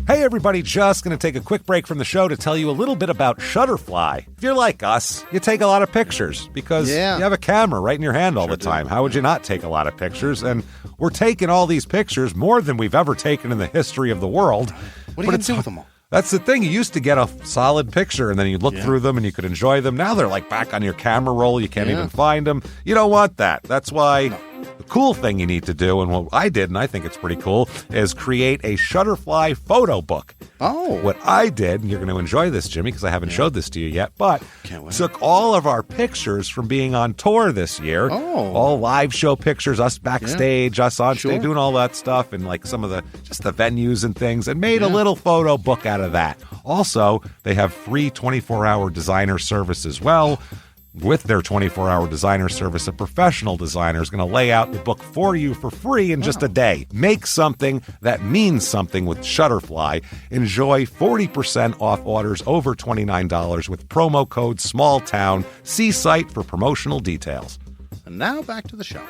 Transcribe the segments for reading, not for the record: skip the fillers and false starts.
Hey everybody, just going to take a quick break from the show to tell you a little bit about Shutterfly. If you're like us, you take a lot of pictures because you have a camera right in your hand all the time. How would you not take a lot of pictures? And we're taking all these pictures, more than we've ever taken in the history of the world. What are you going to do with them all? That's the thing. You used to get a solid picture, and then you'd look through them, and you could enjoy them. Now they're like back on your camera roll. You can't even find them. You don't want that. That's why the cool thing you need to do, and what I did, and I think it's pretty cool, is create a Shutterfly photo book. Oh. What I did, and you're going to enjoy this, Jimmy, because I haven't showed this to you yet, but took all of our pictures from being on tour this year. Oh. All live show pictures, us backstage, us on stage, doing all that stuff, and like some of the, just the venues and things, and made a little photo book out of that. Also, they have free 24-hour designer service as well. With their 24-hour designer service, a professional designer is going to lay out the book for you for free in just a day. Make something that means something with Shutterfly. Enjoy 40% off orders over $29 with promo code SMALLTOWN. See site for promotional details. And now back to the show.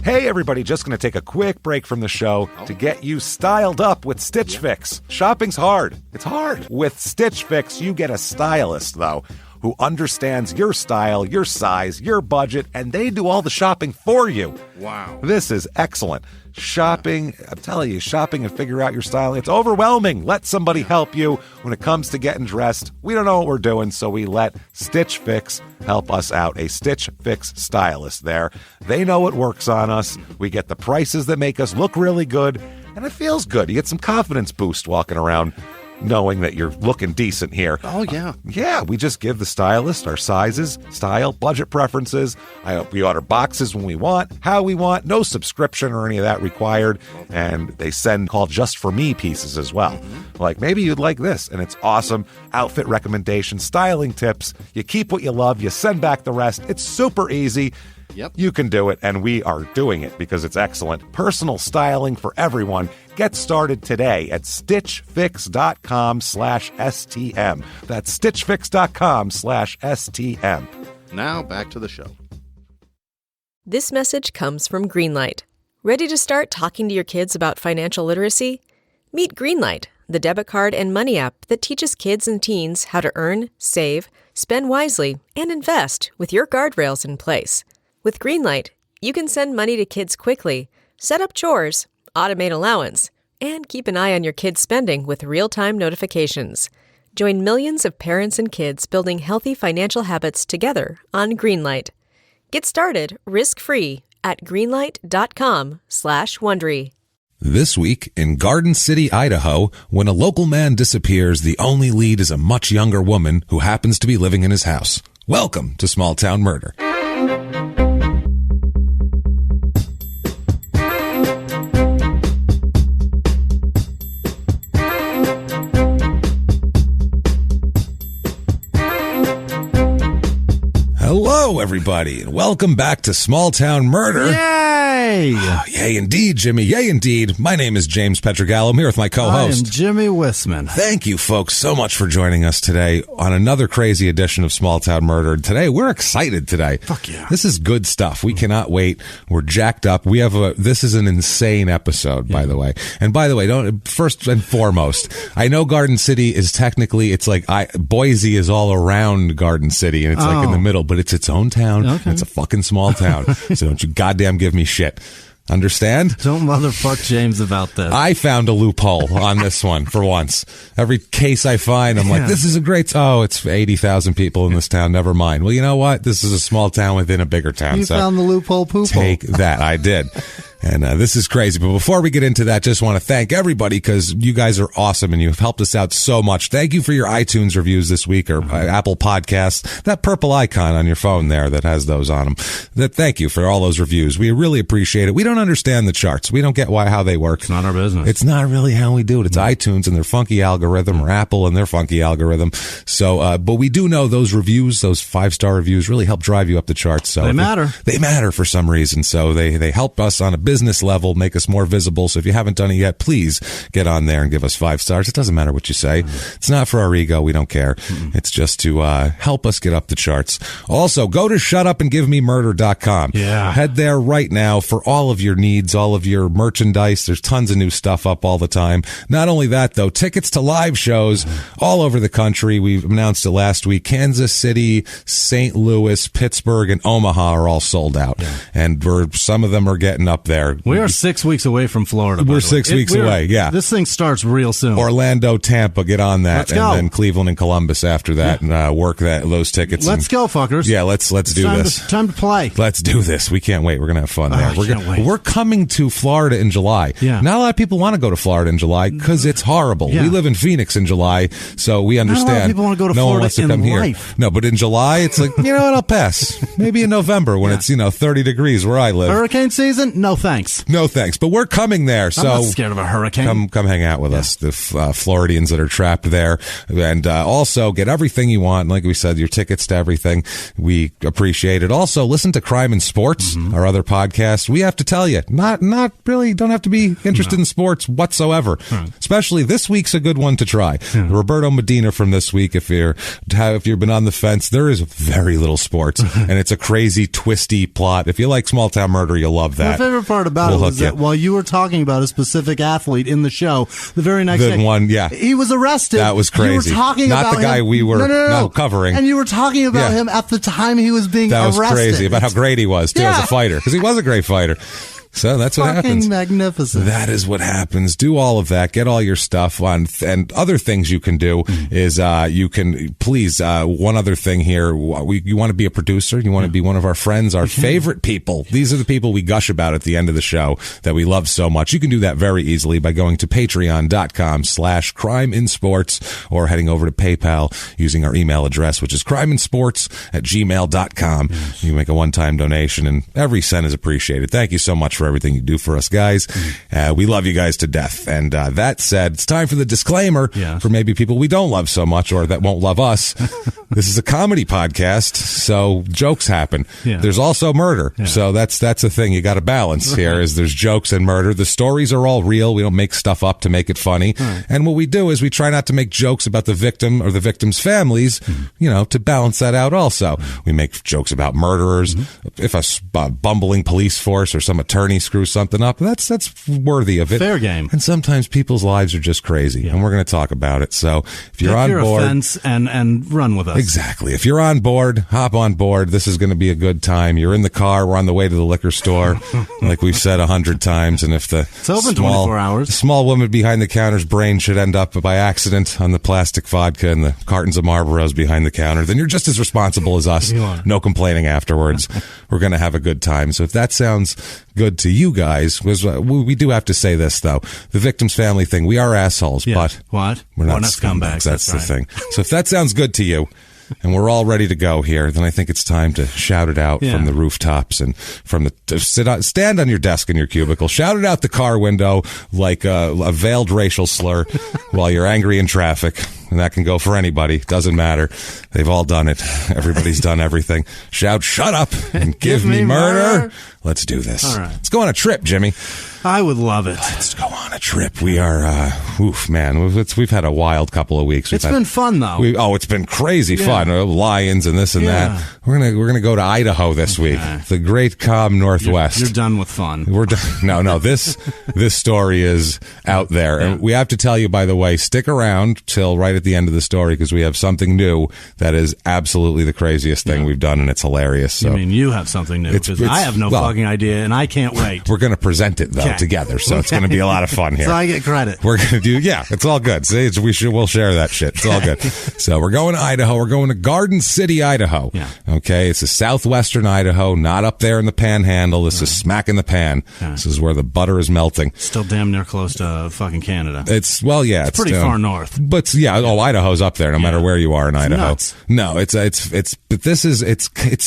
Hey everybody, just going to take a quick break from the show to get you styled up with Stitch Fix. Shopping's hard. It's hard. With Stitch Fix, you get a stylist, though, who understands your style, your size, your budget, and they do all the shopping for you. Wow. This is excellent. Shopping, I'm telling you, shopping and figure out your style, it's overwhelming. Let somebody help you when it comes to getting dressed. We don't know what we're doing, so we let Stitch Fix help us out. A Stitch Fix stylist there. They know what works on us. We get the prices that make us look really good, and it feels good. You get some confidence boost walking around knowing that you're looking decent here. Oh, yeah. Yeah, we just give the stylist our sizes, style, budget preferences. We order boxes when we want, how we want, no subscription or any of that required. And they send called Just For Me pieces as well. Like, maybe you'd like this, and it's awesome. Outfit recommendations, styling tips. You keep what you love, you send back the rest. It's super easy. Yep. You can do it, and we are doing it because it's excellent. Personal styling for everyone. Get started today at stitchfix.com/STM. That's stitchfix.com/STM. Now back to the show. This message comes from Greenlight. Ready to start talking to your kids about financial literacy? Meet Greenlight, the debit card and money app that teaches kids and teens how to earn, save, spend wisely, and invest with your guardrails in place. With Greenlight, you can send money to kids quickly, set up chores, automate allowance, and keep an eye on your kids' spending with real-time notifications. Join millions of parents and kids building healthy financial habits together on Greenlight. Get started risk-free at greenlight.com/Wondery. This week in Garden City, Idaho, when a local man disappears, the only lead is a much younger woman who happens to be living in his house. Welcome to Small Town Murder. Hello, everybody, and welcome back to Small Town Murder. Yay! Oh, yay indeed, Jimmy. Yay indeed. My name is James Pietragallo. I'm here with my co-host. I am Jimmy Whisman. Thank you, folks, so much for joining us today on another crazy edition of Small Town Murder. Today, we're excited today. Fuck yeah. This is good stuff. We cannot wait. We're jacked up. This is an insane episode, by the way. And by the way, first and foremost, I know Garden City is technically, it's like Boise is all around Garden City, and it's like in the middle, but it's its own town. Okay. It's a fucking small town. So don't you goddamn give me shit. Understand? Don't motherfuck James about this. I found a loophole on this one for once. Every case I find, I'm like, this is a great... Oh, it's 80,000 people in this town. Never mind. Well, you know what? This is a small town within a bigger town. You found the loophole poophole. Take that. I did. And this is crazy. But before we get into that, just want to thank everybody because you guys are awesome and you've helped us out so much. Thank you for your iTunes reviews this week or Apple Podcasts. That purple icon on your phone there that has those on them. Thank you for all those reviews. We really appreciate it. We don't understand the charts. We don't get how they work. It's not our business. It's not really how we do it. It's iTunes and their funky algorithm or Apple and their funky algorithm. So, but we do know those reviews, those 5-star reviews really help drive you up the charts. So they matter. They matter for some reason. So they help us on a business level, make us more visible. So if you haven't done it yet, please get on there and give us 5 stars. It doesn't matter what you say. It's not for our ego. We don't care. It's just to help us get up the charts. Also, go to shutupandgivememurder.com. Yeah. Head there right now for all of your needs, all of your merchandise. There's tons of new stuff up all the time. Not only that, though, tickets to live shows all over the country. We've announced it last week. Kansas City, St. Louis, Pittsburgh, and Omaha are all sold out. Yeah. And some of them are getting up there. We are 6 weeks away from Florida. We're 6 weeks away, yeah. This thing starts real soon. Orlando, Tampa, get on that. Let's go. And then Cleveland and Columbus after that, and work those tickets. Let's go, fuckers. Yeah, let's do this. Time to play. Let's do this. We can't wait. We're going to have fun there. Can't wait. We're coming to Florida in July. Yeah. Not a lot of people want to go to Florida in July because it's horrible. Yeah. We live in Phoenix in July, so we understand. Not a lot of people want to go to no Florida one wants to in come life. here. No, but in July, it's like, you know what, I'll pass. Maybe in November when it's 30 degrees where I live. Hurricane season? No thanks. No thanks. But we're coming there, so I'm not scared of a hurricane. Come hang out with us, the Floridians that are trapped there, and also get everything you want. Like we said, your tickets to everything. We appreciate it. Also, listen to Crime and Sports, our other podcast. We have to tell you, not really, don't have to be interested in sports whatsoever. Right. Especially this week's a good one to try. Yeah. Roberto Medina from this week. If you've been on the fence, there is very little sports, and it's a crazy, twisty plot. If you like small town murder, you'll love that. My favorite part about it was that while you were talking about a specific athlete in the show, the very next day, he was arrested. That was crazy. You were talking not about the guy him. we were no. covering. And you were talking about him at the time he was being arrested. That was crazy, about how great he was, too, as a fighter, because he was a great fighter. So that's what happens. Fucking magnificent. That is what happens. Do all of that. Get all your stuff on. And other things you can do is you can, please, one other thing here. You want to be a producer? You want to be one of our friends, our favorite people? These are the people we gush about at the end of the show that we love so much. You can do that very easily by going to patreon.com/crimeinsports or heading over to PayPal using our email address, which is crimeinsports@gmail.com. You make a one-time donation, and every cent is appreciated. Thank you so much for everything you do for us, guys. We love you guys to death. And that said, it's time for the disclaimer for maybe people we don't love so much or that won't love us. This is a comedy podcast, so jokes happen. Yeah. There's also murder. Yeah. So that's a thing you got to balance here is there's jokes and murder. The stories are all real. We don't make stuff up to make it funny. And what we do is we try not to make jokes about the victim or the victim's families, to balance that out also. We make jokes about murderers. If a bumbling police force or some attorney screw something up, that's worthy of it. Fair game. And sometimes people's lives are just crazy, and we're going to talk about it. So if you're on board, offense and run with us. Exactly. If you're on board, hop on board. This is going to be a good time. You're in the car. We're on the way to the liquor store, like we've said 100 times. And if it's open 24 hours, the small woman behind the counter's brain should end up by accident on the plastic vodka and the cartons of Marlboros behind the counter, then you're just as responsible as us. No complaining afterwards. We're going to have a good time. So if that sounds good to you guys, we do have to say this though: the victim's family thing. We are assholes, but what? We're not scumbags. That's the thing. So if that sounds good to you, and we're all ready to go here, then I think it's time to shout it out from the rooftops and from stand on your desk in your cubicle, shout it out the car window like a veiled racial slur while you're angry in traffic. And that can go for anybody. Doesn't matter. They've all done it. Everybody's done everything. Shout, shut up, and give me murder. Let's do this. All right. Let's go on a trip, Jimmy. I would love it. Let's go on a trip. We are, man, we've had a wild couple of weeks. It's been fun, though. It's been crazy fun. Lions and this and that. We're gonna go to Idaho this week. The great calm Northwest. You're done with fun. We're done. No. This story is out there, and we have to tell you, by the way, stick around till right at the end of the story because we have something new that is absolutely the craziest thing we've done, and it's hilarious. So, you have something new because I have no fucking idea, and I can't wait. We're gonna present it though together, so it's gonna be a lot of fun here. So I get credit. We're gonna do it's all good. See, we'll share that shit. It's all good. So we're going to Idaho. We're going to Garden City, Idaho. Yeah. Okay, it's a southwestern Idaho, not up there in the Panhandle. This is smack in the pan. This is where the butter is melting. Still damn near close to fucking Canada. It's pretty far north. But Idaho's up there, no matter where you are in Idaho. Nuts. No, it's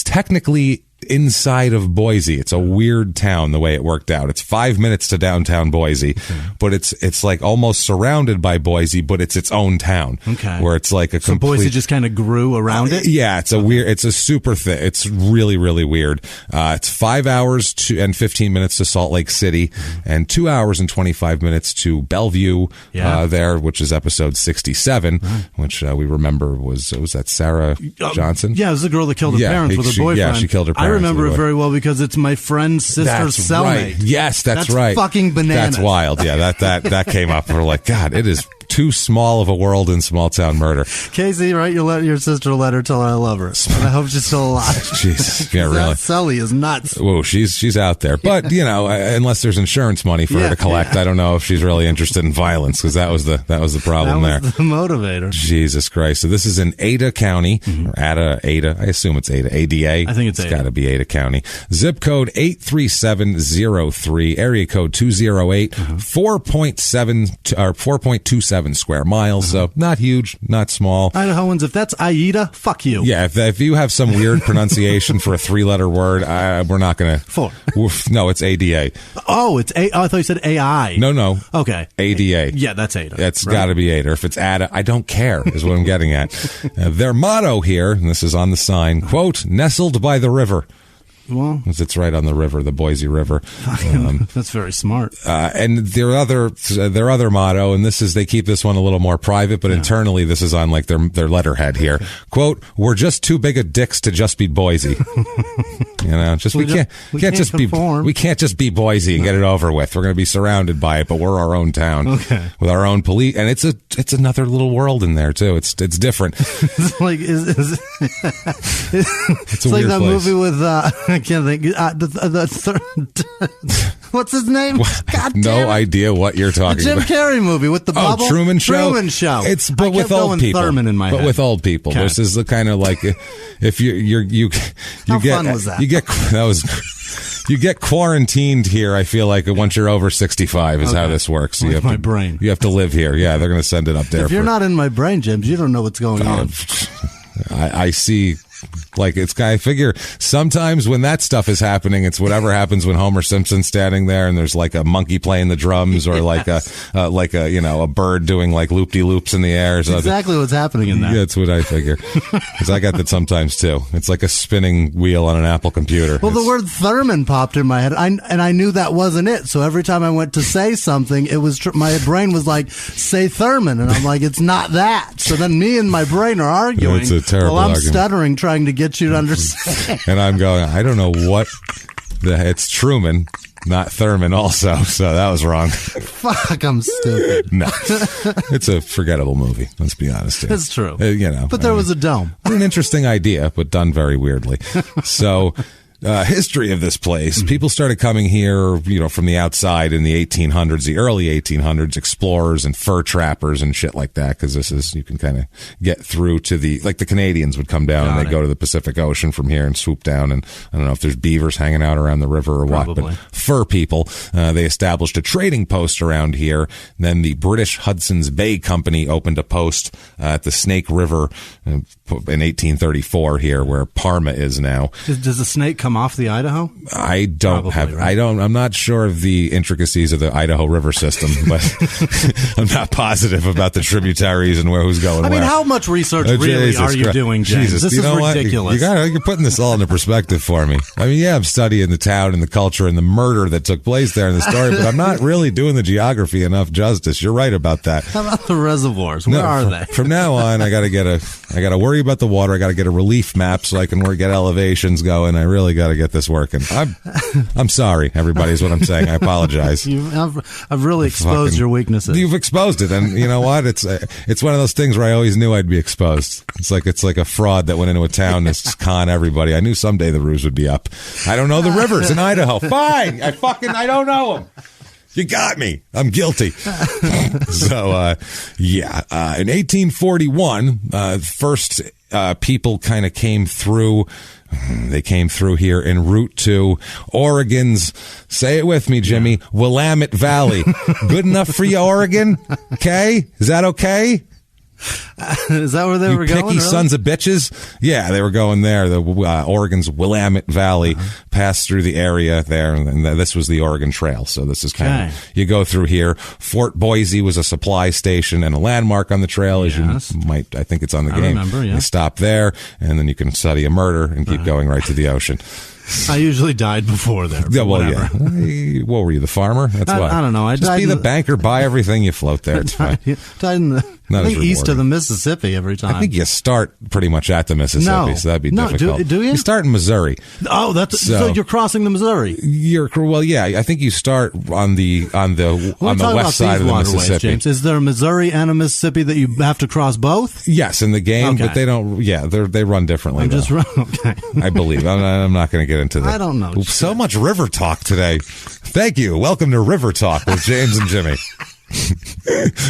technically inside of Boise. It's a weird town the way it worked out. It's 5 minutes to downtown Boise, but it's like almost surrounded by Boise, but it's its own town. Okay. Where it's like a so complete... Boise just kind of grew around it? Yeah, it's a super thing. It's really, really weird. It's 5 hours and 15 minutes to Salt Lake City and 2 hours and 25 minutes to Bellevue there, which is episode 67, which we remember was that Sarah Johnson? Yeah, it was the girl that killed her parents with her boyfriend. Yeah, she killed her parents. I remember it very well because it's my friend's sister's cellmate. Right. Yes, that's right. Fucking bananas. That's wild. Yeah, that came up. We're like, God, it is too small of a world in small town murder. Casey, write your sister a letter, tell her I love her. And I hope she's still alive. Jesus, yeah, really. Sully is nuts. Whoa, she's out there. But, unless there's insurance money for her to collect, I don't know if she's really interested in violence, because that was the problem there. That was the motivator. Jesus Christ. So this is in Ada County, or Ada. I assume it's Ada. ADA. I think it's Ada. It's got to be Ada County. Zip code 83703, area code 208, 4.27 square miles. So not huge, not small. Idahoans, if that's Aida, fuck you. Yeah, if you have some weird pronunciation for a 3-letter word, we're not going to. 4. No, it's ADA. Oh, it's A. Oh, I thought you said AI. No. Okay. ADA. Yeah, that's Ada. That's got to be Ada. Or if it's Ada, I don't care, is what I'm getting at. Their motto here, and this is on the sign, quote, nestled by the river. Well, it's right on the river, the Boise River. That's very smart. And their other motto, and this is, they keep this one a little more private, but internally this is on like their letterhead here. Quote, we're just too big a dicks to just be Boise. We can't just be Boise and get it over with. We're going to be surrounded by it, but we're our own town with our own police, and it's another little world in there too. It's different. It's like it's like that place. movie with I can't think. What's his name? God damn no it. idea what you're talking Jim about. Carrey movie with the bubble. Truman Show. It's but with old people. Thurman in my head. With old people. Okay. This is the kind of like if you How get fun was that? You get quarantined here. I feel like once you're over 65 is how this works. With my brain. You have to live here. Yeah, they're going to send it up there. If you're not in my brain, James, you don't know what's going on. I see. Like I figure sometimes when that stuff is happening, it's whatever happens when Homer Simpson's standing there and there's like a monkey playing the drums or like a bird doing like loop-de-loops in the air. So exactly what's happening in that. Yeah, that's what I figure. Because I got that sometimes too. It's like a spinning wheel on an Apple computer. Well, the word Thurman popped in my head, and I knew that wasn't it. So every time I went to say something, it was my brain was like, "Say Thurman," and I'm like, "It's not that." So then me and my brain are arguing. It's a terrible while I'm argument. stuttering, trying to get you to understand. And I'm going, I don't know what it's Truman, not Thurman also, so that was wrong. Fuck, I'm stupid. No. It's a forgettable movie, let's be honest here. It's true. But there was a dome. An interesting idea, but done very weirdly. So history of this place. People started coming here, from the outside in the 1800s, the early 1800s, explorers and fur trappers and shit like that, because you can kind of get through to the Canadians would come down and they'd go to the Pacific Ocean from here and swoop down, and I don't know if there's beavers hanging out around the river or what, but fur people, they established a trading post around here. And then the British Hudson's Bay Company opened a post at the Snake River in 1834 here, where Parma is now. Does the snake come off the Idaho? I don't I'm not sure of the intricacies of the Idaho River system, but I'm not positive about the tributaries and who's going where. I mean, how much research really are you doing, James? Jesus, this is ridiculous. You're putting this all into perspective for me. I mean, yeah, I'm studying the town and the culture and the murder that took place there in the story, but I'm not really doing the geography enough justice. You're right about that. How about the reservoirs? Where are they? From now on, I got to worry about the water. I got to get a relief map so I can get elevations going. I really got to get this working. I'm sorry, everybody, is what I'm saying. I apologize. I've really exposed your weaknesses. You've exposed it, and you know what? It's one of those things where I always knew I'd be exposed. It's like a fraud that went into a town to con everybody. I knew someday the ruse would be up. I don't know the rivers in Idaho. Fine, I don't know them. You got me. I'm guilty. So, in 1841, first people kind of came through. They came through here en route to Oregon's, say it with me, Jimmy, Willamette Valley. Good enough for you, Oregon? Okay? Is that okay? Is that where they were going? Picky really? sons of bitches. Yeah, they were going there. The Oregon's Willamette Valley passed through the area there, and this was the Oregon Trail. So this is kind of, you go through here. Fort Boise was a supply station and a landmark on the trail, as you might, I think it's on the game. Remember, yeah. You stop there, and then you can study a murder and keep going right to the ocean. I usually died before there. Yeah, well, whatever. yeah. What were you, the farmer? That's why. I don't know. Just be the banker, buy everything, you float there. It's fine. Died in the, I think east of the Mississippi every time. I think you start pretty much at the Mississippi, so that'd be difficult. Do you? You start in Missouri. Oh, so you're crossing the Missouri. I think you start on the west side of the Mississippi. James, is there a Missouri and a Mississippi that you have to cross both? Yes, in the game, but they don't. Yeah, they run differently. Okay. I believe. I'm not going to get into that. I don't know. So much river talk today. Thank you. Welcome to River Talk with James and Jimmy.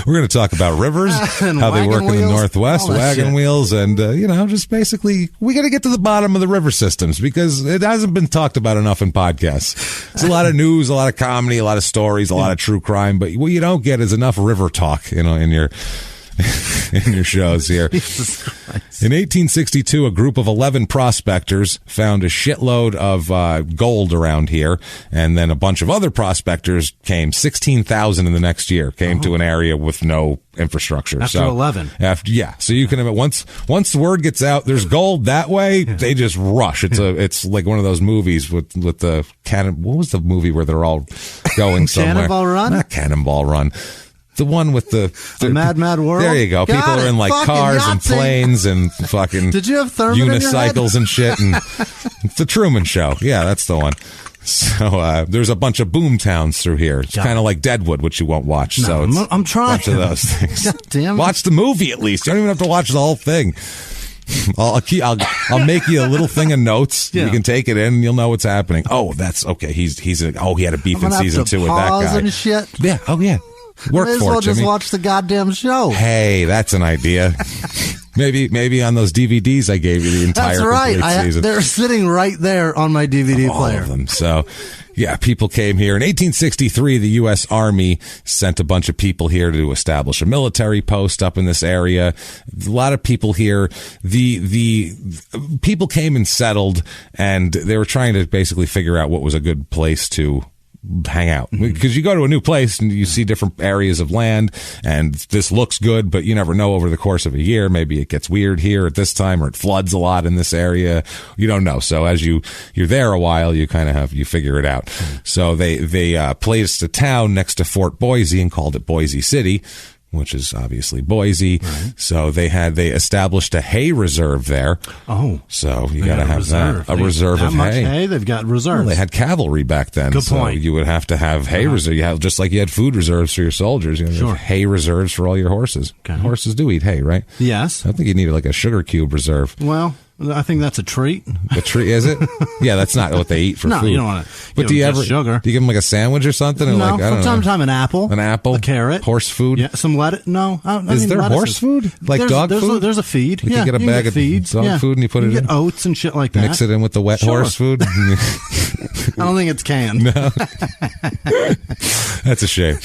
We're going to talk about rivers, how they work in the Northwest, wagon wheels, and, just basically, we got to get to the bottom of the river systems because it hasn't been talked about enough in podcasts. There's a lot of news, a lot of comedy, a lot of stories, a lot of true crime, but what you don't get is enough river talk, in your in your shows here. In 1862, a group of 11 prospectors found a shitload of gold around here, and then a bunch of other prospectors came. 16,000 in the next year came to an area with no infrastructure. After 11. So you can once the word gets out, there's gold that way. They just rush. It's like one of those movies with the cannon. What was the movie where they're all going somewhere? Cannonball Run? Not Cannonball Run. The one with the Mad World. There you go. People are in like cars and planes and fucking Did you have Thurman unicycles and shit. And it's the Truman Show. Yeah, that's the one. So there's a bunch of boom towns through here. It's kind of like Deadwood, which you won't watch. So I'm trying. A bunch of those things. God damn it. Watch the movie at least. You don't even have to watch the whole thing. I'll make you a little thing of notes. Yeah. You can take it in and you'll know what's happening. Oh, that's okay. He had a beef in season 2 with that guy. And shit. Yeah. Oh yeah. Work May for as well it, Jimmy. just watch the goddamn show. Hey, that's an idea. Maybe on those DVDs I gave you the entire complete season. They're sitting right there on my DVD player. All of them. So, yeah, people came here. In 1863, the U.S. Army sent a bunch of people here to establish a military post up in this area. A lot of people here. The people came and settled, and they were trying to basically figure out what was a good place to hang out, because you go to a new place and you see different areas of land, and this looks good, but you never know over the course of a year. Maybe it gets weird here at this time, or it floods a lot in this area. You don't know. So as you're there a while, you kind of you figure it out. So they placed a town next to Fort Boise and called it Boise City, which is obviously Boise. Right. So they established a hay reserve there. Oh. So you got to have that. A reserve of hay. Hay. They've got reserves. Well, they had cavalry back then. Good point. So you would have to have hay reserve. You have, just like you had food reserves for your soldiers. You have hay reserves for all your horses. Okay. Horses do eat hay, right? Yes. I think you need like a sugar cube reserve. Well, I think that's a treat. A treat, is it? Yeah, that's not what they eat for food. No, you don't want to. But do you ever sugar? Do you give them like a sandwich or something? Or No, like, I don't from time know. to time an apple, a carrot, horse food. Yeah, some lettuce. No, is there horse food like dog food? There's a feed. You can get a bag of dog food and you put it in. You get oats and shit like that. Mix it in with the wet horse food. I don't think it's canned. No. That's a shame.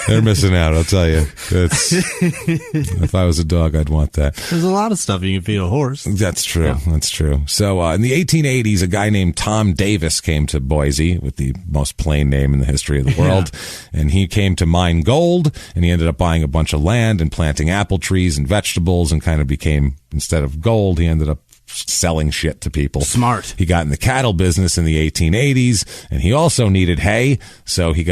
They're missing out, I'll tell you. If I was a dog, I'd want that. There's a lot of stuff you can feed a horse. That's true. Yeah. That's true. So in the 1880s, a guy named Tom Davis came to Boise, with the most plain name in the history of the world. Yeah. And he came to mine gold, and he ended up buying a bunch of land and planting apple trees and vegetables, and kind of became, instead of gold, he ended up selling shit to people. Smart. He got in the cattle business in the 1880s, and he also needed hay, so he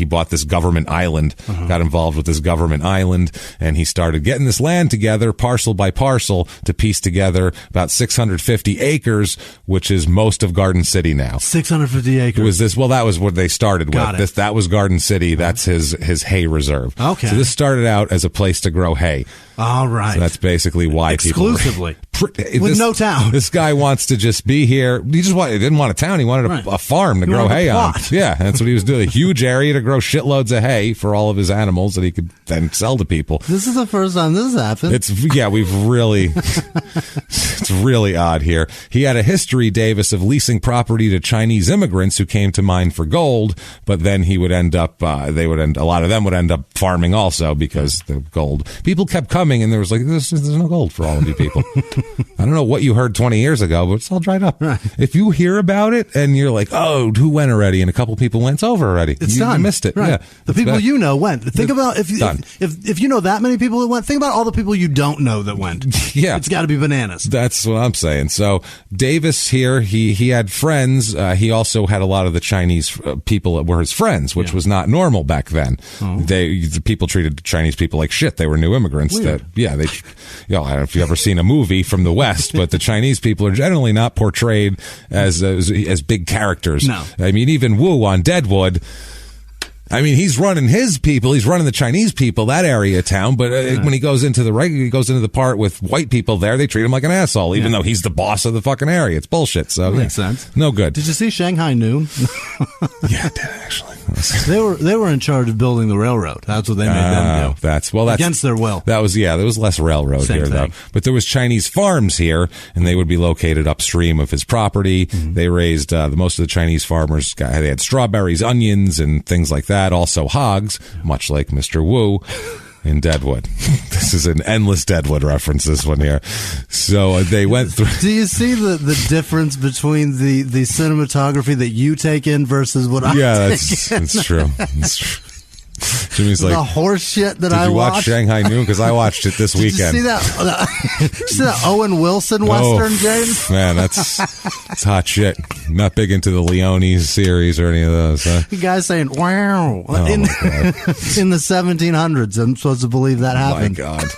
bought this government island, got involved with this government island, and he started getting this land together, parcel by parcel, to piece together about 650 acres, which is most of Garden City now. 650 acres. That was what they started with. That was Garden City. That's his hay reserve. Okay. So this started out as a place to grow hay. All right. So that's basically why exclusively. no town. This guy wants to just be here. He didn't want a town. He wanted a farm to grow hay on. Yeah, that's what he was doing. A huge area to grow shitloads of hay for all of his animals that he could then sell to people. This is the first time this has happened. It's really odd here. He had a history, Davis, of leasing property to Chinese immigrants who came to mine for gold, but then he would end up, a lot of them would end up farming also because the gold. People kept coming and there was like, there's no gold for all of you people. I don't know what you heard 20 years ago, but it's all dried up. Right. If you hear about it and you're like, oh, who went already? And a couple people went, it's over already. It's you done. missed it. Right. Yeah. The people you know went. Think about if you know that many people that went, think about all the people you don't know that went. Yeah. It's got to be bananas. That's what I'm saying. So Davis here, he had friends. He also had a lot of the Chinese people that were his friends, which was not normal back then. Oh. The people treated Chinese people like shit. They were new immigrants. Weird. I don't know if you've ever seen a movie from the West, but the Chinese people are generally not portrayed as big characters. No. I mean, even Wu on Deadwood, I mean, he's running his people. He's running the Chinese people, that area of town. But when he goes into the part with white people there, they treat him like an asshole, even though he's the boss of the fucking area. It's bullshit. So makes sense. No good. Did you see Shanghai Noon? Yeah, I did actually. They were in charge of building the railroad. That's what they made them do. That's against their will. There was less railroad Same here thing. though. But there was Chinese farms here, and they would be located upstream of his property. Mm-hmm. They raised most of the Chinese farmers. They had strawberries, onions, and things like that. Also hogs, much like Mr. Wu. In Deadwood. This is an endless Deadwood reference, this one here. So they went through. Do you see the difference between the cinematography that you take in versus what I take in? That's true. That's true. Jimmy's like, the horse shit that I watched. Did you watch watched? Shanghai Noon? Because I watched it this weekend. Did you see that Owen Wilson Western, James? Man, it's hot shit. Not big into the Leone series or any of those, huh? You guys saying, wow. In the 1700s, I'm supposed to believe that happened. Oh, my God.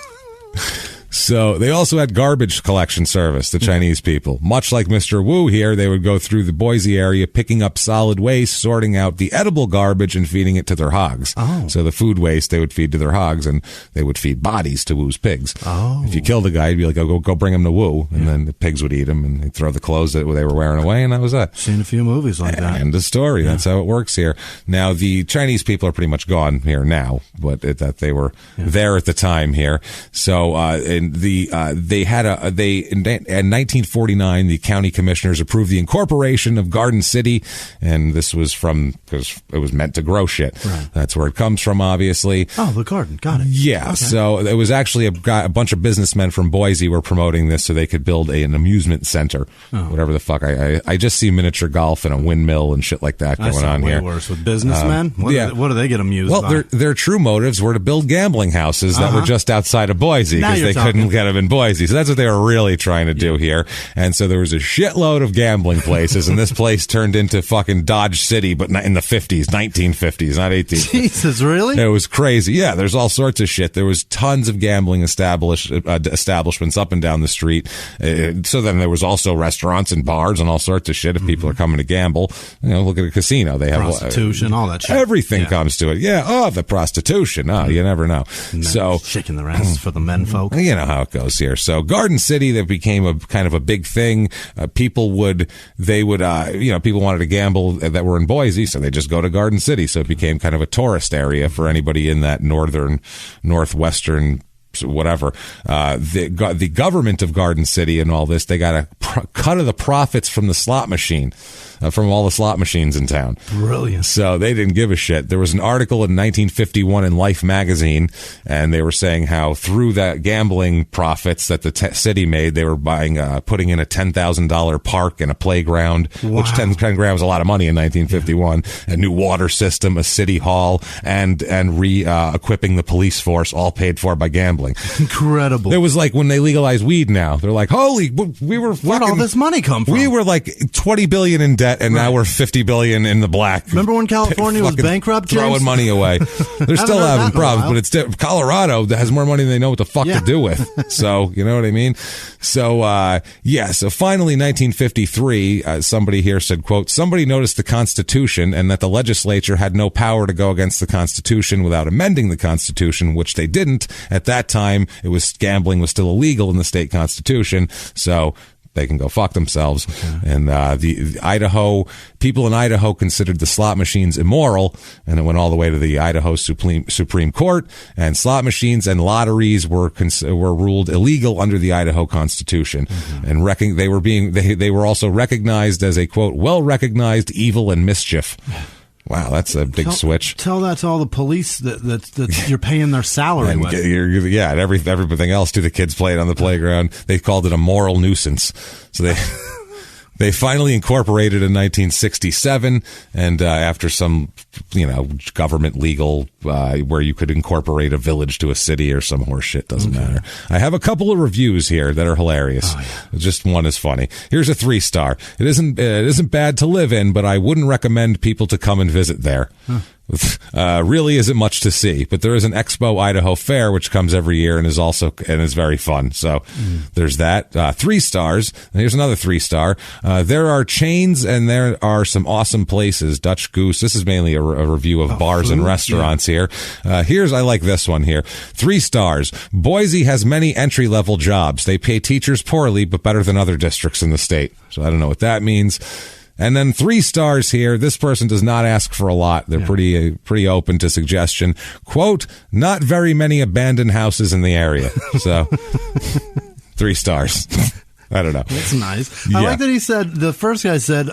So they also had garbage collection service, the Chinese people. Much like Mr. Wu here, they would go through the Boise area, picking up solid waste, sorting out the edible garbage, and feeding it to their hogs. Oh. So the food waste they would feed to their hogs, and they would feed bodies to Wu's pigs. Oh. If you killed a guy, you'd be like, oh, go bring him to Wu, and then the pigs would eat him, and they'd throw the clothes that they were wearing away, and that was that. Seen a few movies like that. End of story. Yeah. That's how it works here. Now, the Chinese people are pretty much gone here now, but that they were there at the time here. So, in 1949, the county commissioners approved the incorporation of Garden City, and this was because it was meant to grow shit. Right. That's where it comes from, obviously. Oh, the garden. Got it. Yeah. Okay. So it was actually a bunch of businessmen from Boise were promoting this so they could build an amusement center. Oh. Whatever the fuck. I just see miniature golf and a windmill and shit like that going on here. Worse with businessmen. What do they get amused by? Well, their true motives were to build gambling houses that were just outside of Boise because they couldn't get them in Boise. So that's what they were really trying to do here. And so there was a shitload of gambling places, and this place turned into fucking Dodge City, but not in the 50s, 1950s, not 1850s. Jesus, really? It was crazy. Yeah, there's all sorts of shit. There was tons of gambling establishments up and down the street. So then there was also restaurants and bars and all sorts of shit if people are coming to gamble. Look at a casino. They have prostitution, all that shit. Everything comes to it. Yeah. Oh, the prostitution. Oh, you never know. So shaking their asses for the men folk. You know how it goes here. So Garden City, that became a kind of a big thing. People wanted to gamble that were in Boise, so they just go to Garden City. So it became kind of a tourist area for anybody in that northwestern, whatever. The government of Garden City and all this, they got a cut of the profits from the slot machine. From all the slot machines in town. Brilliant. So they didn't give a shit. There was an article in 1951 in Life magazine, and they were saying how through that gambling profits that the city made, they were putting in a $10,000 park and a playground, which 10 grand was a lot of money in 1951, a new water system, a city hall, and equipping the police force, all paid for by gambling. Incredible. It was like when they legalize weed now. They're like, holy, we were fucking... Where'd all this money come from? We were like $20 billion in debt debt, and now we're $50 billion in the black. Remember when California was bankrupt, James? Throwing money away. They're still having problems, but it's Colorado that has more money than they know what the fuck to do with. So, you know what I mean? So, so finally, 1953, somebody here said, quote, somebody noticed the Constitution and that the legislature had no power to go against the Constitution without amending the Constitution, which they didn't. At that time, gambling was still illegal in the state constitution. So they can go fuck themselves. Okay. And the Idaho people in Idaho considered the slot machines immoral, and it went all the way to the Idaho Supreme Court. And slot machines and lotteries were ruled illegal under the Idaho Constitution, and they were also recognized as a quote well-recognized evil and mischief. Wow, that's a big switch. Tell that to all the police that you're paying their salary and with. And everything else to the kids playing on the playground. They called it a moral nuisance. So they finally incorporated in 1967, and after some, government legal where you could incorporate a village to a city or some horse shit, doesn't matter. I have a couple of reviews here that are hilarious. Just one is funny. Here's a 3-star. It isn't bad to live in, but I wouldn't recommend people to come and visit there. Really isn't much to see, but there is an Expo Idaho Fair which comes every year and is very fun. So there's that. 3 stars. And here's another 3-star. There are chains and there are some awesome places. Dutch Goose. This is mainly a review of bars and restaurants here. I like this one here. 3 stars. Boise has many entry-level jobs. They pay teachers poorly, but better than other districts in the state. So I don't know what that means. And then 3 stars here. This person does not ask for a lot. They're pretty open to suggestion. Quote, not very many abandoned houses in the area. So 3 stars. I don't know. That's nice. I like that he said, the first guy said,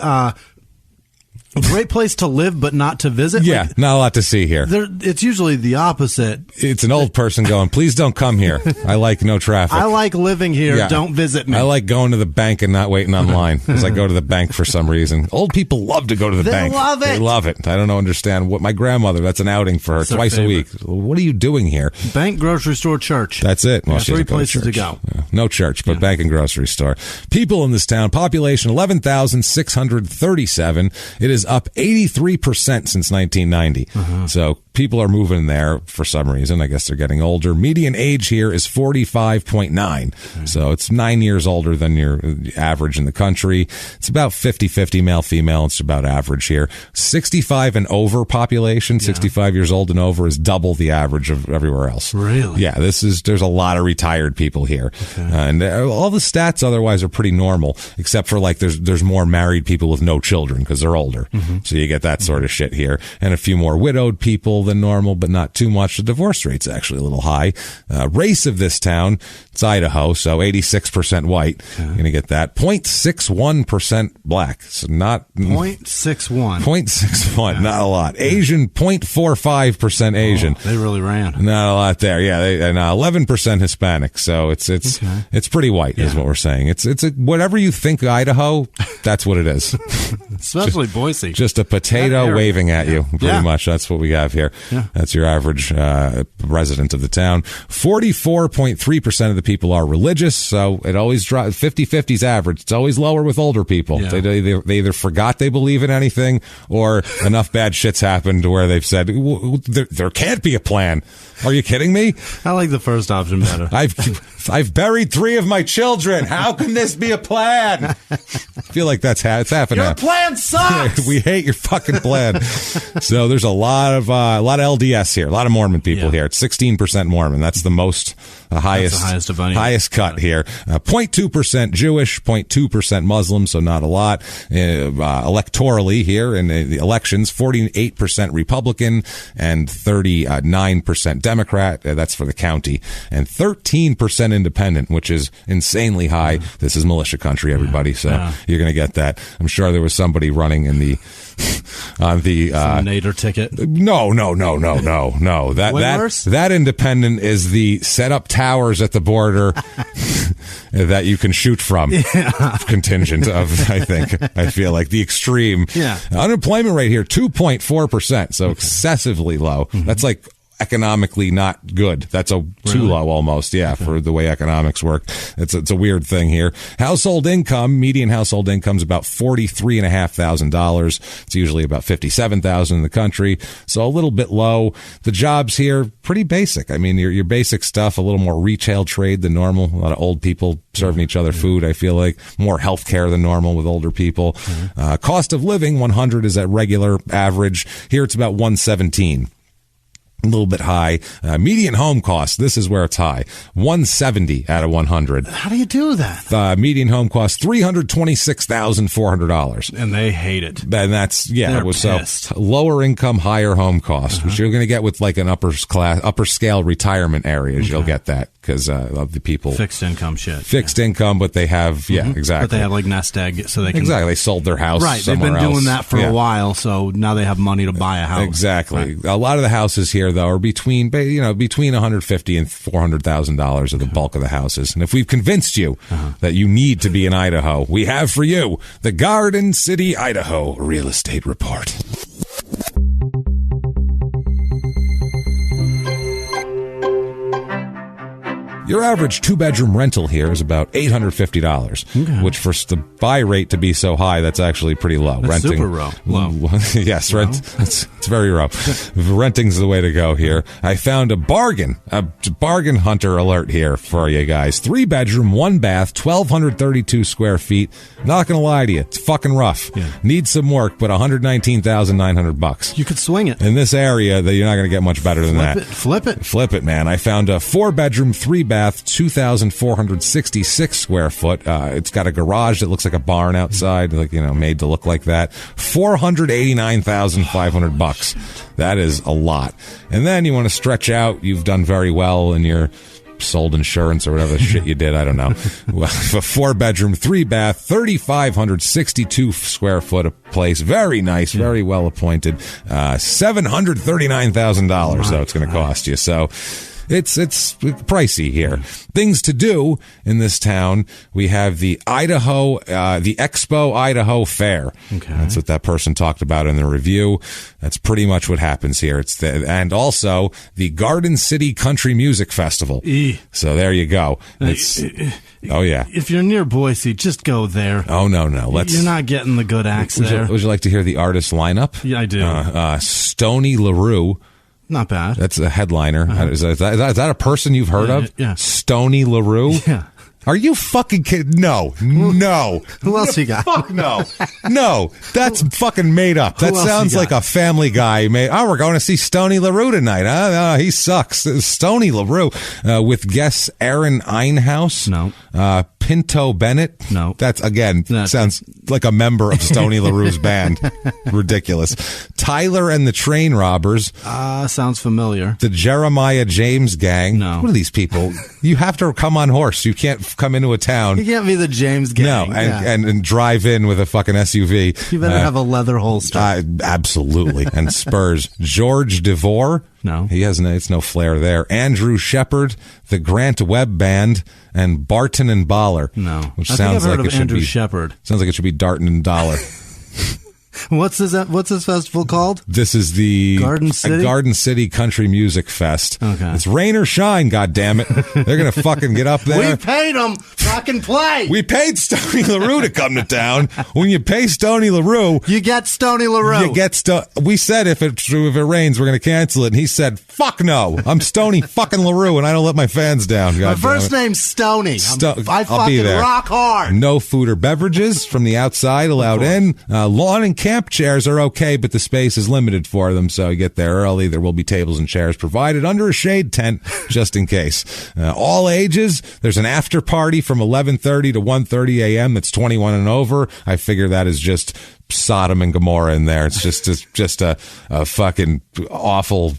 a great place to live, but not to visit. Yeah, not a lot to see here. It's usually the opposite. It's an old person going, please don't come here. I like no traffic. I like living here. Yeah. Don't visit me. I like going to the bank and not waiting online because I go to the bank for some reason. Old people love to go to the bank. They love it. I don't understand. What my grandmother, that's an outing for her twice a week. What are you doing here? Bank, grocery store, church. That's it. Well, 3 places to go. Yeah. No church, but bank and grocery store. People in this town, population 11,637. It is up 83% since 1990. So people are moving there for some reason. I guess they're getting older. Median age here is 45.9. So it's 9 years older than your average in the country. It's about 50-50 male-female. It's about average here. 65 and over population, 65 years old and over, is double the average of everywhere else. Really? Yeah, there's a lot of retired people here. And all the stats otherwise are pretty normal, except for there's more married people with no children because they're older. So you get that sort of shit here. And a few more widowed people than normal, but not too much. The divorce rate's actually a little high. Race of this town, it's Idaho, so 86% white. You're going to get that. 0.61% black. So not... 0.61. 0.61, not a lot. Asian, 0.45% Asian. They really ran. Not a lot there. Yeah, and 11% Hispanic. So it's pretty white is what we're saying. It's whatever you think Idaho, that's what it is. Especially Boise. Just a potato waving at you, pretty much. That's what we have here. Yeah. That's your average resident of the town. 44.3% of the people are religious, so it always drops. 50-50's average. It's always lower with older people. Yeah. They either forgot they believe in anything, or enough bad shit's happened to where they've said, there can't be a plan. Are you kidding me? I like the first option better. I've buried 3 of my children. How can this be a plan? I feel like it's half and half. Your plan sucks. We hate your fucking plan. So there's a lot of LDS here, a lot of Mormon people here. It's 16% Mormon. That's the most highest cut here. 0.2% Jewish, 0.2% Muslim, so not a lot. Electorally here in the elections, 48% Republican and 39% Democrat. That's for the county, and 13% independent, which is insanely high. This is militia country, everybody. So you're going to get that. I'm sure there was somebody running in the on the Nader ticket. No. That independent is the set up towers at the border that you can shoot from. Contingent of, I feel like the extreme. Unemployment rate here 2.4%, so excessively low. That's like economically not good. That's too low almost, for the way economics work. It's a weird thing here. Household income, median household income is about $43,500. It's usually about $57,000 in the country, so a little bit low. The jobs here, pretty basic. I mean, your basic stuff, a little more retail trade than normal. A lot of old people serving each other food, I feel like. More health care than normal with older people. Cost of living, 100 is at regular average. Here it's about 117. A little bit high. Median home cost, this is where it's high. 170 out of 100. How do you do that? Median home cost $326,400. And they hate it. And that's, They're so pissed. lower income, higher home cost, which you're going to get with like an upper scale retirement areas. You'll get that because of the people. Fixed income shit. Fixed income, but they have, exactly. But they have like nest egg so they can. Exactly. They sold their house. Right. They've been doing that for a while, so now they have money to buy a house. Exactly. Right. A lot of the houses here, though, are between $150,000 and $400,000 of the bulk of the houses. And if we've convinced you that you need to be in Idaho, we have for you the Garden City, Idaho Real Estate Report. Your average two-bedroom rental here is about $850, which for the buy rate to be so high, that's actually pretty low. That's super low. Yes, it's very low. Renting's the way to go here. I found a bargain hunter alert here for you guys. 3-bedroom, 1-bath, 1,232 square feet. Not gonna lie to you, it's fucking rough. Yeah. Needs some work, but $119,900. You could swing it in this area. That you're not gonna get much better than that. Flip it, man. I found a 4-bedroom, 3-bath. 2,466 square foot. It's got a garage that looks like a barn outside, made to look like that. $489,500. That is a lot. And then you want to stretch out. You've done very well in your sold insurance or whatever shit you did. I don't know. A 4-bedroom, 3-bath, 3,562 square foot of place. Very nice, very well appointed. $739,000 though it's going to cost you. So it's pricey here. Things to do in this town. We have the Expo Idaho Fair. Okay. That's what that person talked about in the review. That's pretty much what happens here. And also the Garden City Country Music Festival. So there you go. Oh yeah. If you're near Boise, just go there. Oh no. You're not getting the good acts there. Would you like to hear the artist lineup? Yeah, I do. Stoney LaRue. Not bad. That's a headliner. Is that a person you've heard of? Yeah. Stoney LaRue? Yeah. Are you fucking kidding? No. Who else you got? Fuck no. No, that's fucking made up. That sounds like a Family Guy made. Oh, we're going to see Stoney LaRue tonight. Huh? He sucks. Stoney LaRue with guests Aaron Einhaus. No. Pinto Bennett. No. That's, again, sounds like a member of Stoney LaRue's band. Ridiculous. Tyler and the Train Robbers. Sounds familiar. The Jeremiah James Gang. No. What are these people? You have to come on horse. You can't come into a town. You can't be the James Gang. No, and drive in with a fucking SUV. You better have a leather holster. Absolutely. And spurs. George DeVore. No. It's no flair there. Andrew Shepard, the Grant Webb Band, and Barton and Baller. No. Which sounds like it should Andrew be Shepard. Sounds like it should be Darton and Dollar. What's this festival called? This is the Garden City Country Music Fest. Okay. It's rain or shine, goddammit. They're going to fucking get up there. We paid them. Fucking play. We paid Stoney LaRue to come to town. When you pay Stoney LaRue, you get Stoney LaRue. We said if it rains, we're going to cancel it. And he said, fuck no. I'm Stoney fucking LaRue, and I don't let my fans down. My first name's Stoney. I fucking rock hard. No food or beverages from the outside allowed in. Lawn and camp chairs are okay, but the space is limited for them, so you get there early. There will be tables and chairs provided under a shade tent, just in case. All ages. There's an after party from 11:30 to 1:30 a.m. that's 21 and over. I figure that is just Sodom and Gomorrah in there. It's just a fucking awful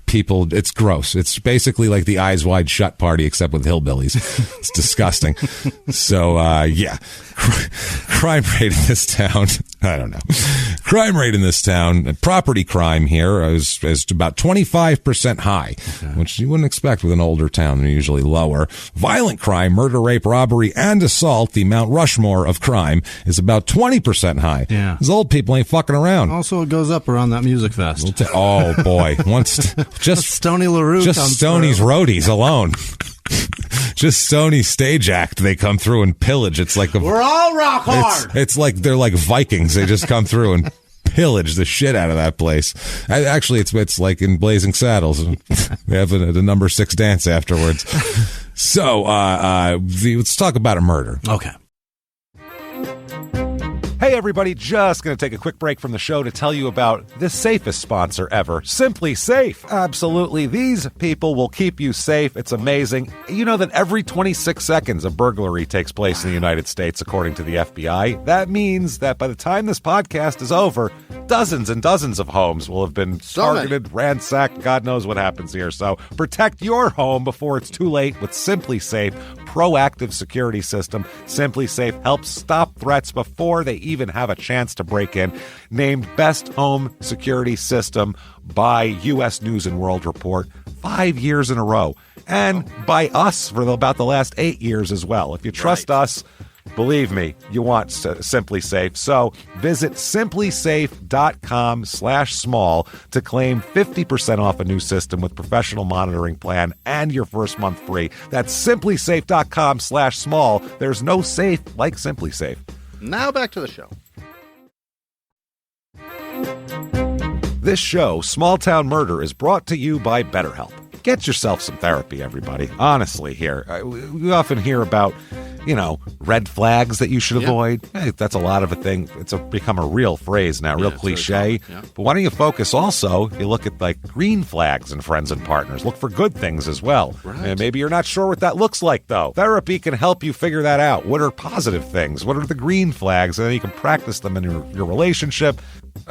people. It's gross. It's basically like the Eyes Wide Shut party, except with hillbillies. It's disgusting. So, yeah. Crime rate in this town, I don't know. Crime rate in this town, property crime here is about 25% high, which you wouldn't expect with an older town. They're usually lower. Violent crime, murder, rape, robbery, and assault, the Mount Rushmore of crime, is about 20% high. Yeah. These old people ain't fucking around. Also, it goes up around that music fest. Oh, boy. Once just Stony LaRue just comes Stoney's through. roadies alone. Just Stoney's stage act. They come through and pillage. It's like We're all rock hard. It's like they're like Vikings. They just come through and pillage the shit out of that place. Actually, it's like in Blazing Saddles. They have the number 6 dance afterwards. So let's talk about a murder. Okay. Hey everybody, just going to take a quick break from the show to tell you about the safest sponsor ever, Simply Safe. Absolutely, these people will keep you safe. It's amazing. You know that every 26 seconds a burglary takes place in the United States, according to the FBI. That means that by the time this podcast is over, dozens and dozens of homes will have been targeted, ransacked. God knows what happens here. So protect your home before it's too late with Simply Safe proactive security system. Simply Safe helps stop threats before they even have a chance to break in. Named Best Home Security System by U.S. News and World Report 5 years in a row. And by us for about the last 8 years as well. If you trust us, believe me, you want Simply Safe. So visit simplysafe.com/small to claim 50% off a new system with professional monitoring plan and your first month free. That's simplysafe.com/small. There's no safe like Simply Safe. Now back to the show. This show, Small Town Murder, is brought to you by BetterHelp. Get yourself some therapy, everybody. Honestly, here. We often hear about, red flags that you should avoid. Hey, that's a lot of a thing. It's become a real phrase now, real cliche. But why don't you focus also, you look at like green flags in friends and partners. Look for good things as well. Right. And maybe you're not sure what that looks like, though. Therapy can help you figure that out. What are positive things? What are the green flags? And then you can practice them in your relationship.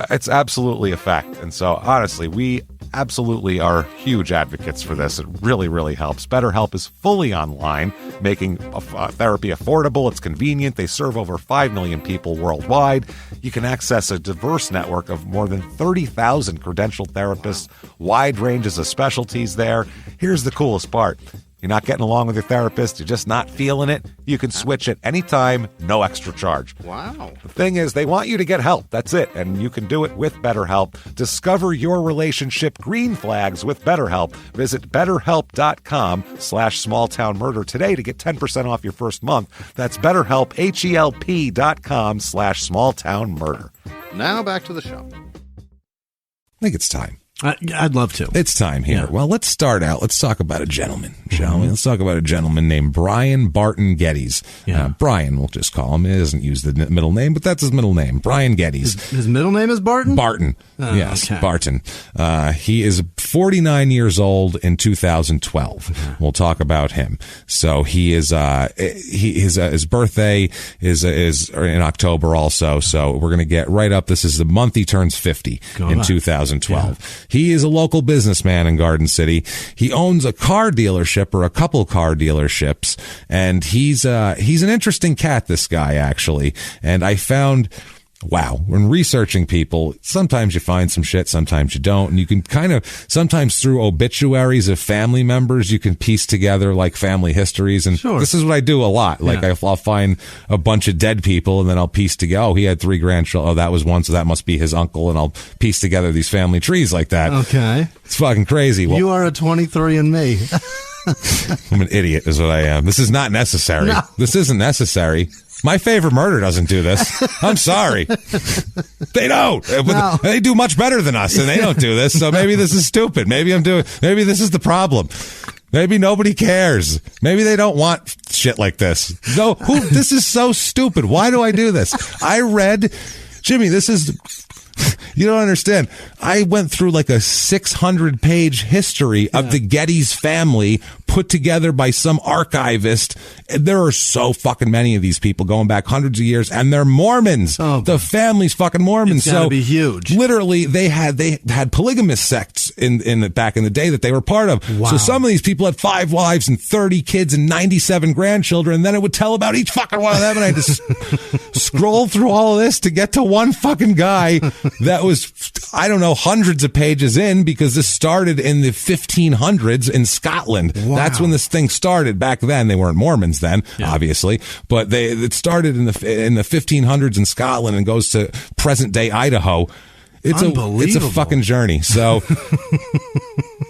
It's absolutely a fact. And so, honestly, we absolutely are huge advocates for this. It really, really helps. BetterHelp is fully online, making therapy affordable. It's convenient. They serve over 5 million people worldwide. You can access a diverse network of more than 30,000 credentialed therapists, wide ranges of specialties there. Here's the coolest part. You're not getting along with your therapist, you're just not feeling it, you can switch at any time, no extra charge. Wow. The thing is, they want you to get help. That's it. And you can do it with BetterHelp. Discover your relationship green flags with BetterHelp. Visit BetterHelp.com/smalltownmurder today to get 10% off your first month. That's BetterHelp, HELP.com/smalltownmurder. Now back to the show. I think it's time. I'd love to. It's time here. Yeah. Well, let's start out. Let's talk about a gentleman, shall we? Let's talk about a gentleman named Brian Barton Geddes. Yeah. Brian, we'll just call him. He doesn't use the middle name, but that's his middle name. Brian Geddes. His middle name is Barton? Barton. Yes, okay. Barton. He is 49 years old in 2012. Okay. We'll talk about him. So he is, his birthday is in October also. So we're going to get right up. This is the month he turns 50 in 2012. Yeah. He is a local businessman in Garden City. He owns a car dealership or a couple car dealerships, and he's an interesting cat, this guy, actually. And I found, wow, when researching people, sometimes you find some shit, sometimes you don't. And you can kind of, sometimes through obituaries of family members, you can piece together like family histories. And This is what I do a lot. Like I'll find a bunch of dead people and then I'll piece together, oh, he had 3 grandchildren. Oh, that was one. So that must be his uncle. And I'll piece together these family trees like that. Okay. It's fucking crazy. Well, you are a 23andMe. I'm an idiot is what I am. This is not necessary. No. This isn't necessary. My favorite murder doesn't do this. I'm sorry. They don't. No. They do much better than us, and they don't do this. So maybe this is stupid. Maybe this is the problem. Maybe nobody cares. Maybe they don't want shit like this. No, this is so stupid. Why do I do this? I read, Jimmy, this is, you don't understand. I went through like a 600-page history of the Geddes family put together by some archivist. There are so fucking many of these people going back hundreds of years, and they're Mormons. Oh, the family's fucking Mormons. It's gotta So be huge. literally, they had polygamous sects in back in the day that they were part of. Wow. So some of these people had 5 wives and 30 kids and 97 grandchildren, and then it would tell about each fucking one of them, and I had to scroll through all of this to get to one fucking guy that was, I don't know, hundreds of pages in, because this started in the 1500s in Scotland. Wow. That's when this thing started. Back then, they weren't Mormons then, obviously, but it started in the 1500s in Scotland and goes to present day Idaho. It's a fucking journey. So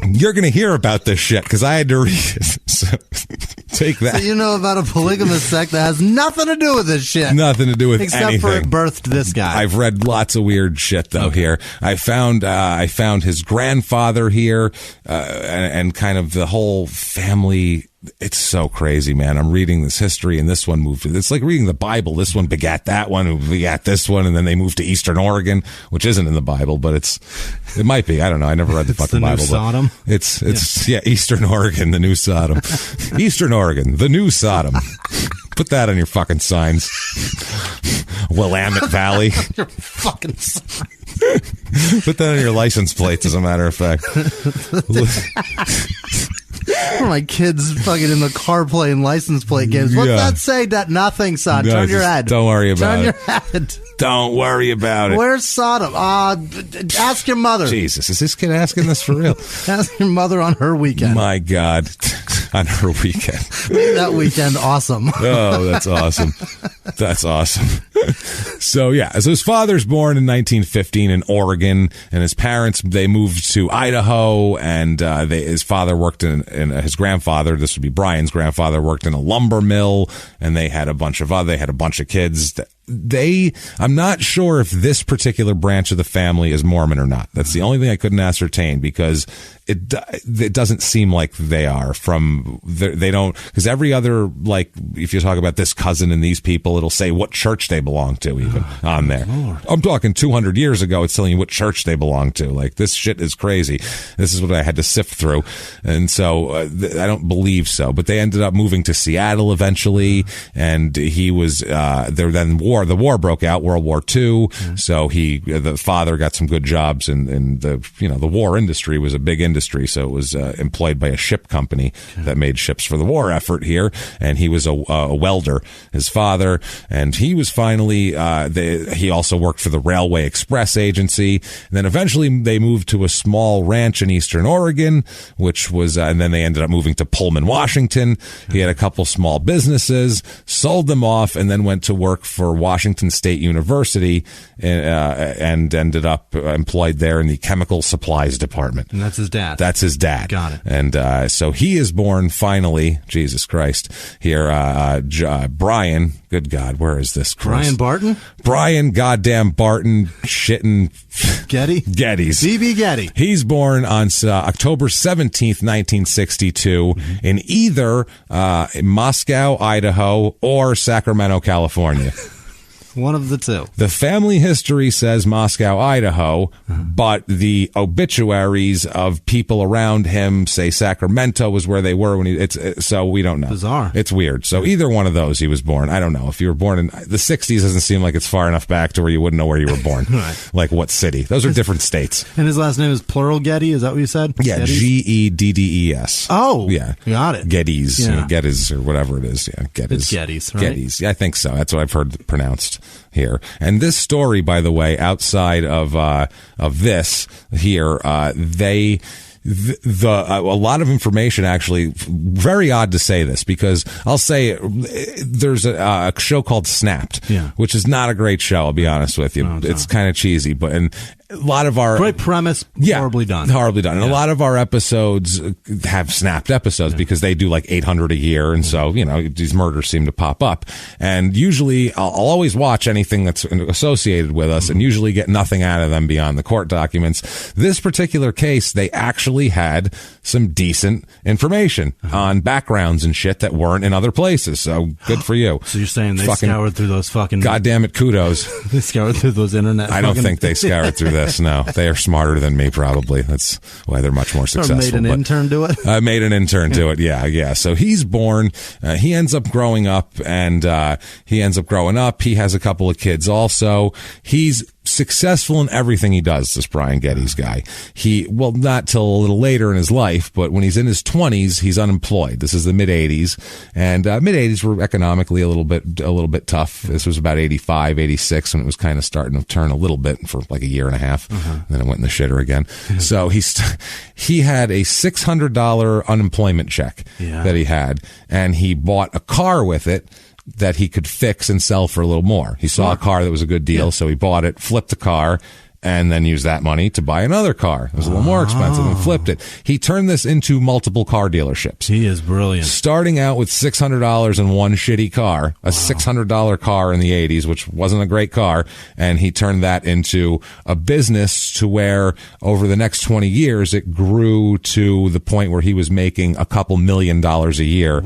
you're going to hear about this shit because I had to read it. So take that. So you know about a polygamous sect that has nothing to do with this shit. Nothing to do with except anything. for it birthed this guy. I've read lots of weird shit though here. I found his grandfather here, and kind of the whole family. It's so crazy, man. I'm reading this history, and this one moved. It's like reading the Bible. This one begat that one, who begat this one, and then they moved to Eastern Oregon, which isn't in the Bible, but it might be. I don't know. I never read the fucking Bible. New Sodom. It's Eastern Oregon, the new Sodom. Eastern Oregon, the new Sodom. Put that on your fucking signs. Willamette Valley. Your fucking sign. Put that on your license plates, as a matter of fact. My kids fucking in the car playing license plate games. What's that say? Nothing, son. No, Turn your head. Don't worry about Turn it. your head. Don't worry about it. Where's Sodom? Ask your mother. Jesus, is this kid asking this for real? Ask your mother on her weekend. My God. On her weekend. Made that weekend awesome. Oh, that's awesome. That's awesome. So his father's born in 1915 in Oregon, and his parents, they moved to Idaho, and his father worked in his grandfather, this would be Brian's grandfather, worked in a lumber mill, and they had a bunch of kids. I'm not sure if this particular branch of the family is Mormon or not. That's the only thing I couldn't ascertain, because it doesn't seem like they are. They don't, because every other, like, if you talk about this cousin and these people, it'll say what church they belong to even on there. I'm talking 200 years ago, it's telling you what church they belong to. Like, this shit is crazy. This is what I had to sift through. And so I don't believe so, but they ended up moving to Seattle eventually, and he was there. Then the war broke out, World War II. So the father got some good jobs in the war industry was a big industry. So it was employed by a ship company that made ships for the war effort here. And he was a welder, his father. And he was finally, he also worked for the Railway Express Agency. And then eventually they moved to a small ranch in Eastern Oregon, which was, and then they ended up moving to Pullman, Washington. He had a couple small businesses, sold them off, and then went to work for Washington State University, and ended up employed there in the chemical supplies department. And that's his dad. That's his dad. Got it. And so he is born finally, Jesus Christ, here, Brian, good God, where is this? Brian Barton? Brian goddamn Barton shitting Geddes. B.B. Getty. He's born on October 17th, 1962, in either Moscow, Idaho, or Sacramento, California. One of the two. The family history says Moscow, Idaho, but the obituaries of people around him say Sacramento was where they were when so we don't know. Bizarre. It's weird. So either one of those he was born. I don't know. If you were born in the 60s, doesn't seem like it's far enough back to where you wouldn't know where you were born. Right. Like what city? Those are different states. And his last name is plural Getty? Is that what you said? Yeah, Geddes. Oh, yeah. Got it. Geddes. Yeah. Geddes or whatever it is. Yeah, Geddes. It's Geddes, right? Geddes. Yeah, I think so. That's what I've heard pronounced here. And this story, by the way, outside of this here, a lot of information, actually, very odd to say this, because I'll say there's a show called Snapped, which is not a great show, I'll be honest with you. No, it's kind of cheesy, but a lot of our great premise, horribly done. And a lot of our episodes have snapped episodes because they do like 800 a year, and so these murders seem to pop up. And usually, I'll always watch anything that's associated with us, and usually get nothing out of them beyond the court documents. This particular case, they actually had some decent information on backgrounds and shit that weren't in other places. So good for you. So you're saying they scoured through those fucking? God damn it, kudos. They scoured through those internet. I don't think they scoured through that. this. No, they are smarter than me, probably. That's why they're much more successful. Or made an intern do it? I made an intern do it. Yeah. So he's born. He ends up growing up, and he has a couple of kids also. He's successful in everything he does, this Brian Geddes guy. Not till a little later in his life, but when he's in his 20s, he's unemployed. This is the mid-'80s, and mid-'80s were economically a little bit tough. This was about 85, 86, when it was kind of starting to turn a little bit for like a year and a half, and then it went in the shitter again. So he had a $600 unemployment check that he had, and he bought a car with it that he could fix and sell for a little more. He saw a car that was a good deal, so he bought it, flipped the car, and then used that money to buy another car. It was a little more expensive and flipped it. He turned this into multiple car dealerships. He is brilliant. Starting out with $600 in one shitty car, a $600 car in the 80s, which wasn't a great car, and he turned that into a business to where over the next 20 years, it grew to the point where he was making a couple $1 million a year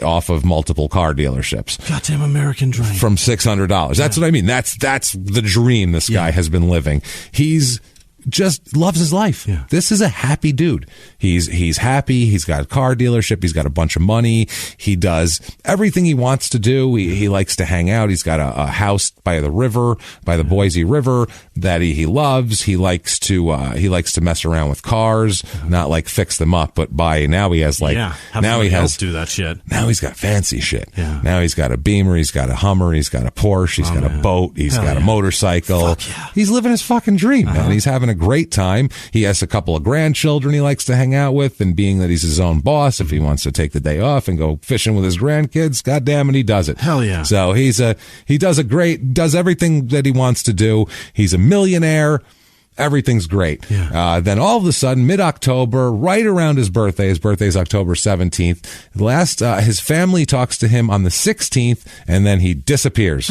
off of multiple car dealerships. Goddamn American dream. From $600. That's what I mean. That's the dream this guy has been living. He's just loves his life. Yeah. This is a happy dude. He's happy. He's got a car dealership. He's got a bunch of money. He does everything he wants to do. He likes to hang out. He's got a house by the river, by the Boise River that he loves. He likes to mess around with cars, not like fix them up, but now he has do that shit. Now he's got fancy shit. Yeah. Now he's got a Beamer. He's got a Hummer. He's got a Porsche. He's got a boat. He's got a motorcycle. He's living his fucking dream, man. He's having a great time. He has a couple of grandchildren he likes to hang out with, and being that he's his own boss, if he wants to take the day off and go fishing with his grandkids, goddamn it, he does it. Hell yeah. So he does everything that he wants to do. He's a millionaire. Everything's great. Yeah. Then all of a sudden, mid-October, right around his birthday's October 17th, his family talks to him on the 16th, and then he disappears.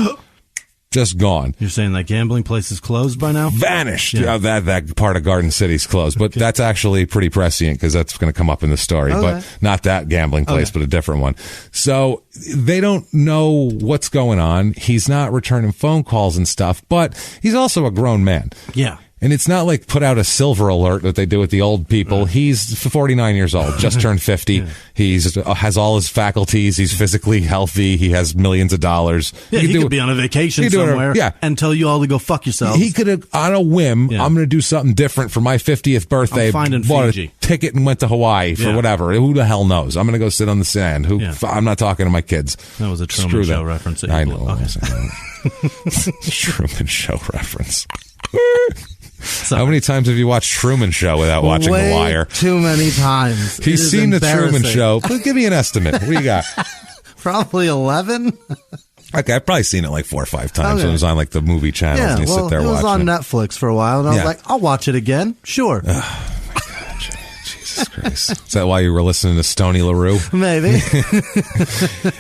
Just gone. You're saying that gambling place is closed by now? Vanished. Yeah. That part of Garden City's closed. But that's actually pretty prescient because that's going to come up in the story. Okay. But not that gambling place, but a different one. So they don't know what's going on. He's not returning phone calls and stuff, but he's also a grown man. Yeah. And it's not like put out a silver alert that they do with the old people. He's 49 years old, just turned 50. Yeah. He's has all his faculties. He's physically healthy. He has millions of dollars. Yeah, he could be on a vacation somewhere and tell you all to go fuck yourselves. He could have, on a whim, I'm going to do something different for my 50th birthday. I'm finding bought Fiji. A ticket and went to Hawaii for whatever. Who the hell knows? I'm going to go sit on the sand. I'm not talking to my kids. That was a Truman Show reference. I know. Truman Show reference. Sorry. How many times have you watched Truman Show without watching The Wire? Too many times. He's seen the Truman Show. But give me an estimate. What do you got? Probably 11. Okay, I've probably seen it like 4 or 5 times. When it was on like the movie channels, and you sit there watching it. It was on Netflix for a while, and I was like, I'll watch it again. Sure. Oh, my God. Jesus Christ. Is that why you were listening to Stoney LaRue? Maybe.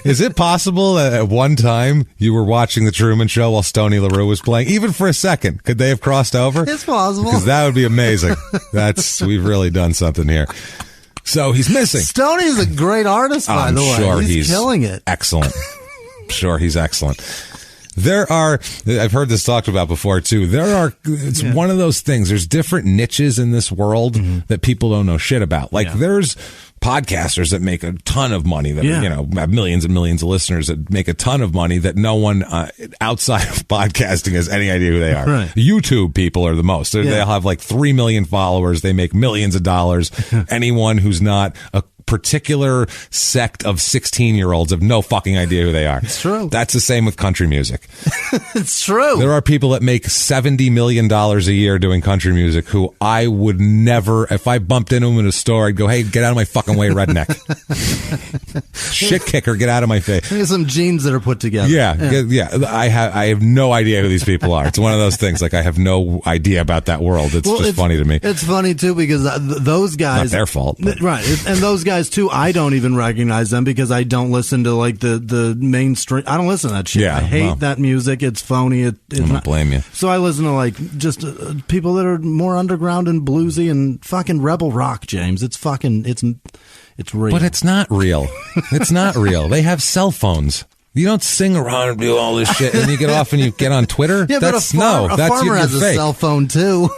Is it possible that at one time you were watching The Truman Show while Stoney LaRue was playing? Even for a second. Could they have crossed over? It's possible. Because that would be amazing. We've really done something here. So he's missing. Stoney's a great artist, by the way. Sure he's killing it. Excellent. Sure, he's excellent. I've heard this talked about before too. It's one of those things. There's different niches in this world that people don't know shit about. Like there's podcasters that make a ton of money that have millions and millions of listeners that make a ton of money that no one outside of podcasting has any idea who they are. Right. YouTube people are the most. They'll have like 3 million followers. They make millions of dollars. Anyone who's not a particular sect of 16-year-olds have no fucking idea who they are. It's true. That's the same with country music. It's true. There are people that make $70 million a year doing country music who I would never, if I bumped into them in a store, I'd go, hey, get out of my fucking way, redneck. Shit kicker, get out of my face. There's some genes that are put together. Yeah. I have no idea who these people are. It's one of those things. Like I have no idea about that world. It's just funny to me. It's funny too because those guys, not their fault, right? And those guys too, I don't even recognize them because I don't listen to like the mainstream. I don't listen to that shit. I hate that music. It's phony. I don't blame you. So I listen to like just people that are more underground and bluesy and fucking rebel rock. James, it's real. But it's not real. It's not real. They have cell phones. You don't sing around and do all this shit, and you get off and you get on Twitter. Yeah, but a farmer has a cell phone too.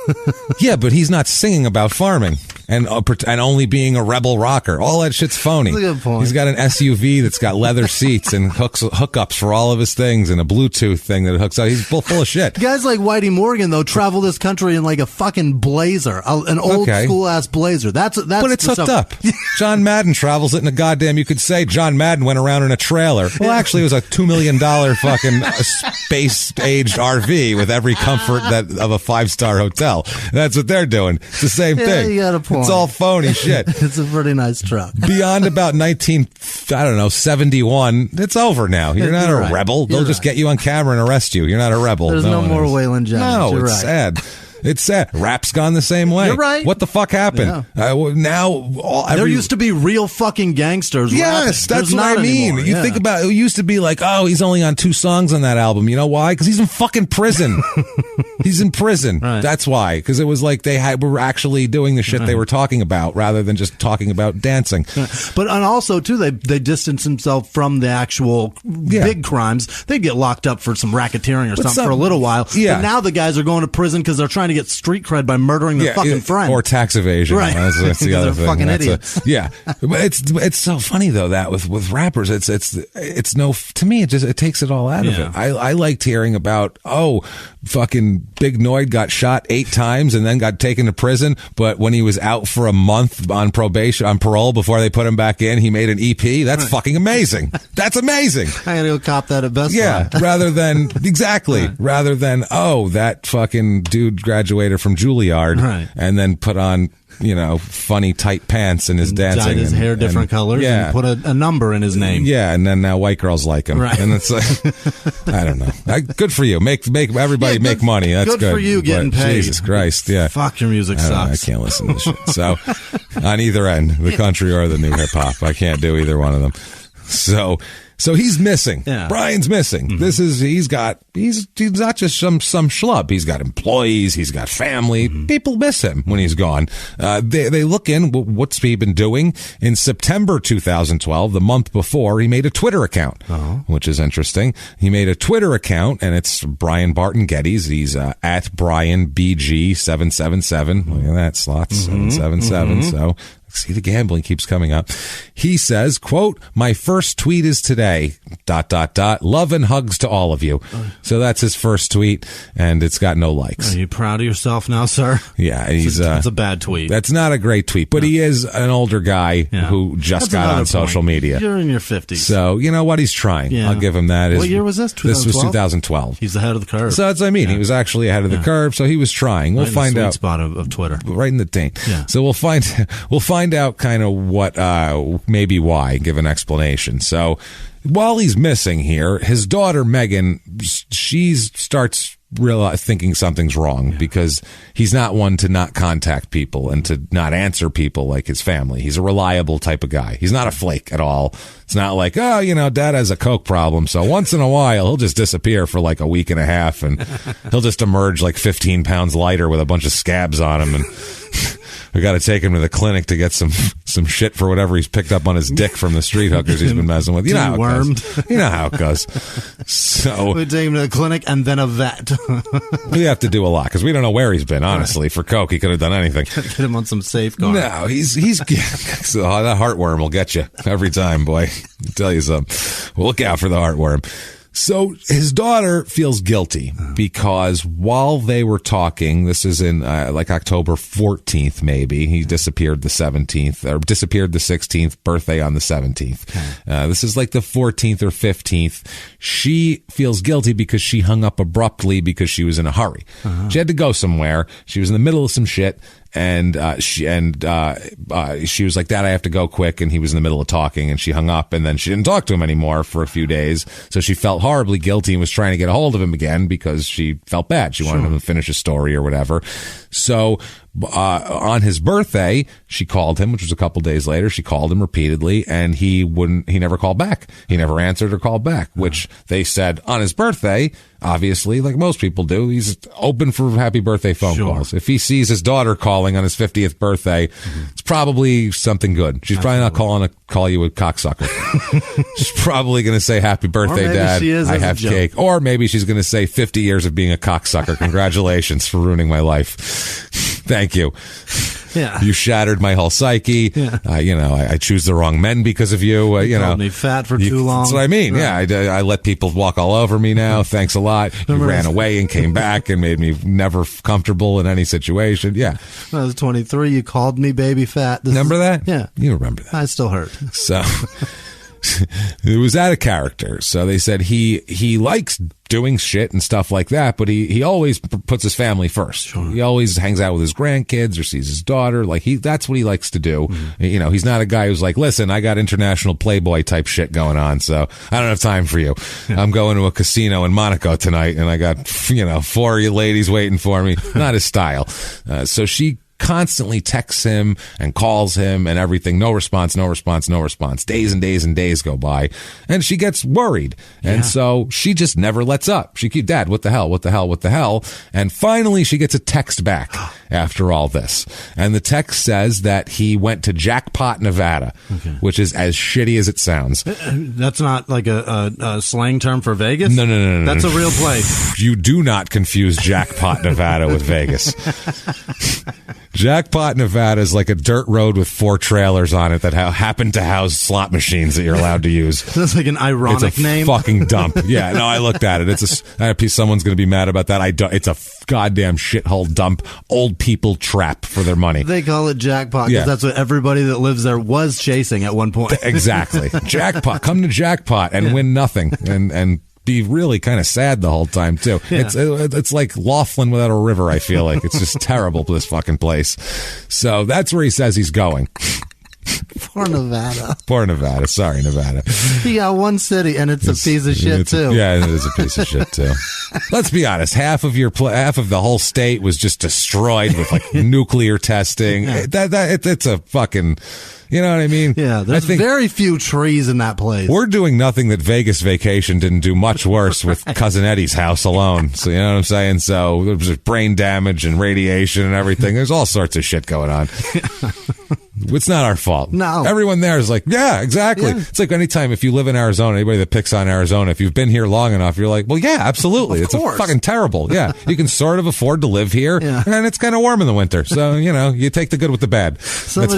Yeah, but he's not singing about farming and only being a rebel rocker. All that shit's phony. That's a good point. He's got an SUV that's got leather seats and hookups for all of his things, and a Bluetooth thing that hooks up. He's full of shit. Guys like Whitey Morgan though travel this country in like a fucking blazer, an old school ass blazer. That's but it's hooked up. John Madden travels it in a goddamn. You could say John Madden went around in a trailer. Well, actually, it was a $2 million fucking space-aged RV with every comfort of a 5-star hotel. That's what they're doing. It's the same thing. You got a point. It's all phony shit. It's a pretty nice truck. Beyond about 71, it's over now. You're not a rebel. They'll just get you on camera and arrest you. You're not a rebel. There's no more Waylon Jennings. No, You're it's right. sad. It's sad. Rap's gone the same way. You're right. What the fuck happened? Yeah. There used to be real fucking gangsters. Yes, rapping. that's what I mean. Anymore. You think about it, it used to be like, oh, he's only on 2 songs on that album. You know why? Because he's in fucking prison. He's in prison. Right. That's why. Because it was like they were actually doing the shit they were talking about rather than just talking about dancing. But and also too, they distance themselves from the actual big crimes. They get locked up for some racketeering or something for a little while. Yeah. But now the guys are going to prison because they're trying to get street cred by murdering their fucking friend or tax evasion. Right. That's the other thing. Fucking idiots. Yeah, but it's so funny though that with rappers, it's no, to me it takes it all out of it. I liked hearing about fucking Big Noid got shot 8 times and then got taken to prison, but when he was out for a month on parole before they put him back in, he made an EP. That's fucking amazing. That's amazing. I gotta go cop that at Best Buy. Yeah, rather than that fucking dude graduated from Juilliard and then put on funny tight pants and his dancing, dyed his hair different colors, and put a number in his name. Yeah, and then now white girls like him, and it's like, I don't know. Good for you. Make everybody make money. That's good for you getting paid. Jesus Christ, yeah. Fuck, your music sucks. I can't listen to this shit. So on either end, the country or the new hip hop, I can't do either one of them. So he's missing. Yeah. Brian's missing. Mm-hmm. He's not just some schlub. He's got employees. He's got family. Mm-hmm. People miss him when he's gone. They look in. What's he been doing? In September 2012, the month before, he made a Twitter account, which is interesting. He made a Twitter account, and it's Brian Barton Geddes. He's at Brian BG777. Look at that, slots 777. So. See, the gambling keeps coming up. He says, quote, "My first tweet is today, ... Love and hugs to all of you." So that's his first tweet, and it's got no likes. Are you proud of yourself now, sir? Yeah. It's a bad tweet. That's not a great tweet, but he is an older guy who just got on social media. You're in your 50s. So, you know what? He's trying. Yeah. I'll give him that. What year was this? 2012? This was 2012. He's ahead of the curve. So that's what I mean. He was actually ahead of the curve, so he was trying. We'll find out. Sweet spot of Twitter. Right in the taint. Yeah. So we'll find out kind of what, maybe why, give an explanation. So while he's missing here, his daughter Megan, she starts thinking something's wrong because he's not one to not contact people and to not answer people like his family. He's a reliable type of guy. He's not a flake at all. It's not like, dad has a coke problem, so once in a while he'll just disappear for like a week and a half and he'll just emerge like 15 pounds lighter with a bunch of scabs on him, and we got to take him to the clinic to get some shit for whatever he's picked up on his dick from the street hookers he's been messing with. You know how it goes. You know how it goes. So we take him to the clinic and then a vet. We have to do a lot because we don't know where he's been. Honestly, for coke, he could have done anything. Get him on some safeguard. No, he's that heartworm will get you every time, boy. I'll tell you something. Well, look out for the heartworm. So his daughter feels guilty because while they were talking, this is in like October 14th, maybe, he disappeared the 17th, or disappeared the 16th, birthday on the 17th. This is like the 14th or 15th. She feels guilty because she hung up abruptly because she was in a hurry. She had to go somewhere. She was in the middle of some shit. And she was like, "Dad, I have to go quick." And he was in the middle of talking, and she hung up, and then she didn't talk to him anymore for a few days. So she felt horribly guilty and was trying to get a hold of him again because she felt bad. She wanted him to finish his story or whatever. So On his birthday, she called him, which was a couple days later. She called him repeatedly, and he never called back. He never answered or called back, which they said on his birthday, obviously, like most people do, he's open for happy birthday phone calls. If he sees his daughter calling on his 50th birthday, it's probably something good. She's probably not calling to call you a cocksucker. She's probably going to say happy birthday, Dad. I have cake. Or maybe she's going to say 50 years of being a cocksucker. Congratulations for ruining my life. Thank you. Yeah. You shattered my whole psyche. Yeah. I choose the wrong men because of you. You called me fat for too long. That's what I mean. Right. Yeah. I let people walk all over me now. Thanks a lot. You ran away and came back and made me never comfortable in any situation. Yeah. When I was 23, you called me baby fat. Remember that? Yeah. You remember that. I still hurt. So it was out of character. So they said he likes doing shit and stuff like that, but he always puts his family first. Sure. He always hangs out with his grandkids or sees his daughter. Like that's what he likes to do. Mm-hmm. He's not a guy who's like, listen, I got international Playboy type shit going on, so I don't have time for you. I'm going to a casino in Monaco tonight, and I got 4 ladies waiting for me. Not his style. So she constantly texts him and calls him and everything. No response. Days and days and days go by, and she gets worried. And so she just never lets up. She keeps, Dad, what the hell? And finally she gets a text back after all this. And the text says that he went to Jackpot, Nevada, which is as shitty as it sounds. That's not like a slang term for Vegas? No. That's a real place. You do not confuse Jackpot, Nevada with Vegas. Jackpot, Nevada is like a dirt road with 4 trailers on it that happen to house slot machines that you're allowed to use. That's like an ironic name. Fucking dump. Yeah, no, I looked at it. Someone's going to be mad about that. It's a goddamn shithole dump. Old people trap for their money. They call it Jackpot because that's what everybody that lives there was chasing at one point. Exactly. Jackpot. Come to Jackpot and win nothing. And be really kind of sad the whole time too. Yeah. It's like Laughlin without a river. I feel like it's just terrible, this fucking place. So that's where he says he's going. Poor Nevada. Sorry, Nevada. He got one city, and it's a piece of shit too. Yeah, it is a piece of shit too. Let's be honest. Half of the whole state was just destroyed with like nuclear testing. It's a fucking. You know what I mean? Yeah, there's very few trees in that place. We're doing nothing that Vegas Vacation didn't do much worse with Cousin Eddie's house alone. So, you know what I'm saying? So, there's brain damage and radiation and everything. There's all sorts of shit going on. It's not our fault. No. Everyone there is like, yeah, exactly. Yeah. It's like anytime if you live in Arizona, anybody that picks on Arizona, if you've been here long enough, you're like, well, yeah, absolutely. It's fucking terrible. Yeah. You can sort of afford to live here, and it's kind of warm in the winter. So, you take the good with the bad. That's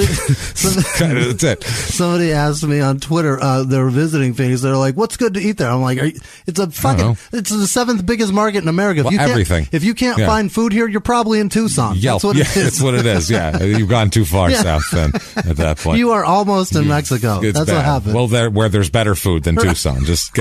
it. Somebody asked me on Twitter, they were visiting Phoenix. They're like, what's good to eat there? I'm like, it's the 7th biggest market in America. If you can't find food here, you're probably in Tucson. Yelp. That's what it is. That's what it is. Yeah. You've gone too far south then at that point. You are almost in Mexico. That's bad. What happened. Well, where there's better food than Tucson. Just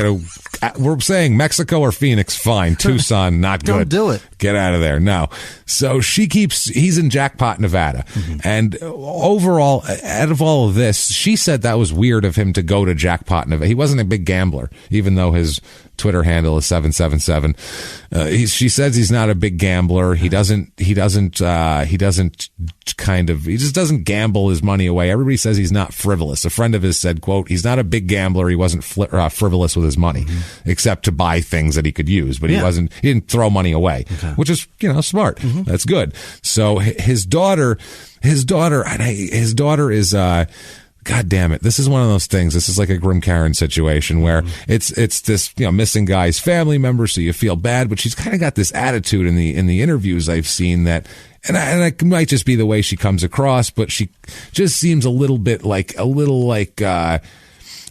we're saying Mexico or Phoenix, fine. Tucson, not good. Don't do it. Get out of there. No. So he's in Jackpot, Nevada. Mm-hmm. And overall, out of all of this, she said that was weird of him to go to Jackpot, Nevada. He wasn't a big gambler, even though his Twitter handle is 777. She says he's not a big gambler. He just doesn't gamble his money away. Everybody says he's not frivolous. A friend of his said, quote, he's not a big gambler. He wasn't frivolous with his money, except to buy things that he could use, but he didn't throw money away, which is, smart. Mm-hmm. That's good. So his daughter is, God damn it. This is one of those things. This is like a Grim Karen situation where it's this, missing guy's family member. So you feel bad, but she's kind of got this attitude in the interviews I've seen that, and it might just be the way she comes across, but she just seems a little like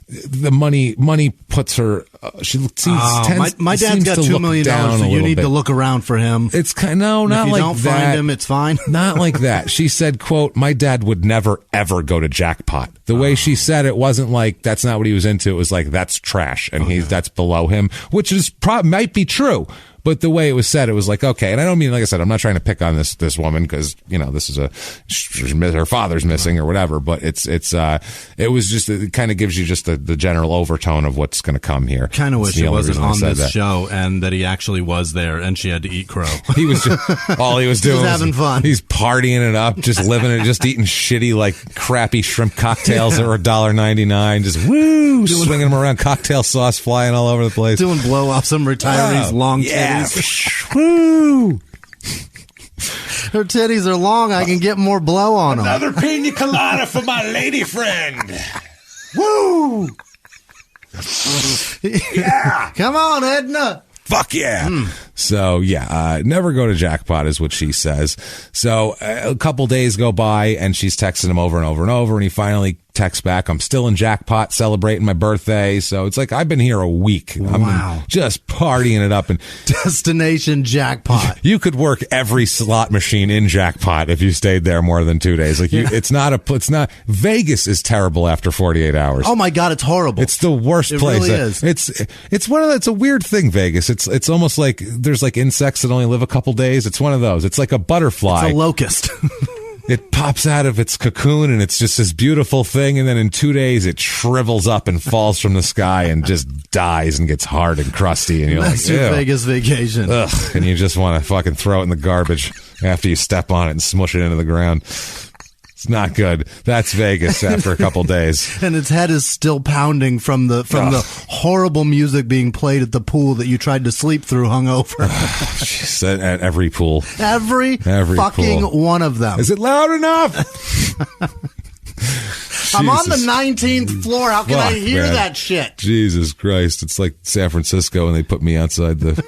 the money puts her. She seems my dad's got $2 million, so you need to look around for him. It's kind not like that. If you don't find him, it's fine. Not like that. She said, "quote My dad would never ever go to Jackpot." The way she said it wasn't like that's not what he was into. It was like that's trash, and that's below him, which is might be true. But the way it was said, it was like, okay. And I don't mean, like I said, I'm not trying to pick on this woman because, this is her father's missing or whatever. But it was just, it kind of gives you just the general overtone of what's going to come here. Kind of wish it wasn't on this show and that he actually was there and she had to eat crow. He was just, all he was doing was having fun. He's partying it up, just living it, just eating shitty, like crappy shrimp cocktails that were $1.99. Just woo, swinging them around, cocktail sauce flying all over the place. Doing blow off some retirees' long titties. Woo! Her titties are long. I can get more blow on them. Another pina colada for my lady friend. Woo! Yeah! Come on, Edna. Fuck yeah. So, never go to jackpot is what she says. So, a couple days go by and she's texting him over and over and over, and he finally texts back, I'm still in jackpot celebrating my birthday. So, it's like, I've been here a week. I'm just partying it up. And destination jackpot. You could work every slot machine in jackpot if you stayed there more than 2 days. Like, it's not, Vegas is terrible after 48 hours. Oh my God, it's horrible. It's the worst place. It really is. It's a weird thing, Vegas. It's almost like there's like insects that only live a couple days. It's one of those. It's like a butterfly. It's a locust. It pops out of its cocoon and it's just this beautiful thing. And then in 2 days, it shrivels up and falls from the sky and just dies and gets hard and crusty. And you're That's like, your ew. Vegas vacation. Ugh, and you just want to fucking throw it in the garbage after you step on it and smush it into the ground. It's not good. That's Vegas after a couple days. And its head is still pounding from the horrible music being played at the pool that you tried to sleep through hungover. At every pool. Every fucking pool. One of them. Is it loud enough? I'm on the 19th floor. How can I hear that shit? Jesus Christ. It's like San Francisco and they put me outside that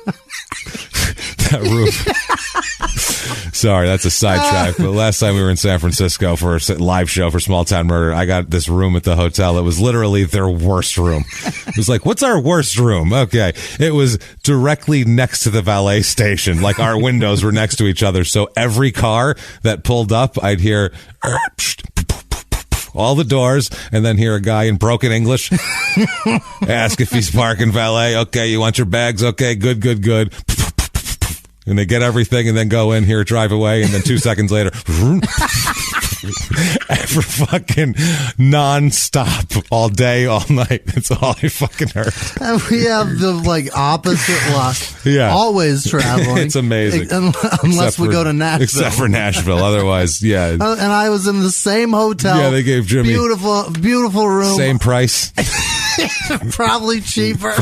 roof. Sorry, that's a sidetrack. But last time we were in San Francisco for a live show for Small Town Murder, I got this room at the hotel. It was literally their worst room. It was like, what's our worst room? Okay. It was directly next to the valet station. Like our windows were next to each other. So every car that pulled up, I'd hear all the doors, and then hear a guy in broken English ask if he's parking valet. Okay, you want your bags? Okay, good. And they get everything and then go in here, drive away, and then 2 seconds later, for fucking non-stop, all day, all night. It's all I fucking heard. And we have the opposite luck. Yeah. Always traveling. It's amazing. Unless we go to Nashville. Except for Nashville. Otherwise, yeah. And I was in the same hotel. Yeah, they gave Jimmy. Beautiful room. Same price. Probably cheaper.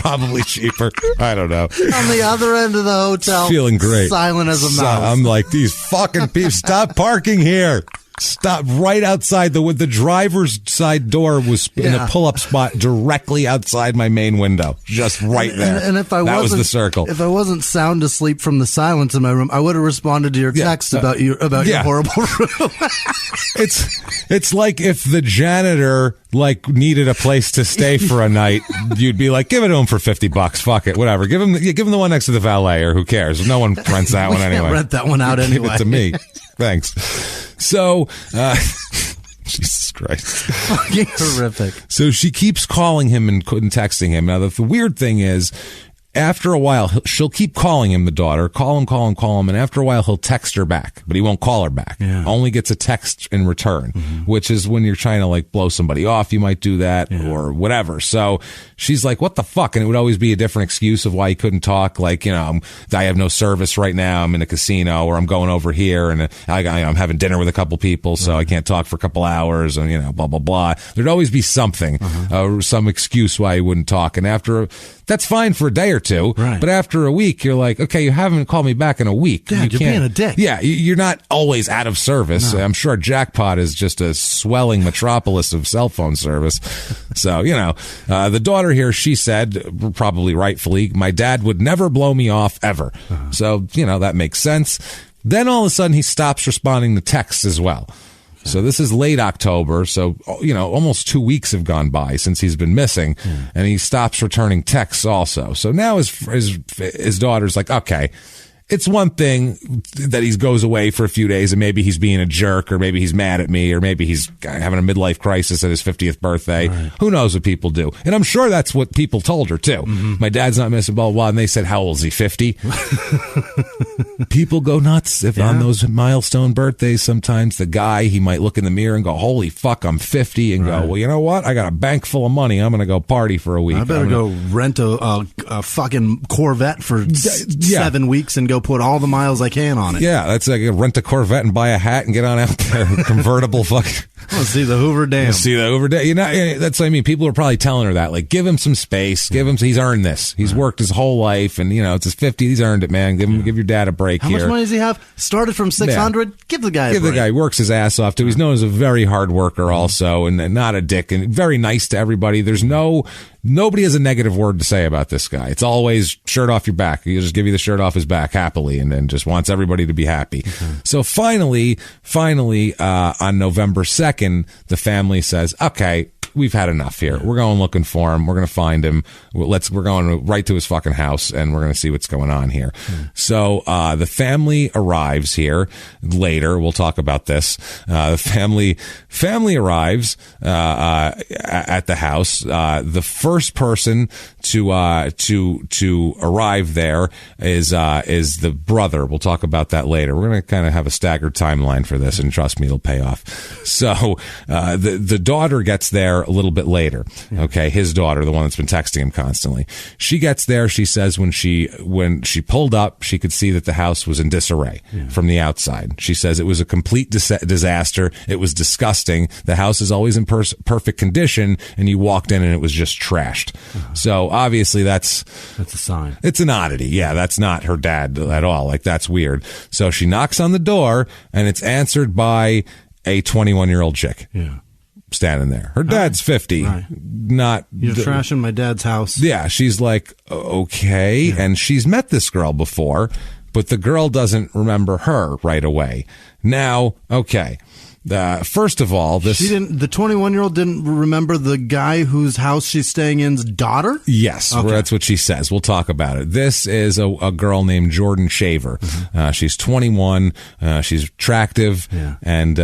I don't know. On the other end of the hotel. Feeling great. Silent as a mouse. I'm like, these fucking people, stop parking here. Stop right outside the driver's side door was in a pull-up spot directly outside my main window, just right there. And if that was the circle. If I wasn't sound asleep from the silence in my room, I would have responded to your text about your horrible room. It's like if the janitor needed a place to stay for a night, you'd be like, give it to him for $50. Fuck it, whatever. Give him the one next to the valet, or who cares? No one rents that one anyway. Rent that one out anyway. Give it to me. Thanks. So, Jesus Christ. Fucking horrific. So she keeps calling him and texting him. Now, the weird thing is, after a while, she'll keep calling him, the daughter, call him, and after a while, he'll text her back, but he won't call her back. Yeah. Only gets a text in return, which is when you're trying to blow somebody off, you might do that or whatever. So she's like, what the fuck? And it would always be a different excuse of why he couldn't talk. Like, I have no service right now. I'm in a casino, or I'm going over here and I'm having dinner with a couple people, so I can't talk for a couple hours, and, blah, blah, blah. There'd always be something, some excuse why he wouldn't talk. And that's fine for a day or two, right. But after a week, you're like, okay, you haven't called me back in a week. Dad, you're being a dick. Yeah, you're not always out of service. No. I'm sure Jackpot is just a swelling metropolis of cell phone service. So, the daughter here, she said, probably rightfully, my dad would never blow me off ever. So, that makes sense. Then all of a sudden, he stops responding to texts as well. So this is late October, so, almost 2 weeks have gone by since he's been missing, and he stops returning texts also. So now his daughter's like, okay, it's one thing that he goes away for a few days and maybe he's being a jerk or maybe he's mad at me or maybe he's having a midlife crisis at his 50th birthday. Right. Who knows what people do? And I'm sure that's what people told her too. Mm-hmm. My dad's not missing, blah, blah, blah. And they said, how old is he? 50? People go nuts if on those milestone birthdays. Sometimes the guy, he might look in the mirror and go, holy fuck, I'm 50, and go, well, you know what? I got a bank full of money. I'm going to go party for a week. I better go rent a fucking Corvette for 7 weeks and go put all the miles I can on it. Yeah, that's like rent a Corvette and buy a hat and get on out there. Convertible fucking. Let's see the Hoover Dam. See the Hoover Dam. You know, that's what I mean. People are probably telling her that. Like, give him some space. Give him. He's earned this. He's worked his whole life, and you know it's his 50. He's earned it, man. Give your dad a break. How here. much money does he have? Started from 600. Yeah. Give the guy a break. Give the guy. He works his ass off too. He's known as a very hard worker also, and not a dick, and very nice to everybody. There's nobody has a negative word to say about this guy. It's always shirt off your back. He'll just give you the shirt off his back happily, and then just wants everybody to be happy. So finally, on November 2nd, the family says, okay, we've had enough here. We're going looking for him. We're going to find him. We're going right to his fucking house, and we're going to see what's going on here. So the family arrives here later. We'll talk about this. The family arrives at the house. The first person to arrive there is the brother. We'll talk about that later. We're going to kind of have a staggered timeline for this, and trust me, it'll pay off. So the daughter gets there a little bit later. Okay, his daughter, the one that's been texting him constantly. She gets there. She says when she pulled up, she could see that the house was in disarray from the outside. She says it was a complete disaster. It was disgusting. The house is always in perfect condition, and you walked in and it was just trashed. So obviously that's a sign. It's an oddity. Yeah, that's not her dad at all. Like, that's weird. So she knocks on the door, and it's answered by a 21-year-old chick. Yeah. Standing there. Her dad's 50. Right. Not. You're trashing my dad's house. Yeah. She's like, okay. Yeah. And she's met this girl before, but the girl doesn't remember her right away. Now, okay. First of all, the 21-year-old didn't remember the guy whose house she's staying in's daughter? Yes, okay. That's what she says. We'll talk about it. This is a girl named Jordan Shaver. Mm-hmm. She's 21. She's attractive. Yeah. And,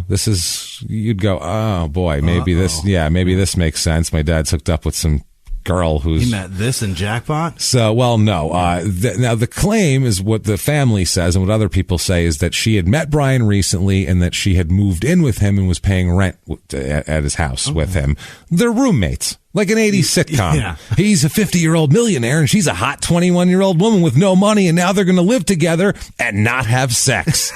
this is, you'd go, oh boy, maybe this makes sense. My dad's hooked up with some girl who's... He met this in Jackpot? So, well, no. Now, the claim is what the family says and what other people say is that she had met Brian recently and that she had moved in with him and was paying rent at his house with him. They're roommates. Like an 80s sitcom. Yeah. He's a 50-year-old millionaire, and she's a hot 21-year-old woman with no money, and now they're going to live together and not have sex.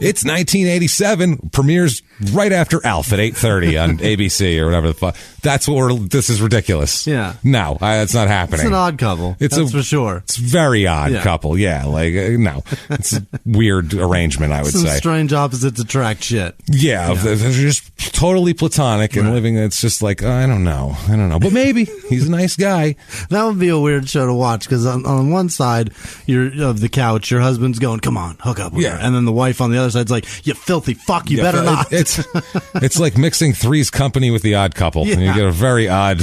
It's 1987, premieres right after Alf at 8:30 on ABC or whatever the fuck. That's what this is ridiculous. Yeah. No, that's not happening. It's an odd couple. That's for sure. It's a very odd couple. Yeah. Like, no. It's a weird arrangement, I would say. Strange opposites attract shit. Yeah. They're just totally platonic and living. It's just like, I don't know. But maybe. He's a nice guy. That would be a weird show to watch because on one side of the couch, your husband's going, come on, hook up with her. And then the wife on the other side's like, you filthy fuck, you better not. It's like mixing Three's Company with The Odd Couple. And you get a very odd,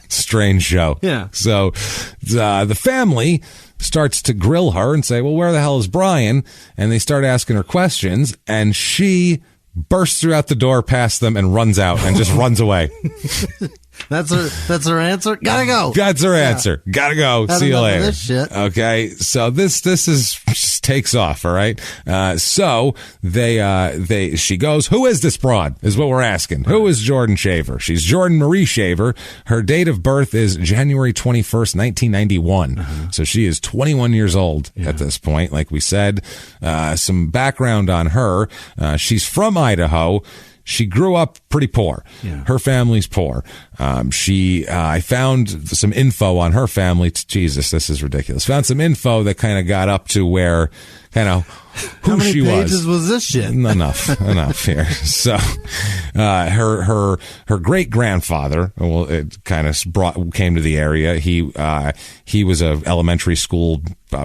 strange show. Yeah. So the family starts to grill her and say, well, where the hell is Brian? And they start asking her questions, and she bursts throughout the door past them and runs out and just runs away. That's her answer. Gotta go. That's her answer. Gotta go. See you later. This shit. Okay. So this is just takes off. All right. So she goes, who is this broad is what we're asking. Right. Who is Jordan Shaver? She's Jordan Marie Shaver. Her date of birth is January 21st, 1991. So she is 21 years old at this point. Like we said, some background on her. She's from Idaho. She grew up pretty poor. Yeah. Her family's poor. I found some info on her family. Jesus, this is ridiculous. Found some info that kind of got up to where, kind of who she was. How many pages was this shit? Enough here. So, her great grandfather, it kind of came to the area. He was a elementary school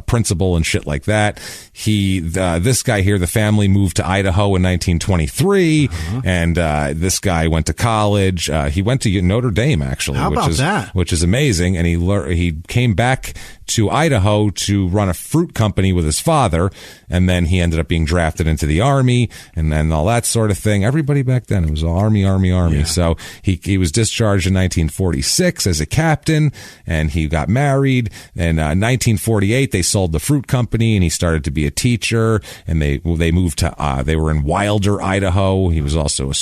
principal and shit like that. This guy here, the family moved to Idaho in 1923, and this guy went to college. He went to Notre Dame, actually. How about that? Which is amazing. And he came back to Idaho to run a fruit company with his father, and then he ended up being drafted into the Army, and then all that sort of thing. Everybody back then, it was Army. Yeah. So he was discharged in 1946 as a captain, and he got married. In 1948, they sold the fruit company, and he started to be a teacher, and they moved to, they were in Wilder, Idaho. He was also a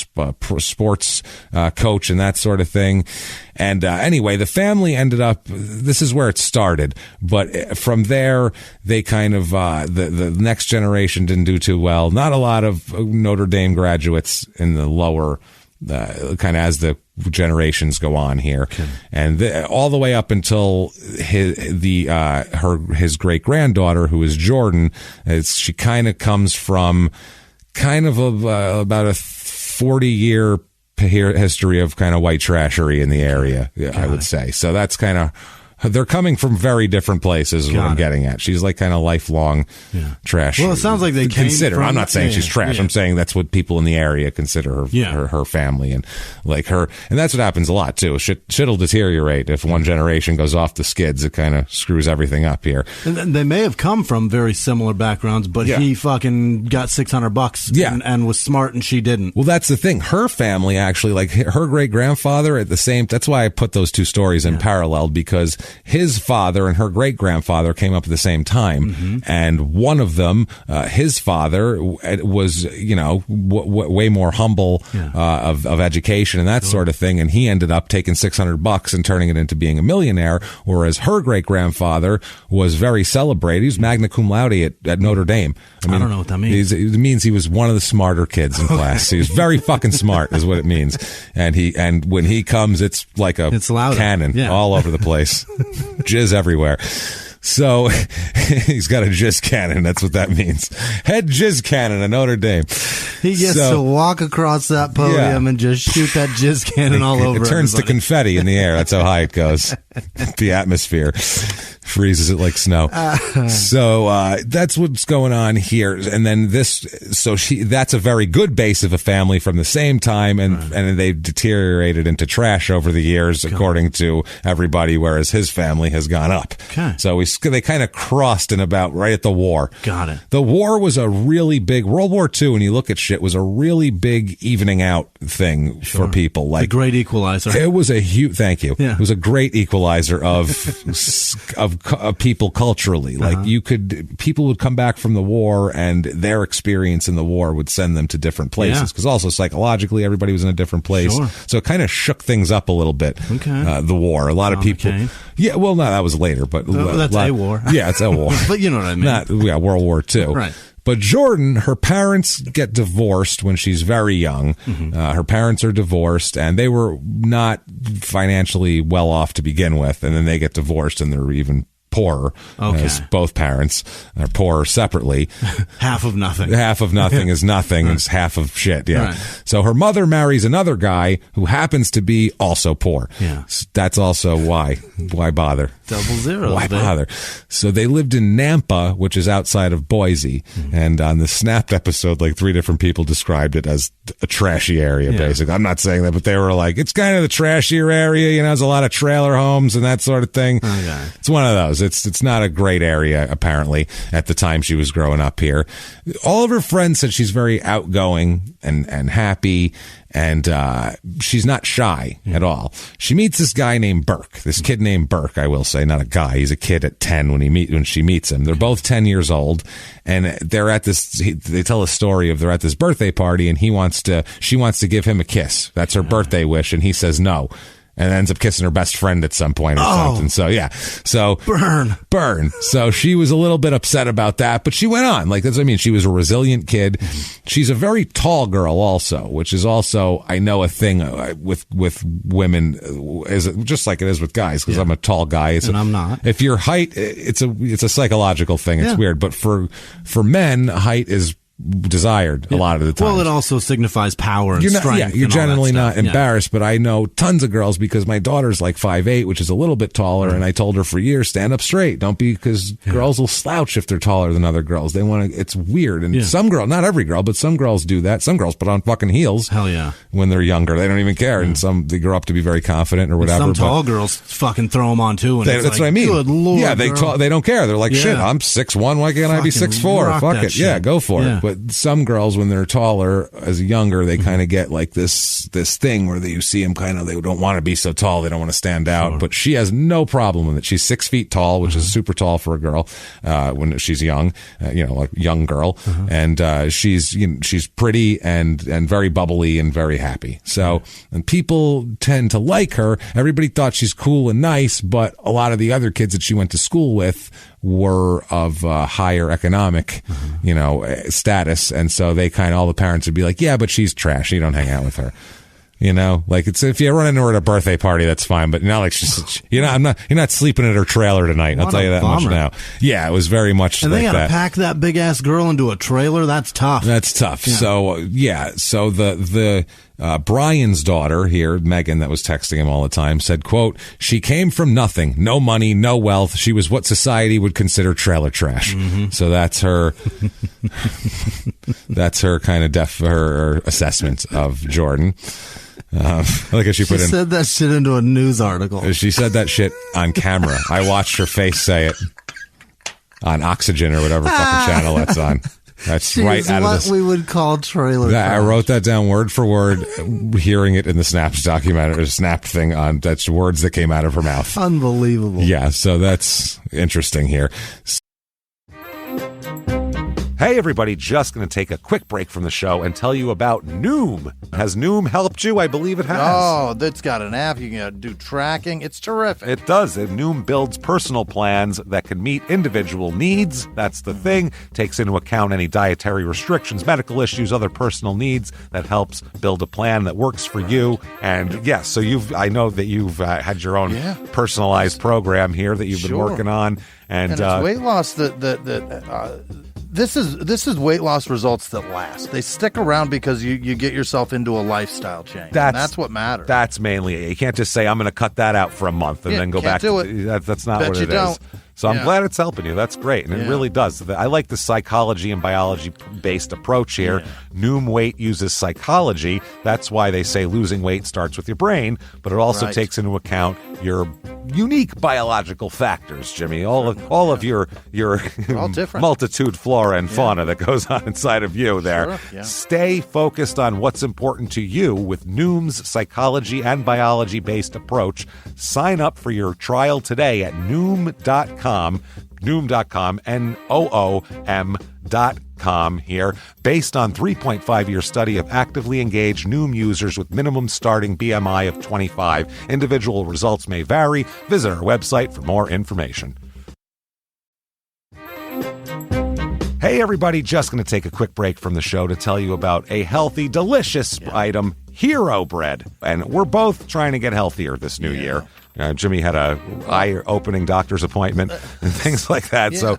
sports coach and that sort of thing. And anyway, the family ended up, this is where it started, but from there, they kind of, the next generation didn't do too well. Not a lot of Notre Dame graduates in the lower, kind of as the generations go on here. Okay. And all the way up until his great granddaughter, who is Jordan, she kind of comes from kind of about a 40-year history of kind of white trashery in the area, I would say. So that's kind of, they're coming from very different places is what I'm getting at. She's like kind of lifelong trash. Well, it sounds like they consider. From, I'm not saying she's trash. I'm saying that's what people in the area consider her family, and like her. And that's what happens a lot too. Shit'll deteriorate if one generation goes off the skids. It kind of screws everything up here. And they may have come from very similar backgrounds, but he fucking got $600 and was smart, and she didn't. Well, that's the thing. Her family actually, like her great grandfather, at the same. That's why I put those two stories in parallel, because his father and her great grandfather came up at the same time, and one of them, his father, was way more humble of education and that sort of thing, and he ended up taking $600 and turning it into being a millionaire. Whereas her great grandfather was very celebrated. He was magna cum laude at Notre Dame. I don't know what that means. It means he was one of the smarter kids in class. He was very fucking smart, is what it means. And when he comes, it's like it's cannon all over the place. Jizz everywhere. So he's got a jizz cannon. That's what that means. Head jizz cannon at Notre Dame. He gets to walk across that podium and just shoot that jizz cannon all over. It turns to confetti in the air. That's how high it goes. The atmosphere freezes it like snow. So that's what's going on here. And then that's a very good base of a family from the same time, and they've deteriorated into trash over the years, according to everybody, whereas his family has gone up. Okay. So they kind of crossed in about right at the war. Got it. The war was a really big, World War II, when you look at shit, was a really big evening out thing for people. Like a great equalizer. It was a huge, thank you. Yeah. It was a great equalizer of people culturally. Like people would come back from the war, and their experience in the war would send them to different places. Because also psychologically, everybody was in a different place. Sure. So it kind of shook things up a little bit. Okay. The war. A lot of people. Yeah, well, no, that was later, but that's a war. Yeah, it's a war. But you know what I mean. World War II. Right. But Jordan, her parents get divorced when she's very young. Her parents are divorced, and they were not financially well off to begin with. And then they get divorced, and they're even poorer. As both parents are poorer separately. Half of nothing. Half of nothing is nothing. It's half of shit. Yeah. Right. So her mother marries another guy who happens to be also poor. Yeah. That's also why. Why bother? Double zeros. Why bother? So they lived in Nampa, which is outside of Boise. And on the Snapped episode, like 3 different people described it as a trashy area, basically. I'm not saying that, but they were like, it's kind of the trashier area. There's a lot of trailer homes and that sort of thing. Okay. It's one of those. It's not a great area, apparently, at the time she was growing up here. All of her friends said she's very outgoing and happy, and she's not shy at all. She meets this guy named Burke, this kid named Burke, I will say, not a guy. He's a kid at 10 when she meets him. They're both 10 years old, and they're at they tell a story of they're at this birthday party, and she wants to give him a kiss. That's her birthday wish, and he says no. And ends up kissing her best friend at some point or something. So, yeah. So, burn. So she was a little bit upset about that, but she went on. Like, that's what I mean. She was a resilient kid. She's a very tall girl also, which is also, I know, a thing with women, is just like it is with guys, because I'm a tall guy. And I'm not. If your height, it's a psychological thing. It's weird. But for men, height is desired a lot of the time. Well, it also signifies power and strength. Yeah, you're and all that generally stuff. not embarrassed, but I know tons of girls because my daughter's like 5'8", which is a little bit taller, and I told her for years, stand up straight. Don't be, because girls will slouch if they're taller than other girls. They want to, it's weird. And some girl, not every girl, but some girls do that. Some girls put on fucking heels. Hell yeah. When they're younger. They don't even care. And some, they grow up to be very confident or whatever. Some tall girls fucking throw them on too. And that's what I mean. Good Lord, yeah, they don't care. They're like, shit, I'm 6'1", why can't I be 6'4"? Fuck it. Shit. Yeah, go for it. But some girls, when they're taller, as younger, they kind of get like this thing where you see them kind of, they don't want to be so tall, they don't want to stand out. But she has no problem with it. She's 6 feet tall, which is super tall for a girl when she's young, like young girl, and she's pretty and very bubbly and very happy. So, and people tend to like her. Everybody thought she's cool and nice, but a lot of the other kids that she went to school with were of higher economic, status, and so they all the parents would be like, yeah, but she's trash. You don't hang out with her. Like it's, if you run into her at a birthday party, that's fine. But not like you're not sleeping at her trailer tonight. I'll tell you that much now. Yeah, it was very much. And like they gotta that. pack that big ass girl into a trailer. That's tough. That's tough. Yeah. So the Brian's daughter here, Megan, that was texting him all the time, said, quote, she came from nothing, no money, no wealth. She was what society would consider trailer trash. So that's her. That's her kind of her assessment of Jordan. Look at she said that shit into a news article. She said that shit on camera. I watched her face say it on Oxygen or whatever fucking channel that's on. That's right out of this. What we would call trailer trash. I wrote that down word for word, hearing it in the Snaps documentary, Snapped thing that's words that came out of her mouth. Unbelievable. Yeah, so that's interesting here. Hey everybody, just going to take a quick break from the show and tell you about Noom. Has Noom helped you? I believe it has. Oh, it's got an app. You can do tracking. It's terrific. It does. Noom builds personal plans that can meet individual needs. That's the thing. Takes into account any dietary restrictions, medical issues, other personal needs. That helps build a plan that works for you. And yes, so I know that you've had your own personalized program here that you've been working on. And it's weight loss This is weight loss results that last. They stick around because you get yourself into a lifestyle change. That's what matters. That's mainly it. You can't just say, I'm going to cut that out for a month and then go back to it. That's not what it is. So I'm glad it's helping you. That's great. And it really does. I like the psychology and biology-based approach here. Noom Weight uses psychology. That's why they say losing weight starts with your brain, but it also takes into account your unique biological factors, Jimmy. All of your multitude flora and fauna that goes on inside of you there. Sure, yeah. Stay focused on what's important to you with Noom's psychology and biology-based approach. Sign up for your trial today at Noom.com, Noom.com here. Based on 3.5-year study of actively engaged Noom users with minimum starting BMI of 25. Individual results may vary. Visit our website for more information. Hey everybody, just going to take a quick break from the show to tell you about a healthy, delicious item, Hero Bread. And we're both trying to get healthier this new year. Jimmy had a eye-opening doctor's appointment and things like that. So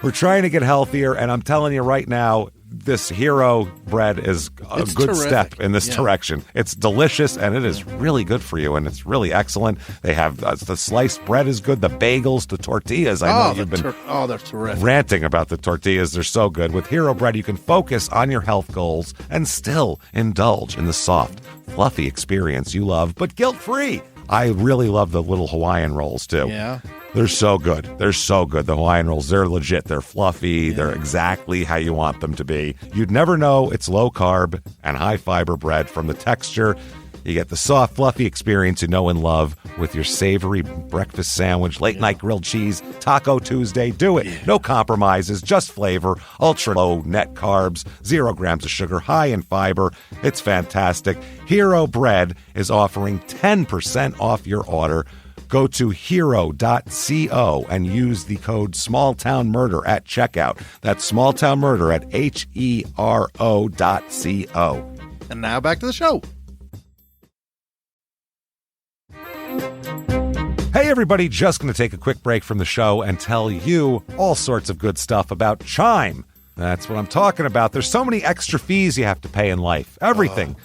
we're trying to get healthier, and I'm telling you right now, this Hero Bread is a good step in this direction. It's delicious, and it is really good for you, and it's really excellent. They have the sliced bread is good, the bagels, the tortillas. I know you've been they're terrific. Ranting about the tortillas. They're so good. With Hero Bread, you can focus on your health goals and still indulge in the soft, fluffy experience you love, but guilt-free. I really love the little Hawaiian rolls, too. Yeah. They're so good. They're so good. The Hawaiian rolls, they're legit. They're fluffy. They're exactly how you want them to be. You'd never know it's low-carb and high-fiber bread from the texture. You get the soft, fluffy experience you know and love with your savory breakfast sandwich, late-night grilled cheese, Taco Tuesday. Do it. No compromises, just flavor, ultra-low net carbs, 0 grams of sugar, high in fiber. It's fantastic. Hero Bread is offering 10% off your order. Go to hero.co and use the code SmallTownMurder at checkout. That's SmallTownMurder at HERO.co. And now back to the show. Hey everybody, just going to take a quick break from the show and tell you all sorts of good stuff about Chime. That's what I'm talking about. There's so many extra fees you have to pay in life. Everything.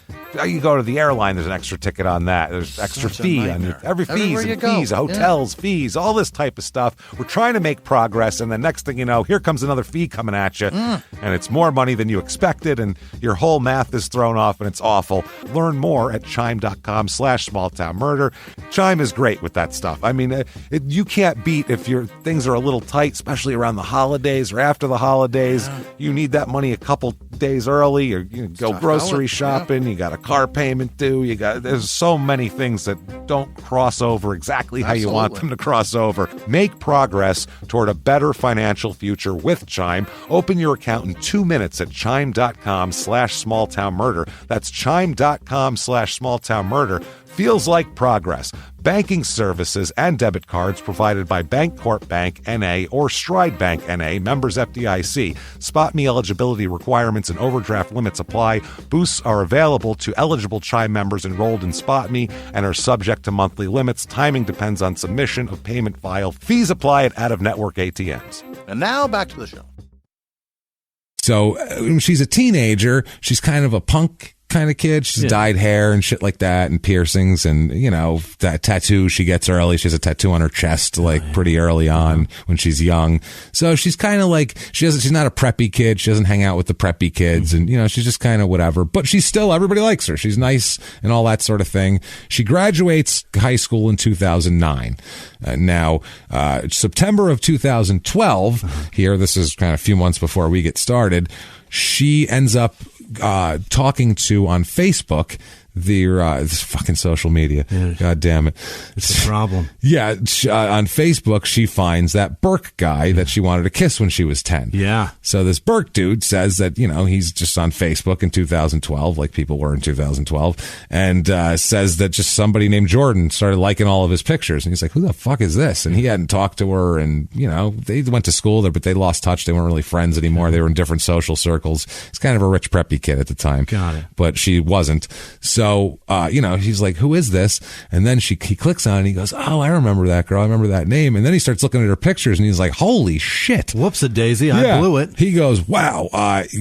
You go to the airline, there's an extra ticket on that. There's extra fee on every fees and fees, hotels, fees, all this type of stuff. We're trying to make progress, and the next thing you know, here comes another fee coming at you, and it's more money than you expected, and your whole math is thrown off, and it's awful. Learn more at chime.com/smalltownmurder. Chime is great with that stuff. I mean, you can't beat if your things are a little tight, especially around the holidays or after the holidays. You need that money a couple days early, or you go grocery shopping. You got a car payment due. There's so many things that don't cross over exactly how you want them to cross over. Make progress toward a better financial future with Chime. Open your account in 2 minutes at chime.com/smalltownmurder. That's chime.com/smalltownmurder. Feels like progress. Banking services and debit cards provided by Bancorp Bank N.A. or Stride Bank N.A., members FDIC. Spot me eligibility requirements and overdraft limits apply. Boosts are available to eligible Chime members enrolled in Spot Me and are subject to monthly limits. Timing depends on submission of payment file. Fees apply at out-of-network ATMs. And now back to the show. So she's a teenager. She's kind of a punk kind of kid. She's dyed hair and shit like that, and piercings, and that tattoo she gets early. She has a tattoo on her chest pretty early on when she's young. So she's kind of like she's not a preppy kid. She doesn't hang out with the preppy kids, and she's just kind of whatever. But she's still, everybody likes her. She's nice and all that sort of thing. She graduates high school in 2009. Now, September of 2012. Here, this is kind of a few months before we get started. She ends up talking to on Facebook this fucking social media. Yeah. God damn it. It's a problem. Yeah. On Facebook, she finds that Burke guy that she wanted to kiss when she was 10. Yeah. So this Burke dude says that, he's just on Facebook in 2012, like people were in 2012, and says that just somebody named Jordan started liking all of his pictures. And he's like, who the fuck is this? And he hadn't talked to her, and, they went to school there, but they lost touch. They weren't really friends anymore. They were in different social circles. He's kind of a rich, preppy kid at the time. Got it. But she wasn't. So, he's like, who is this? And then he clicks on it and he goes, oh, I remember that girl. I remember that name. And then he starts looking at her pictures and he's like, holy shit. Whoops-a-daisy. I blew it. He goes, wow.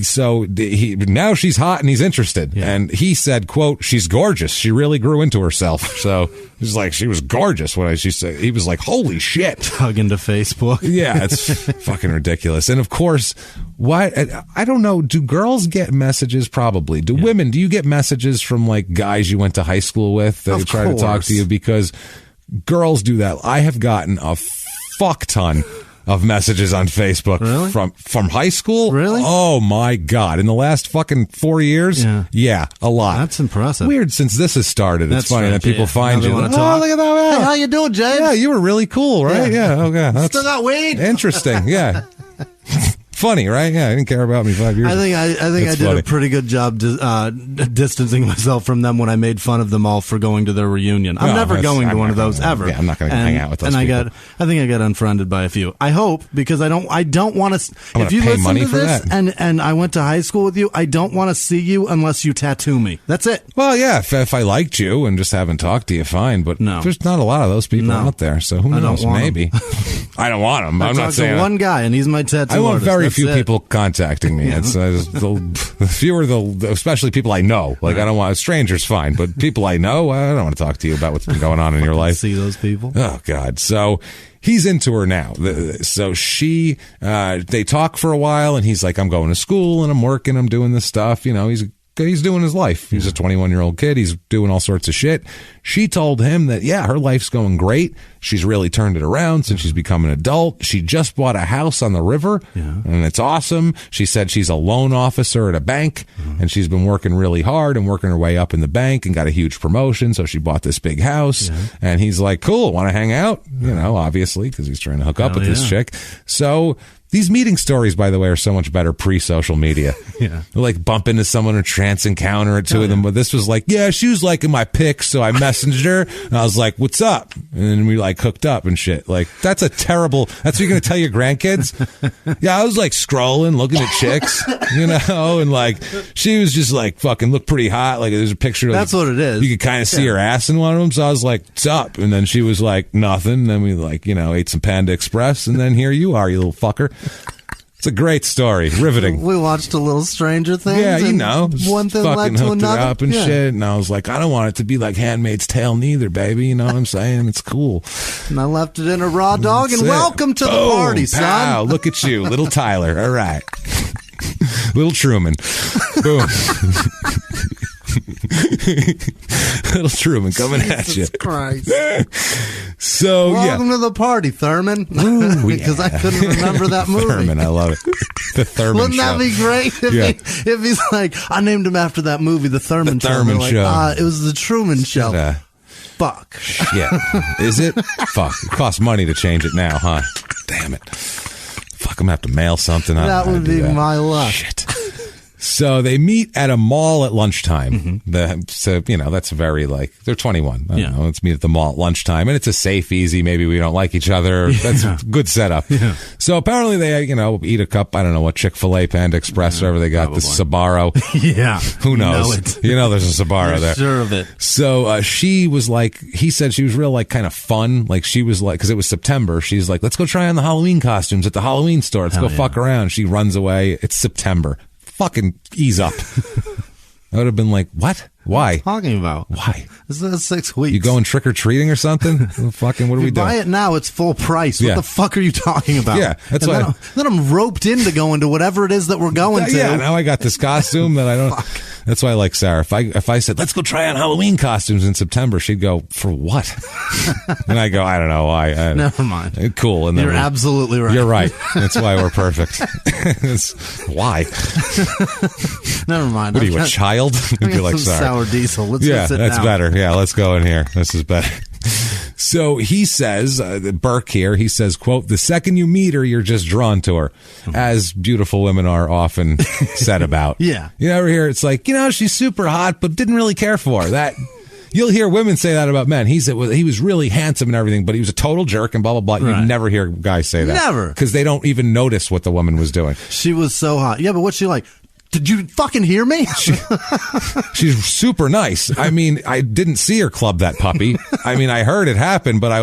So now she's hot and he's interested. Yeah. And he said, quote, she's gorgeous. She really grew into herself. So he's like, she was gorgeous. She said, he was like, holy shit. Tug into Facebook. Yeah, it's fucking ridiculous. And of course, I don't know. Do girls get messages? Probably. Do women? Do you get messages from like guys you went to high school with that try to talk to you? Because girls do that. I have gotten a fuck ton of messages on Facebook from high school. Really? Oh my God. In the last fucking 4 years? Yeah, a lot. That's impressive. Weird since this has started. It's funny that people find you. Oh, look at that. Hey, how you doing, James? Yeah, you were really cool, right? Yeah. Okay. Still got weed? Interesting. Yeah. Funny, right? Yeah, I didn't care about me 5 years ago. I think I did a pretty good job distancing myself from them when I made fun of them all for going to their reunion. I'm never going to one of those ever. Yeah, I'm not going to hang out with those people. I think I got unfriended by a few. I hope, because I don't want to. If you listen to this and I went to high school with you, I don't want to see you unless you tattoo me. That's it. Well, yeah, if I liked you and just haven't talked to you, fine. But there's not a lot of those people out there, so who knows? Maybe. I don't want them. I'm not saying one guy, and he's my tattoo I want artist. very few people contacting me. It's the fewer especially people I know. Like I don't want strangers, fine, but people I know, I don't want to talk to you about what's been going on in your life. See those people? Oh God! So he's into her now. So they talk for a while, and he's like, "I'm going to school and I'm working. I'm doing this stuff." He's doing his life. He's a 21-year-old kid. He's doing all sorts of shit. She told him that, her life's going great. She's really turned it around since she's become an adult. She just bought a house on the river, and it's awesome. She said she's a loan officer at a bank, and she's been working really hard and working her way up in the bank and got a huge promotion, so she bought this big house. And he's like, cool, want to hang out? Obviously, because he's trying to hook up with this chick. So these meeting stories, by the way, are so much better pre-social media. They'll like bump into someone or trans encounter or two of them. But this was like, she was liking my pics, so I messaged her. And I was like, what's up? And then we like hooked up and shit. Like, that's a terrible, that's what you're going to tell your grandkids? I was like scrolling, looking at chicks, and like, she was just like fucking looked pretty hot. Like, there's a picture. That's what it is. You could kind of see her ass in one of them. So I was like, what's up? And then she was like, nothing. And then we like, ate some Panda Express. And then here you are, you little fucker. It's a great story. Riveting. We watched a little Stranger Things. Yeah, you know. One thing fucking led to hooked another. her up and shit. And I was like, I don't want it to be like Handmaid's Tale neither, baby. You know what I'm saying? It's cool. And I left it in a raw dog. That's and it. welcome to the Boom, party, son. pow. Look at you. Little Tyler. All right. Little Truman. Boom. Little Truman coming at you. Jesus Christ. So, Welcome to the party, Thurman. Because I couldn't remember that movie. Thurman, I love it. The Thurman Wouldn't Show. that be great if he's like, I named him after that movie, The Thurman Show. Thurman Like, Show. it was The Truman Show. Fuck. Yeah. Is it? Fuck. It costs money to change it now, huh? Damn it. Fuck, I'm going to have to mail something. That would be my luck. Shit. So they meet at a mall at lunchtime. So, you know, that's very like, they're 21. I don't know. Let's meet at the mall at lunchtime. And it's a safe, easy, maybe we don't like each other. That's a good setup. Yeah. So apparently they, you know, eat a cup, I don't know what, Chick-fil-A, Panda Express, whatever they got, probably. this Sbarro. Yeah. Who knows? You know there's a Sbarro there. Sure of it. So she was like, he said she was real like kind of fun. Like she was like, because it was September, she's like, let's go try on the Halloween costumes at the Halloween store. Let's go fuck around. She runs away. It's September. Fucking ease up. I would have been like, what? Why? What are you talking about? Why? This is 6 weeks. You going trick-or-treating or something? Fucking, what are we doing? Buy it now, it's full price. What the fuck are you talking about? Yeah, that's why. Then I'm roped into going to whatever it is that we're going to. Yeah, now I got this costume that I don't. That's why I like Sarah. If I said, let's go try on Halloween costumes in September, she'd go, for what? And I go, I don't know why. Never mind. Cool. And then You're absolutely right. You're right. That's why we're perfect. Why? Never mind. What are you, a child? You'd be like, some sorry. sour diesel. Let's Yeah, go sit that's down. better. Yeah, let's go in here. This is better. So he says, Burke here, he says, quote, the second you meet her, you're just drawn to her, as beautiful women are often said about. Yeah. You ever hear, it's like, you know, she's super hot, but didn't really care for her. That. You'll hear women say that about men. He said he was really handsome and everything, but he was a total jerk and blah, blah, blah. Right. You never hear guys say that. Never. Because they don't even notice what the woman was doing. She was so hot. Yeah, but what's she like? Did you fucking hear me? She's super nice. I mean, I didn't see her club that puppy. I mean, I heard it happen, but I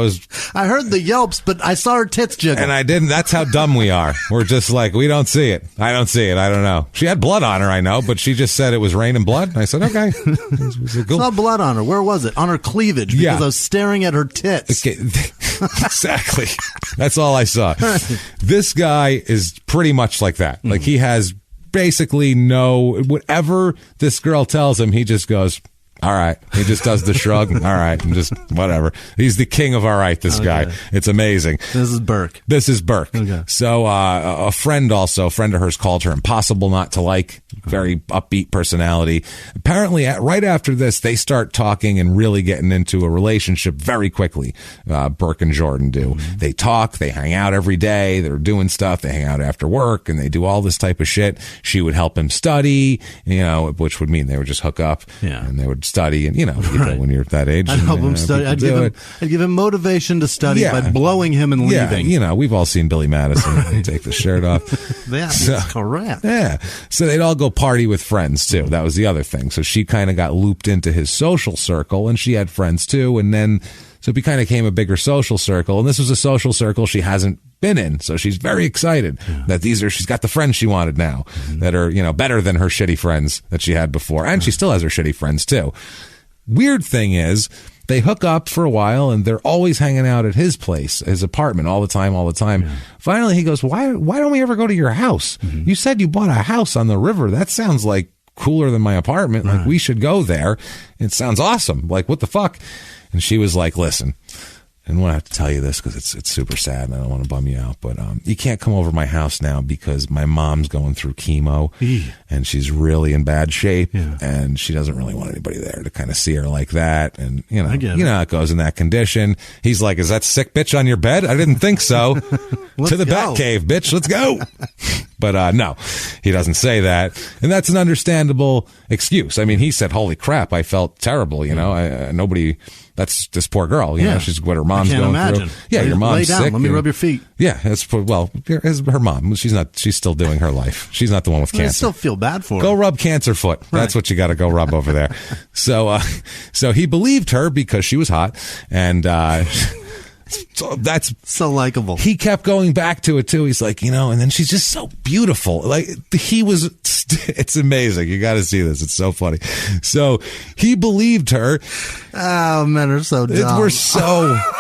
heard the yelps, but I saw her tits jiggle. And I didn't. That's how dumb we are. We're just like, we don't see it. I don't see it. I don't know. She had blood on her, I know, but she just said it was raining blood. And I said, okay. Saw blood on her. Where was it? On her cleavage. Because Yeah. I was staring at her tits. Okay. Exactly. That's all I saw. This guy is pretty much like that. Like he has basically whatever this girl tells him, he just goes, all right. He just does the shrug. All right. And just whatever. He's the king of all right, this guy. It's amazing. This is Burke. Okay. So a friend of hers called her impossible not to like. Very upbeat personality. Apparently, right after this, they start talking and really getting into a relationship very quickly. Burke and Jordan do. Mm-hmm. They talk. They hang out every day. They're doing stuff. They hang out after work, and they do all this type of shit. She would help him study, which would mean they would just hook up. Yeah. And they would study, and when you're that age, I'd help him study. I'd give him motivation to study by blowing him and leaving. Yeah, we've all seen Billy Madison take the shirt off. That's correct. Yeah. So they'd all go party with friends too. That was the other thing. So she kind of got looped into his social circle, and she had friends too. And then so it kind of became a bigger social circle. And this was a social circle she hasn't been in. So she's very excited that she's got the friends she wanted now that are, better than her shitty friends that she had before. And she still has her shitty friends too. Weird thing is, they hook up for a while, and they're always hanging out at his place, his apartment, all the time. Yeah. Finally, he goes, why don't we ever go to your house? Mm-hmm. You said you bought a house on the river. That sounds like cooler than my apartment. Like, we should go there. It sounds awesome. Like, what the fuck? And she was like, listen, I didn't want to have to tell you this because it's super sad and I don't want to bum you out, but you can't come over my house now because my mom's going through chemo and she's really in bad shape and she doesn't really want anybody there to kind of see her like that. And, you know how it goes in that condition. He's like, is that sick bitch on your bed? I didn't think so. To the bat cave, bitch. Let's go. But no, he doesn't say that. And that's an understandable excuse. I mean, he said, holy crap, I felt terrible. Nobody... That's this poor girl. She's what her mom's going through. Yeah, your mom's lay down. sick. Let me rub your feet. Yeah, it's her mom. She's still doing her life. She's not the one with cancer. I still feel bad for her. Go rub cancer foot. That's what you got to go rub over there. So he believed her because she was hot, and So that's so likable. He kept going back to it too. He's like, and then she's just so beautiful. Like it's amazing. You got to see this. It's so funny. So he believed her. Oh, men are so dumb.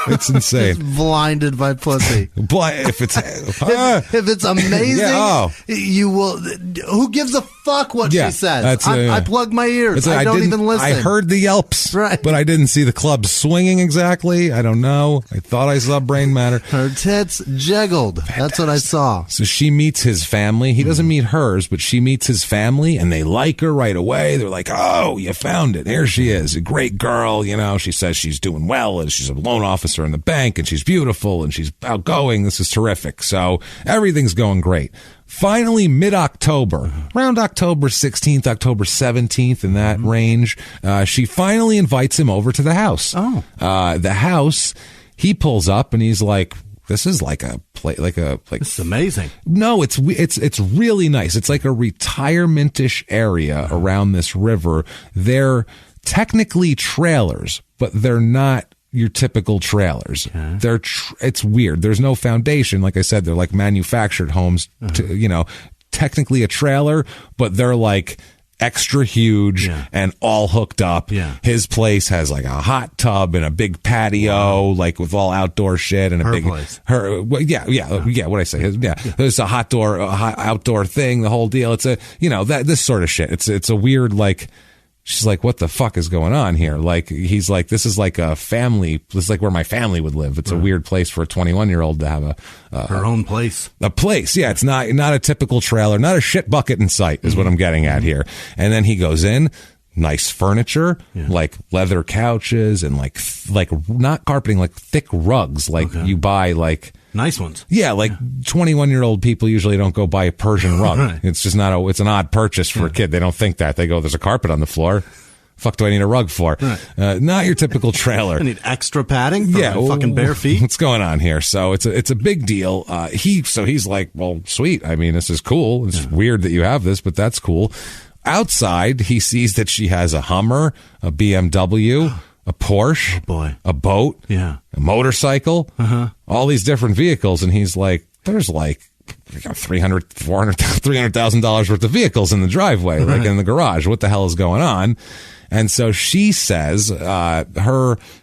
It's insane. Just blinded by pussy. If it's amazing, you will. Who gives a fuck what she says? I plug my ears. I don't even listen. I heard the yelps, right, but I didn't see the club swinging exactly. I don't know. I thought I saw brain matter. Her tits jiggled. Fantastic. That's what I saw. So she meets his family. He doesn't meet hers, but she meets his family, and they like her right away. They're like, "Oh, you found it. Here she is, a great girl." She says she's doing well, and she's a loan officer in the bank, and she's beautiful, and she's outgoing. This is terrific. So everything's going great. Finally, mid-October, around October 16th, October 17th, in that range, she finally invites him over to the house. The house, he pulls up, and he's like, this is like a place, This is amazing. No, it's really nice. It's like a retirement-ish area around this river. They're technically trailers, but they're not your typical trailers. Okay. It's weird. There's no foundation. Like I said, they're like manufactured homes, technically a trailer, but they're like extra huge and all hooked up. Yeah. His place has like a hot tub and a big patio, like with all outdoor shit and place. What I say? There's a outdoor thing, the whole deal. It's this sort of shit. It's a weird, like, she's like, what the fuck is going on here? Like, he's like, this is like a family. This is like where my family would live. It's a weird place for a 21-year-old to have her own place. A place. Yeah. It's not a typical trailer, not a shit bucket in sight is what I'm getting at here. And then he goes in, nice furniture, like leather couches and like not carpeting, like thick rugs. Like you buy like, nice ones. Yeah, like 21-year-old people usually don't go buy a Persian rug. Right. It's just it's an odd purchase for a kid. They don't think that. They go, there's a carpet on the floor. Fuck do I need a rug for? Right. Not your typical trailer. I need extra padding for my fucking bare feet. What's going on here? So it's a big deal. He's like, well, sweet. I mean, this is cool. It's weird that you have this, but that's cool. Outside, he sees that she has a Hummer, a BMW, a Porsche, a boat, a motorcycle, all these different vehicles. And he's like, there's like $300,000 worth of vehicles in the driveway, like in the garage. What the hell is going on? And so she says, how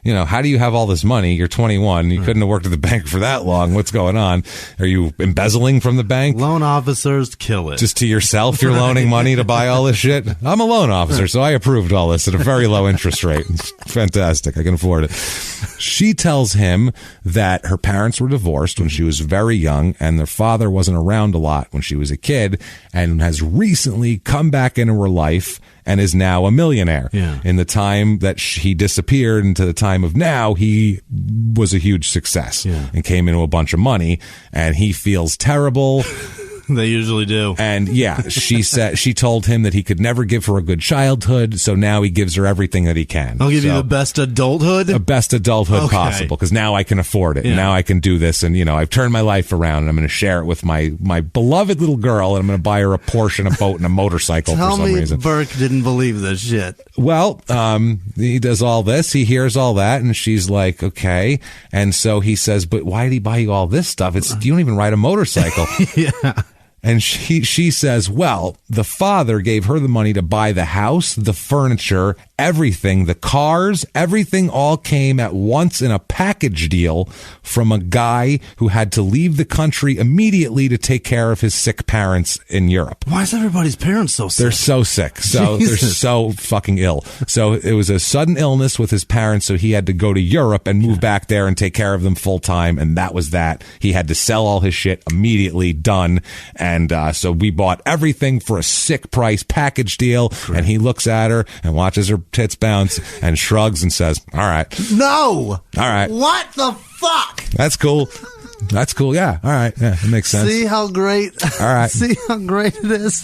do you have all this money? You're 21. You couldn't have worked at the bank for that long. What's going on? Are you embezzling from the bank? Loan officers kill it. Just to yourself, you're loaning money to buy all this shit? I'm a loan officer, so I approved all this at a very low interest rate. It's fantastic. I can afford it. She tells him that her parents were divorced when she was very young, and their father wasn't around a lot when she was a kid, and has recently come back into her life and is now a millionaire. In the time that he disappeared into the time of now, he was a huge success and came into a bunch of money, and he feels terrible. They usually do. And she told him that he could never give her a good childhood, so now he gives her everything that he can. I'll give you the best adulthood? The best adulthood possible, because now I can afford it. Now I can do this, and I've turned my life around, and I'm going to share it with my beloved little girl, and I'm going to buy her a Porsche and a boat and a motorcycle for some reason. Burke didn't believe this shit. Well, he does all this, he hears all that, and she's like, okay. And so he says, but why did he buy you all this stuff? You don't even ride a motorcycle. And she says, well, the father gave her the money to buy the house, the furniture, everything, the cars, everything all came at once in a package deal from a guy who had to leave the country immediately to take care of his sick parents in Europe. Why is everybody's parents so sick? They're so sick. So they're so fucking ill. So it was a sudden illness with his parents, so he had to go to Europe and move back there and take care of them full time. And that was that. He had to sell all his shit immediately, done. And so we bought everything for a sick price package deal. Great. And he looks at her and watches her tits bounce and shrugs and says, all right. No. All right. What the fuck? That's cool. That's cool. Yeah. All right. Yeah. It makes sense. See how great. All right. See how great it is.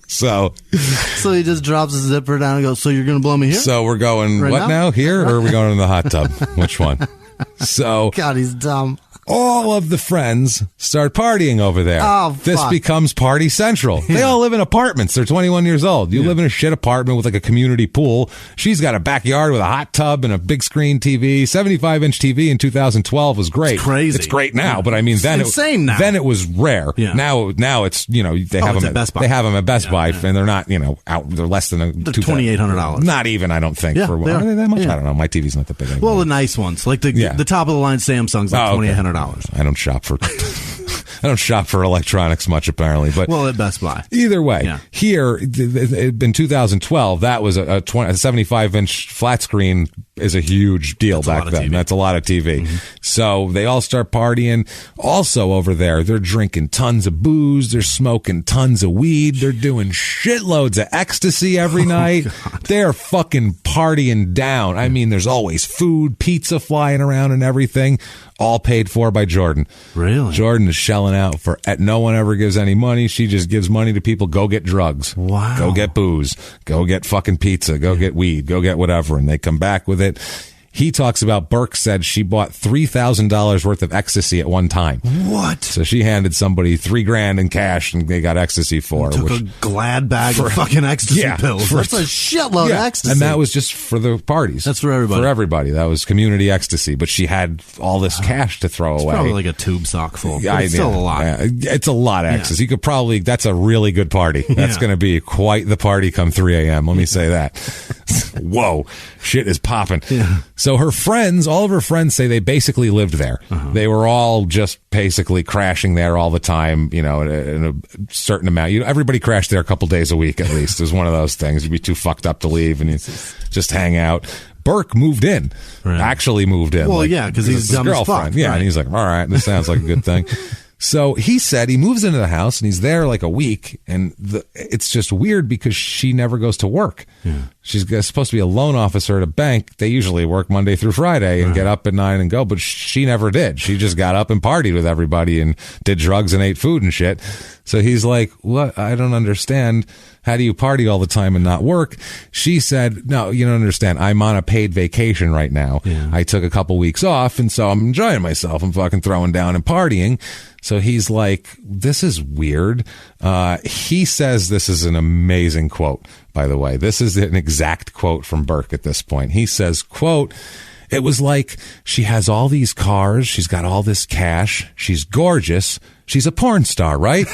So he just drops his zipper down and goes, so you're going to blow me here? So we're going, right now? Here? Or are we going in the hot tub? Which one? So. God, he's dumb. all of the friends start partying over there. Oh, this fuck. becomes party central. They all live in apartments. They're 21 years old. You live in a shit apartment with like a community pool. She's got a backyard with a hot tub and a big screen TV. 75-inch TV in 2012 was great. It's crazy. It's great now, but I mean, then insane now. Then it was rare. Yeah. Now it's they have them at Best Buy. They have them at Best Buy, and they're not out. They're less than $2,800. Not even, I don't think. Yeah, for they are they that much? Yeah. I don't know. My TV's not that big anymore. Well, the nice ones, like the top of the line Samsung's like $2,800. I don't shop for I don't shop for electronics much, apparently. But well, at Best Buy. Either way, here in 2012, that was a 75-inch flat screen is a huge deal back then. That's a lot of TV. Mm-hmm. So they all start partying. Also over there, they're drinking tons of booze. They're smoking tons of weed. They're doing shitloads of ecstasy every night. They're fucking partying down. I mean, there's always food, pizza flying around and everything. All paid for by Jordan. Really? Jordan is shelling out for it. No one ever gives any money. She just gives money to people. Go get drugs. Wow. Go get booze. Go get fucking pizza. Go get weed. Go get whatever. And they come back with it. He talks about Burke said she bought $3,000 worth of ecstasy at one time. What? So she handed somebody $3,000 in cash and they got ecstasy for her. Took a Glad bag of fucking ecstasy pills. That's a shitload of ecstasy. And that was just for the parties. That's for everybody. For everybody. That was community ecstasy. But she had all this cash to throw away. Probably like a tube sock full. But it's still a lot. It's a lot of ecstasy. You could probably, that's a really good party. That's going to be quite the party come 3 a.m. Let me say that. Whoa. Shit is popping. Yeah. So her friends, all of her friends say they basically lived there. Uh-huh. They were all just basically crashing there all the time, in a certain amount. Everybody crashed there a couple days a week at least. It was one of those things. You'd be too fucked up to leave and you just hang out. Burke moved in, actually moved in. Well, because he's dumb as fuck. Yeah, and he's like, all right, this sounds like a good thing. So he said he moves into the house and he's there like a week, and it's just weird because she never goes to work. Yeah. She's supposed to be a loan officer at a bank. They usually work Monday through Friday and get up at 9 and go, but she never did. She just got up and partied with everybody and did drugs and ate food and shit. So he's like, what? I don't understand. How do you party all the time and not work? She said, no, you don't understand. I'm on a paid vacation right now. Yeah. I took a couple weeks off, and so I'm enjoying myself. I'm fucking throwing down and partying. So he's like, this is weird. He says this is an amazing quote, by the way. This is an exact quote from Burke at this point. He says, quote, it was like she has all these cars. She's got all this cash. She's gorgeous. She's a porn star, right?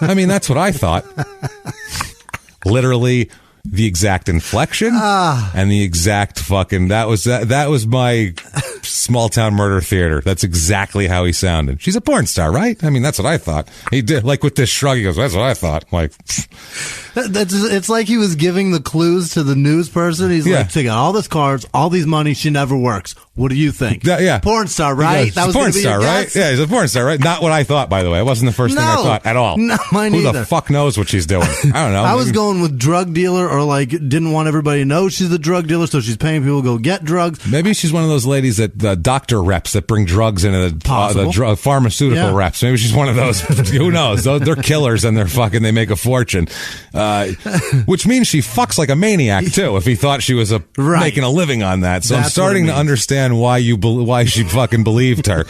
I mean, that's what I thought. Literally the exact inflection and the exact fucking that was my small town murder theater. That's exactly how he sounded. She's a porn star, right? I mean, that's what I thought. He did, like, with this shrug, he goes, that's what I thought. Like, it's like he was giving the clues to the news person. He's like, she got all this cars, all these money, she never works. What do you think? Porn star, right? That was porn star, right? Yeah, he's a porn star, right? Not what I thought, by the way. It wasn't the first thing I thought at all. No, mine Who either. the fuck knows what she's doing? I don't know. I was going with drug dealer, or like didn't want everybody to know she's a drug dealer, so she's paying people to go get drugs. Maybe she's one of those ladies that the doctor reps that bring drugs into the pharmaceutical reps. Maybe she's one of those. Who knows? They're killers and they make a fortune. Which means she fucks like a maniac too. If he thought she was making a living on that, so I'm starting to understand why she fucking believed her.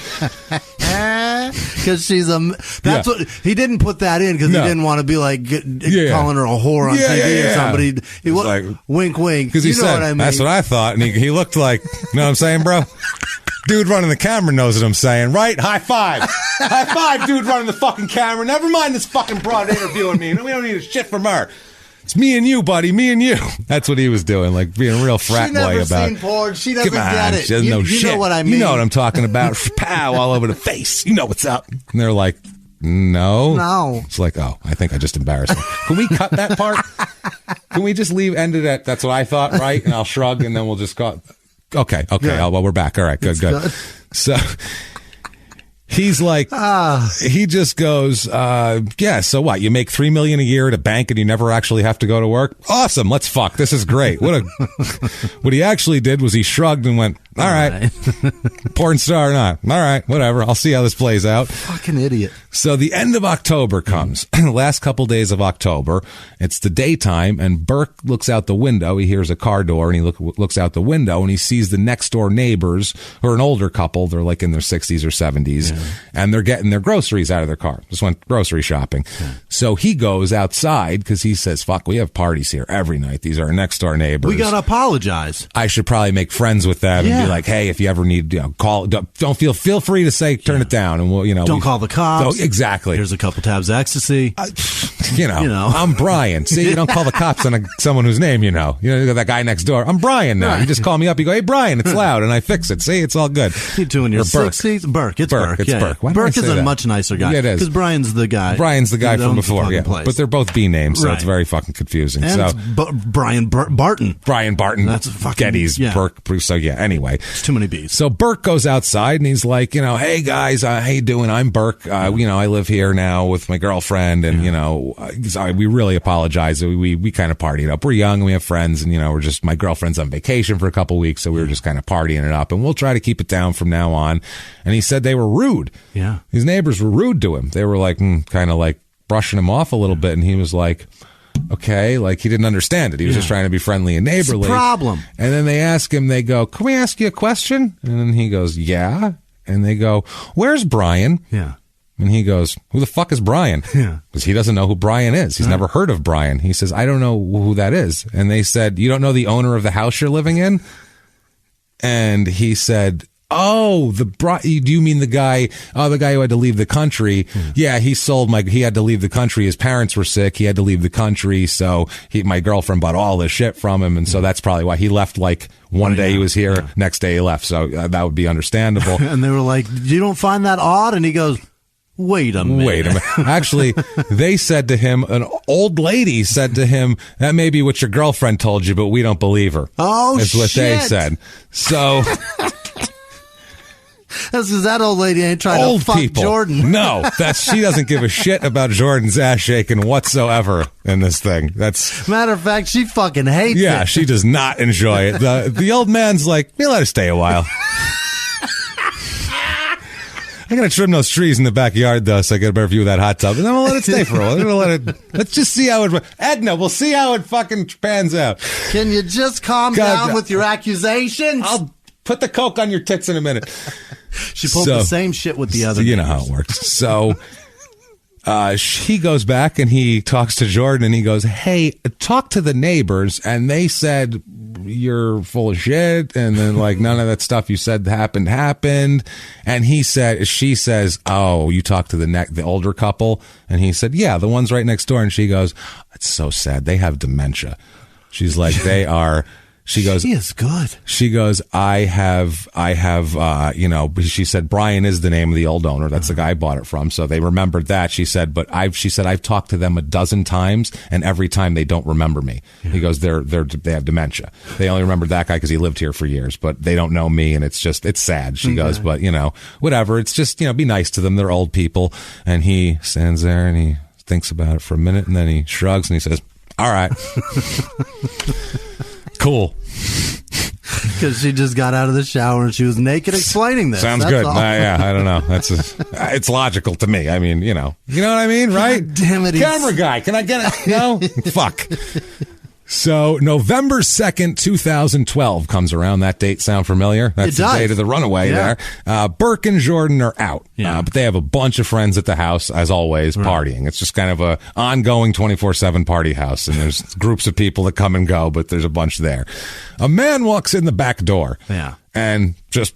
Because she's that's what he didn't put that in because he didn't want to be like calling her a whore on TV or somebody. He was like, wink, wink. Because he said, what I mean? That's what I thought, and he looked like, you know what I'm saying, bro? Dude running the camera knows what I'm saying, right? High five. High five, dude running the fucking camera. Never mind this fucking broad interviewing me. We don't need a shit from her. It's me and you, buddy. Me and you. That's what he was doing, like being a real frat boy about. She never seen porn. She doesn't get it. She doesn't know shit. You know what I mean. You know what I'm talking about. Pow, all over the face. You know what's up. And they're like, no. It's like, oh, I think I just embarrassed him. Can we cut that part? Can we just end it at, that's what I thought, right? And I'll shrug, and then we'll just go. Okay. Well, we're back. All right, good. So he's like, he just goes, so what? You make $3 million a year at a bank and you never actually have to go to work? Awesome. Let's fuck. This is great. What he actually did was he shrugged and went, All right. Porn star or not. All right, whatever. I'll see how this plays out. Fucking idiot. So the end of October comes. The last couple days of October. It's the daytime, and Burke looks out the window. He hears a car door, and he looks out the window, and he sees the next door neighbors, who are an older couple. They're like in their 60s or 70s, and they're getting their groceries out of their car. Just went grocery shopping. So he goes outside because he says, fuck, we have parties here every night. These are our next door neighbors. We got to apologize. I should probably make friends with them and be like, hey, if you ever need, call, don't feel free to say, turn it down. And we'll, don't call the cops. Exactly. Here's a couple tabs of ecstasy. I'm Brian. See, you don't call the cops on someone whose name you know. You got that guy next door. I'm Brian now. You just call me up. You go, hey, Brian, it's loud, and I fix it. See, it's all good. You two in your 60s? Burke. It's Burke. It's Burke. Why Burke is a that? much nicer guy. Yeah, it is. Because Brian's the guy. Brian's the guy from before. Yeah, place. but they're both B names, so it's very fucking confusing. And Brian Barton. Brian Barton. That's fucking Getty's. Burke. So anyway, it's too many B's. So Burke goes outside and he's like, hey guys, how you doing? I'm Burke. I live here now with my girlfriend, and we really apologize. We kind of partied up. We're young, and we have friends, and we're just, my girlfriend's on vacation for a couple weeks, so we were just kind of partying it up, and we'll try to keep it down from now on. And he said they were rude. Yeah, his neighbors were rude to him. They were like kind of like brushing him off a little bit, and he was like, okay, like he didn't understand it. He was just trying to be friendly and neighborly. It's a problem. And then they ask him, they go, can we ask you a question? And then he goes, yeah. And they go, where's Brian? Yeah. And he goes, who the fuck is Brian? Yeah. Because he doesn't know who Brian is. He's never heard of Brian. He says, I don't know who that is. And they said, you don't know the owner of the house you're living in? And he said, oh, do you mean the guy who had to leave the country? Yeah, he had to leave the country. His parents were sick. He had to leave the country. So my girlfriend bought all this shit from him. And so that's probably why he left. Like one day he was here, next day he left. So that would be understandable. And they were like, you don't find that odd? And he goes, Wait a minute. Actually, they said to him, an old lady said to him, that may be what your girlfriend told you, but we don't believe her. Oh, That's what they said. So that's because that old lady ain't trying to fuck people. Jordan. No, she doesn't give a shit about Jordan's ass shaking whatsoever in this thing. Matter of fact, she fucking hates it. Yeah, she does not enjoy it. The old man's like, we let her stay a while. I gotta trim those trees in the backyard, though, so I get a better view of that hot tub. And then we'll let it stay for a while. Let's just see how it... Edna, we'll see how it fucking pans out. Can you just calm down with your accusations? I'll put the coke on your tits in a minute. She pulled the same shit with the other. You know how it works. So... he goes back and he talks to Jordan and he goes, hey, talk to the neighbors. And they said, you're full of shit. And then like, none of that stuff you said happened. And she says, oh, you talked to the older couple. And he said, yeah, the one's right next door. And she goes, it's so sad. They have dementia. She's like, they are. She goes, she is good. She goes, I have, she said, Brian is the name of the old owner. That's the guy I bought it from. So they remembered that. She said, I've talked to them a dozen times and every time they don't remember me. Yeah. He goes, they have dementia. They only remembered that guy because he lived here for years, but they don't know me. And it's sad. She goes, but whatever. It's just, be nice to them. They're old people. And he stands there and he thinks about it for a minute and then he shrugs and he says, all right. Cool. Because she just got out of the shower and she was naked explaining this. Sounds good. Yeah, I don't know. It's logical to me. I mean, you know what I mean, right? God damn it. Camera guy, can I get it? No? Fuck. So November 2nd, 2012 comes around. That date sound familiar? That's the date of the runaway there. Burke and Jordan are out, but they have a bunch of friends at the house, as always, partying. It's just kind of a ongoing 24/7 party house, and there's groups of people that come and go, but there's a bunch there. A man walks in the back door and just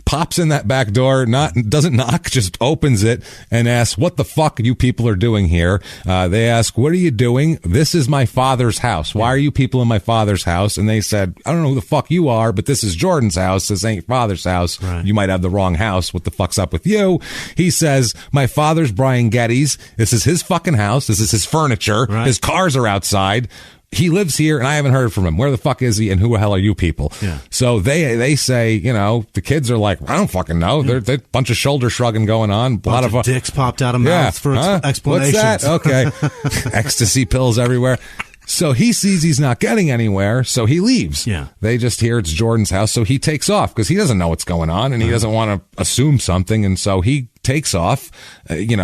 pops in that back door, doesn't knock, just opens it and asks, what the fuck you people are doing here? They ask, what are you doing? This is my father's house. Why are you people in my father's house? And they said, I don't know who the fuck you are, but this is Jordan's house. This ain't father's house. Right. You might have the wrong house. What the fuck's up with you? He says, my father's Brian Getty's. This is his fucking house. This is his furniture. Right. His cars are outside. He lives here, and I haven't heard from him. Where the fuck is he, and who the hell are you people? Yeah. So they say, the kids are like, I don't fucking know. Yeah. They're a bunch of shoulder shrugging going on. A lot of dicks popped out of mouths for explanations. What's that? Okay. Ecstasy pills everywhere. So he sees he's not getting anywhere, so he leaves. Yeah. They just hear it's Jordan's house, so he takes off because he doesn't know what's going on, and he doesn't want to assume something, and so he takes off. He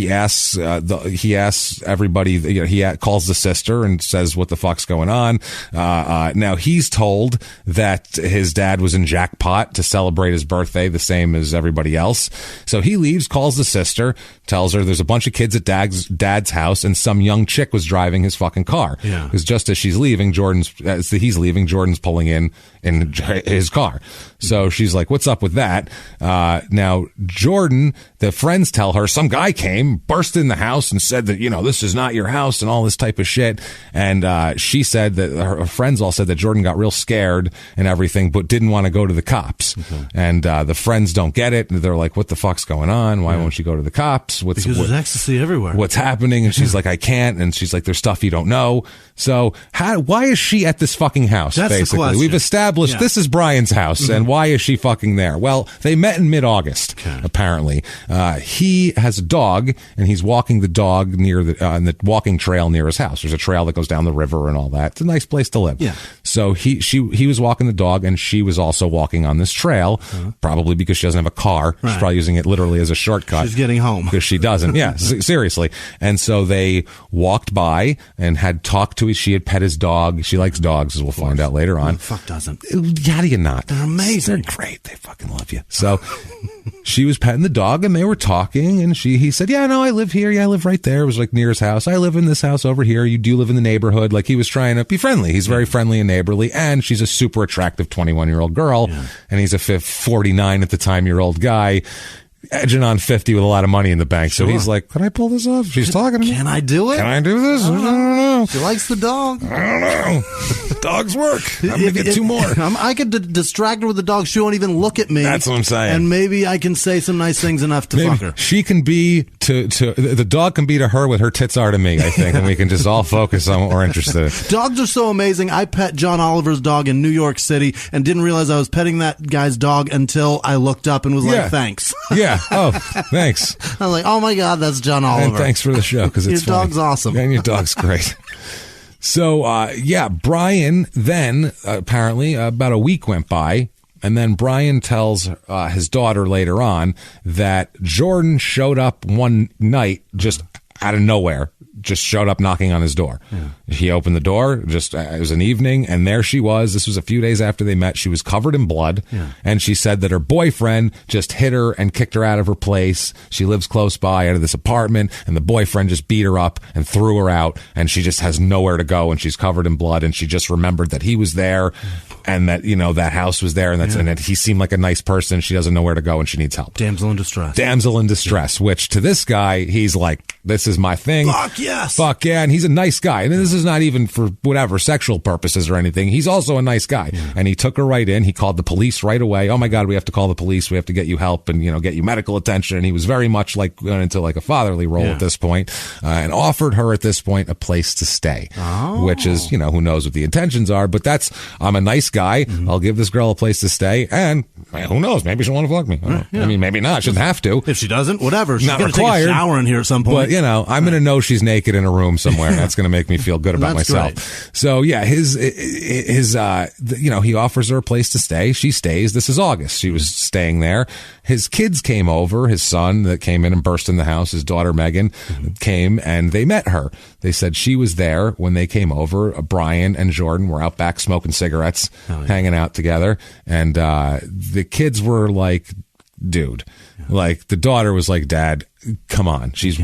asks everybody. He calls the sister and says, "What the fuck's going on?" Now he's told that his dad was in jackpot to celebrate his birthday, the same as everybody else. So he leaves, calls the sister, tells her there's a bunch of kids at dad's house, and some young chick was driving his fucking car. Yeah. Because just as he's leaving, Jordan's pulling in his car. So she's like, "What's up with that?" Now Jordan, the friends tell her some guy came, burst in the house and said that, this is not your house and all this type of shit. And she said that her friends all said that Jordan got real scared and everything, but didn't want to go to the cops. Okay. And the friends don't get it. They're like, "What the fuck's going on? Why won't you go to the cops? Because there's ecstasy everywhere. What's happening?" And she's like, "I can't." And she's like, "There's stuff you don't know." So why is she at this fucking house? That's basically, the question. We've established this is Brian's house, and why is she fucking there? Well, they met in mid-August, apparently. He has a dog, and he's walking the dog near on the walking trail near his house. There's a trail that goes down the river and all that. It's a nice place to live. Yeah. So he was walking the dog, and she was also walking on this trail, probably because she doesn't have a car. Right. She's probably using it literally as a shortcut. She's getting home because she doesn't. Yeah, seriously. And so they walked by and had talked to. She had pet his dog. She likes dogs, as we'll find out later on. Who the fuck doesn't? How do you not? They're amazing. They're great. They fucking love you. So she was petting the dog, and they were talking, and he said, "Yeah, no, I live here. Yeah, I live right there." It was like near his house. "I live in this house over here. You do live in the neighborhood." Like he was trying to be friendly. He's very friendly and neighborly, and she's a super attractive 21-year-old girl, and he's a 49 at the time-year-old guy, edging on 50 with a lot of money in the bank. Sure. So he's like, "Can I pull this off?" She's talking to me. Can I do it? Can I do this? I don't know. She likes the dog. I don't know. Dogs work. I'm going to get 2 more. I could distract her with the dog. She won't even look at me. That's what I'm saying. And maybe I can say some nice things enough to fuck her. She can be the dog can be to her what her tits are to me, I think, and we can just all focus on what we're interested in. Dogs are so amazing. I pet John Oliver's dog in New York City and didn't realize I was petting that guy's dog until I looked up and was like, "Thanks." Yeah. Oh, thanks. I was like, "Oh my God, that's John Oliver." And thanks for the show, because it's your dog's awesome. And your dog's great. So, Brian then, apparently, about a week went by, and then Brian tells his daughter later on that Jordan showed up one night just out of nowhere, just showed up knocking on his door. Yeah. He opened the door, it was an evening, and there she was. This was a few days after they met. She was covered in blood, and she said that her boyfriend just hit her and kicked her out of her place. She lives close by, out of this apartment, and the boyfriend just beat her up and threw her out, and she just has nowhere to go, and she's covered in blood, and she just remembered that he was there, and that, that house was there, and and that he seemed like a nice person. She doesn't know where to go, and she needs help. Damsel in distress. Damsel in distress, which to this guy, he's like, "This is my thing." Fuck yes. Fuck yeah. And he's a nice guy. And this is not even for whatever sexual purposes or anything. He's also a nice guy. Yeah. And he took her right in. He called the police right away. "Oh my God, we have to call the police. We have to get you help and, get you medical attention." And he was very much like going into like a fatherly role at this point, and offered her at this point a place to stay, which is, who knows what the intentions are, but I'm a nice guy. Mm-hmm. I'll give this girl a place to stay. And who knows? Maybe she'll want to fuck me. I mean, maybe not. She doesn't have to. If she doesn't, whatever. She's not going to take a shower in here at some point. But, I'm going to know she's naked in a room somewhere. And that's going to make me feel good about myself. Great. So yeah, he offers her a place to stay. She stays. This is August. She was staying there. His kids came over. His son that came in and burst in the house, his daughter Megan, came, and they met her. They said she was there when they came over. Brian and Jordan were out back smoking cigarettes, hanging out together. And the kids were like, "Dude," like the daughter was like, "Dad, come on. She's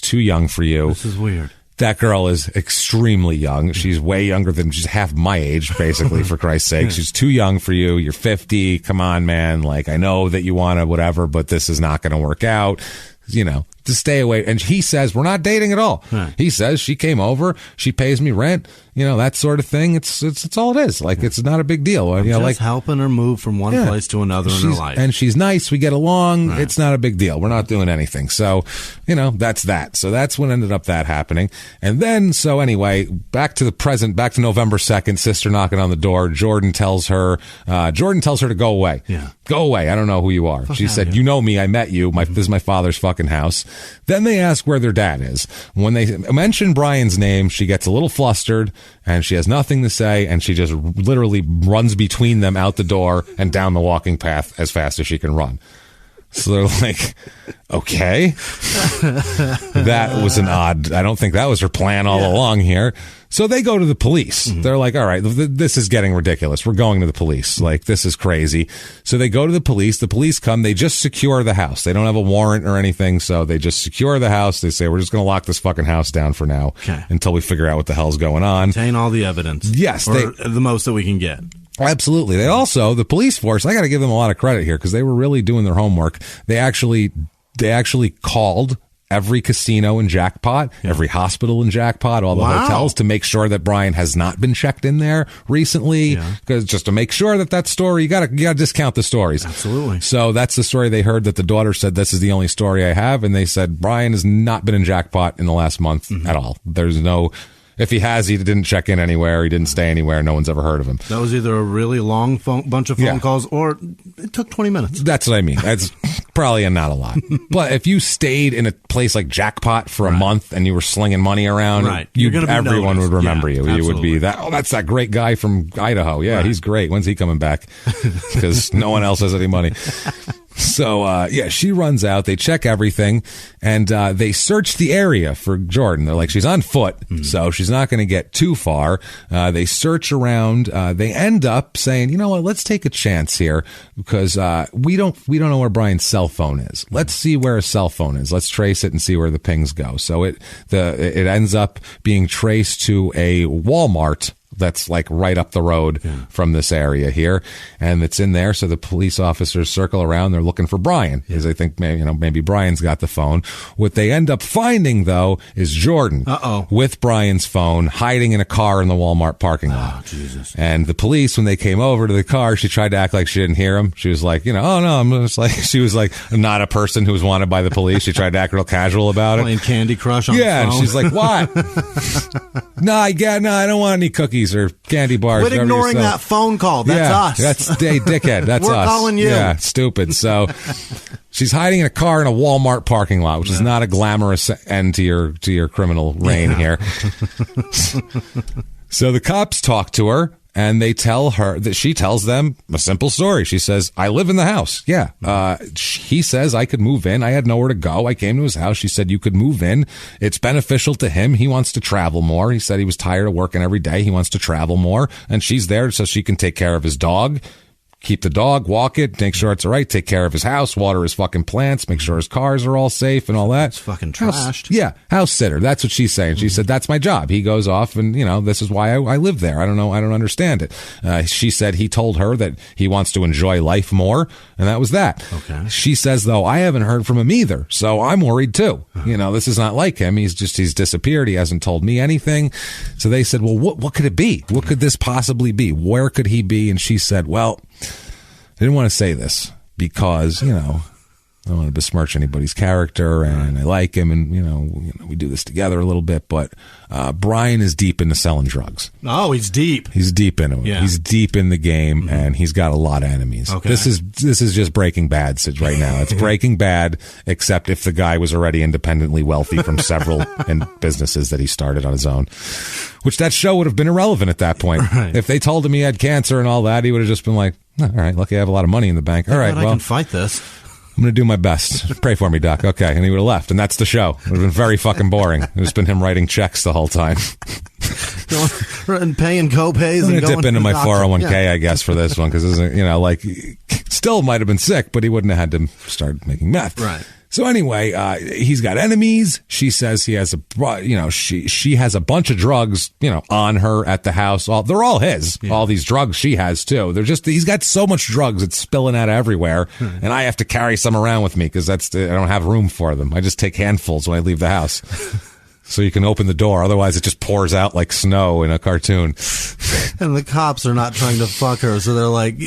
too young for you. This is weird. That girl is extremely young. She's way younger she's half my age, basically, for Christ's sake. She's too young for you. You're 50. Come on, man. Like, I know that you want to whatever, but this is not going to work out. To stay away." And he says, "We're not dating at all." He says, "She came over. She pays me rent. that sort of thing. It's all it is. Like, it's not a big deal. Just like helping her move from one place to another in her life. And she's nice. We get along. Right. It's not a big deal. We're not doing anything. So, that's that. So that's what ended up that happening. And then, so anyway, back to the present, back to November 2nd, sister knocking on the door. Jordan tells her to go away. Yeah. Go away. I don't know who you are. She said, you know me. I met you. This is my father's fucking house. Then they ask where their dad is. When they mention Brian's name, she gets a little flustered and she has nothing to say. And she just literally runs between them out the door and down the walking path as fast as she can run. So they're like, okay, that was I don't think that was her plan all along here. So they go to the police. Mm-hmm. They're like, all right, this is getting ridiculous. We're going to the police. Like, this is crazy. So they go to the police. The police come. They just secure the house. They don't have a warrant or anything. So they just secure the house. They say, we're just going to lock this fucking house down for now until we figure out what the hell's going on. Contain all the evidence. Yes. Or the most that we can get. Absolutely. They also, the police force, I got to give them a lot of credit here because they were really doing their homework. They actually called every casino in Jackpot, every hospital in Jackpot, all the hotels to make sure that Brian has not been checked in there recently. Because just to make sure that story, you got to discount the stories. Absolutely. So that's the story they heard that the daughter said, this is the only story I have. And they said, Brian has not been in Jackpot in the last month at all. There's no... If he has, he didn't check in anywhere. He didn't stay anywhere. No one's ever heard of him. That was either a really long bunch of phone calls or it took 20 minutes. That's what I mean. That's probably not a lot. But if you stayed in a place like Jackpot for a month and you were slinging money around, everyone would remember you. Absolutely. You would be that's that great guy from Idaho. Yeah, he's great. When's he coming back? Because no one else has any money. So, she runs out. They check everything, and they search the area for Jordan. They're like, she's on foot, so she's not going to get too far. They search around. They end up saying, you know what, let's take a chance here because we don't know where Brian's cell phone is. Let's see where his cell phone is. Let's trace it and see where the pings go. So it ends up being traced to a Walmart that's like right up the road from this area here, and it's in there. So the police officers circle around. They're looking for Brian because they think maybe Brian's got the phone. What they end up finding though is Jordan with Brian's phone hiding in a car in the Walmart parking lot. Oh, Jesus. And the police, when they came over to the car, she tried to act like she didn't hear him. She was like, oh no, I'm just like, she was like not a person who was wanted by the police. She tried to act real casual about it. Playing Candy Crush on the phone. And she's like, what? No, I don't want any cookies or candy bars. Quit ignoring that phone call. That's us. That's dickhead. That's We're us. calling you. Yeah, stupid. So she's hiding in a car in a Walmart parking lot, which is not a glamorous end to your criminal reign here. So the cops talk to her. And they tell her that she tells them a simple story. She says, I live in the house. Yeah. He says I could move in. I had nowhere to go. I came to his house. She said, you could move in. It's beneficial to him. He wants to travel more. He said he was tired of working every day. He wants to travel more. And she's there so she can take care of his dog. Keep the dog, walk it, make sure it's all right, take care of his house, water his fucking plants, make sure his cars are all safe and all that. It's fucking trashed. House sitter. That's what she's saying. She said, that's my job. He goes off and, this is why I live there. I don't know. I don't understand it. She said he told her that he wants to enjoy life more, and that was that. Okay. She says, though, I haven't heard from him either, so I'm worried too. This is not like him. He's disappeared. He hasn't told me anything. So they said, well, what could it be? What could this possibly be? Where could he be? And she said, well, I didn't want to say this because, I don't want to besmirch anybody's character and I like him and, we do this together a little bit, but Brian is deep into selling drugs. Oh, he's deep. He's deep into it. Yeah. He's deep in the game and he's got a lot of enemies. Okay. This is just Breaking Bad right now. It's Breaking Bad, except if the guy was already independently wealthy from several businesses that he started on his own. Which that show would have been irrelevant at that point. Right. If they told him he had cancer and all that, he would have just been like, all right, lucky I have a lot of money in the bank. All right, I can fight this. I'm going to do my best. Pray for me, Doc. Okay. And he would have left. And that's the show. It would have been very fucking boring. It was been him writing checks the whole time. And paying co-pays. I'm going to dip into my 401k, I guess, for this one. Because, still might have been sick, but he wouldn't have had to start making meth. Right. So anyway, he's got enemies. She says he has she has a bunch of drugs, on her at the house. They're all his. Yeah. All these drugs she has too. He's got so much drugs it's spilling out everywhere, and I have to carry some around with me because I don't have room for them. I just take handfuls when I leave the house. so you can open the door. Otherwise, it just pours out like snow in a cartoon. And the cops are not trying to fuck her, so they're like,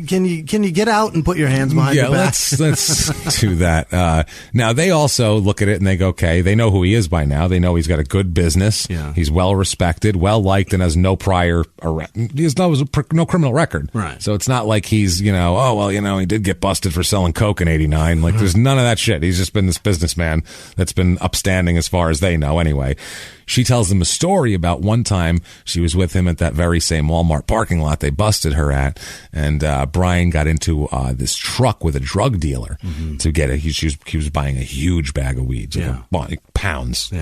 "Can you get out and put your hands behind your back?" let's do that. Now they also look at it and they go, "Okay, they know who he is by now. They know he's got a good business. Yeah. He's well respected, well liked, and has no prior arrest. He has no criminal record. Right. So it's not like he's he did get busted for selling coke in '89. Like there's none of that shit. He's just been this businessman that's been upstanding as far as they know. Anyway, she tells them a story about one time she was with him at that very same Walmart parking lot they busted her at, and Brian got into this truck with a drug dealer to get it. He was buying a huge bag of weed, like pounds,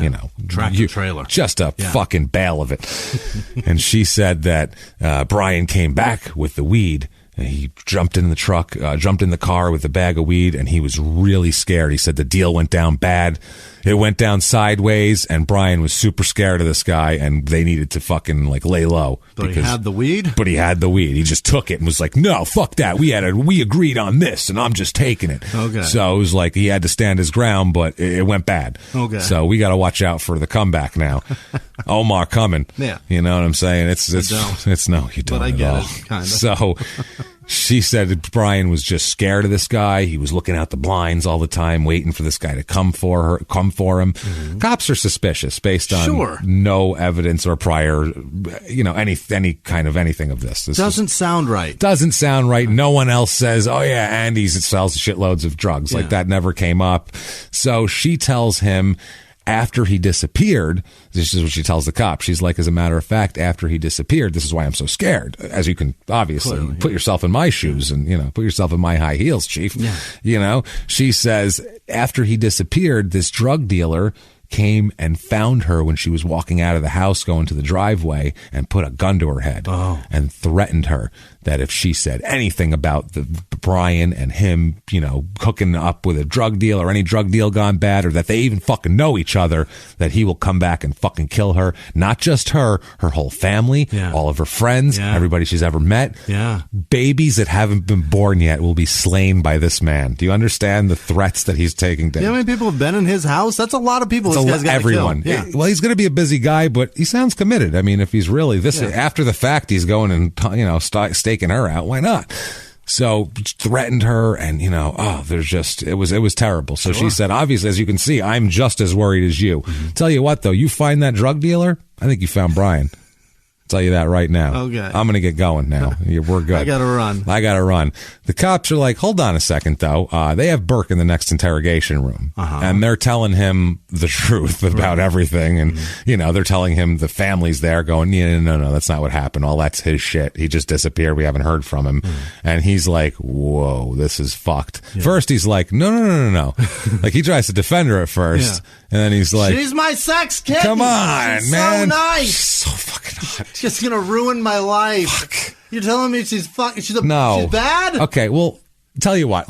tractor trailer, just a fucking bale of it. And she said that Brian came back with the weed. He jumped in the truck, jumped in the car with the bag of weed, and he was really scared. He said the deal went down bad. It went down sideways, and Brian was super scared of this guy, and they needed to fucking lay low. But he had the weed? But he had the weed. He just took it and was like, no, fuck that. We agreed on this, and I'm just taking it. Okay. So it was like he had to stand his ground, but it went bad. Okay. So we got to watch out for the comeback now. Omar coming. Yeah. You know what I'm saying? It's no, you don't but I at get all. it, kind of. So she said that Brian was just scared of this guy. He was looking out the blinds all the time, waiting for this guy to come for him. Mm-hmm. Cops are suspicious based on no evidence or prior, any kind of anything of this. Doesn't sound right. Doesn't sound right. No one else says, oh yeah, Andy's sells shitloads of drugs. Like that never came up. So she tells him, after he disappeared, this is what she tells the cop. She's like, as a matter of fact, after he disappeared, this is why I'm so scared. As you can obviously put yourself in my shoes and, put yourself in my high heels, Chief. Yeah. She says, after he disappeared, this drug dealer came and found her when she was walking out of the house going to the driveway and put a gun to her head and threatened her that if she said anything about the Brian and him, hooking up with a drug deal or any drug deal gone bad, or that they even fucking know each other, that he will come back and fucking kill her. Not just her whole family, all of her friends, everybody she's ever met. Yeah. Babies that haven't been born yet will be slain by this man. Do you understand the threats that he's taking down? You know how many people have been in his house? That's a lot of people. Everyone. Yeah. Well, he's going to be a busy guy, but he sounds committed. I mean, if he's really after the fact, he's going and staking her out. Why not? So threatened her, and it was terrible. So she said, obviously, as you can see, I'm just as worried as you. Mm-hmm. Tell you what, though, you find that drug dealer, I think you found Brian. Tell you that right now. Okay. I'm going to get going now. We're good. I got to run. The cops are like, hold on a second, though. They have Burke in the next interrogation room. And they're telling him the truth about everything. And, they're telling him the family's there going, no, that's not what happened. All that's his shit. He just disappeared. We haven't heard from him. And he's like, whoa, this is fucked. Yeah. First, he's like, no. Like, he tries to defend her at first. Yeah. And then he's like, she's my sex kitten. Come on, she's man. So nice. She's so fucking hot. She's gonna ruin my life. Fuck. You're telling me she's fucking? She's bad? Okay, well, tell you what.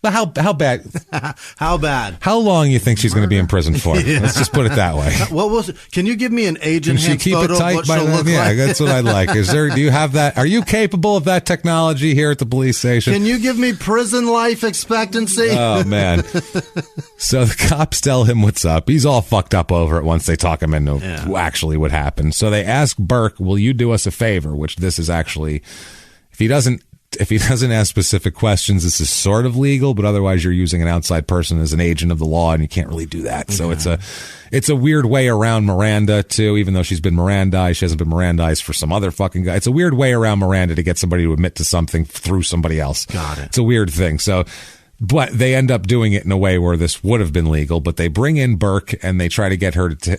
How bad? How bad? How long you think she's going to be in prison for? Let's just put it that way. Can you give me an age-enhanced photo it tight of what she'll look like? That's what I'd like. Do you have that? Are you capable of that technology here at the police station? Can you give me prison life expectancy? Oh, man. So the cops tell him what's up. He's all fucked up over it once they talk him into actually what happened. So they ask Burke, will you do us a favor? Which this is actually, if he doesn't ask specific questions, this is sort of legal, but otherwise you're using an outside person as an agent of the law, and you can't really do that. So it's a weird way around Miranda too, even though she's been Mirandized. She hasn't been Mirandized for some other fucking guy. It's a weird way around Miranda to get somebody to admit to something through somebody else. Got it. It's a weird thing. So, but they end up doing it in a way where this would have been legal, but they bring in Burke and they try to get her to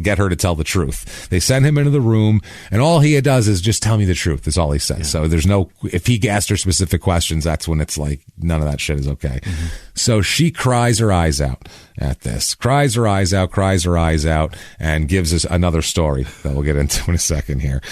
get her to tell the truth. They send him into the room, and all he does is just tell me the truth is all he says. So there's if he asked her specific questions, that's when it's like none of that shit is okay. Mm-hmm. So she cries her eyes out at this, cries her eyes out, and gives us another story that we'll get into in a second here.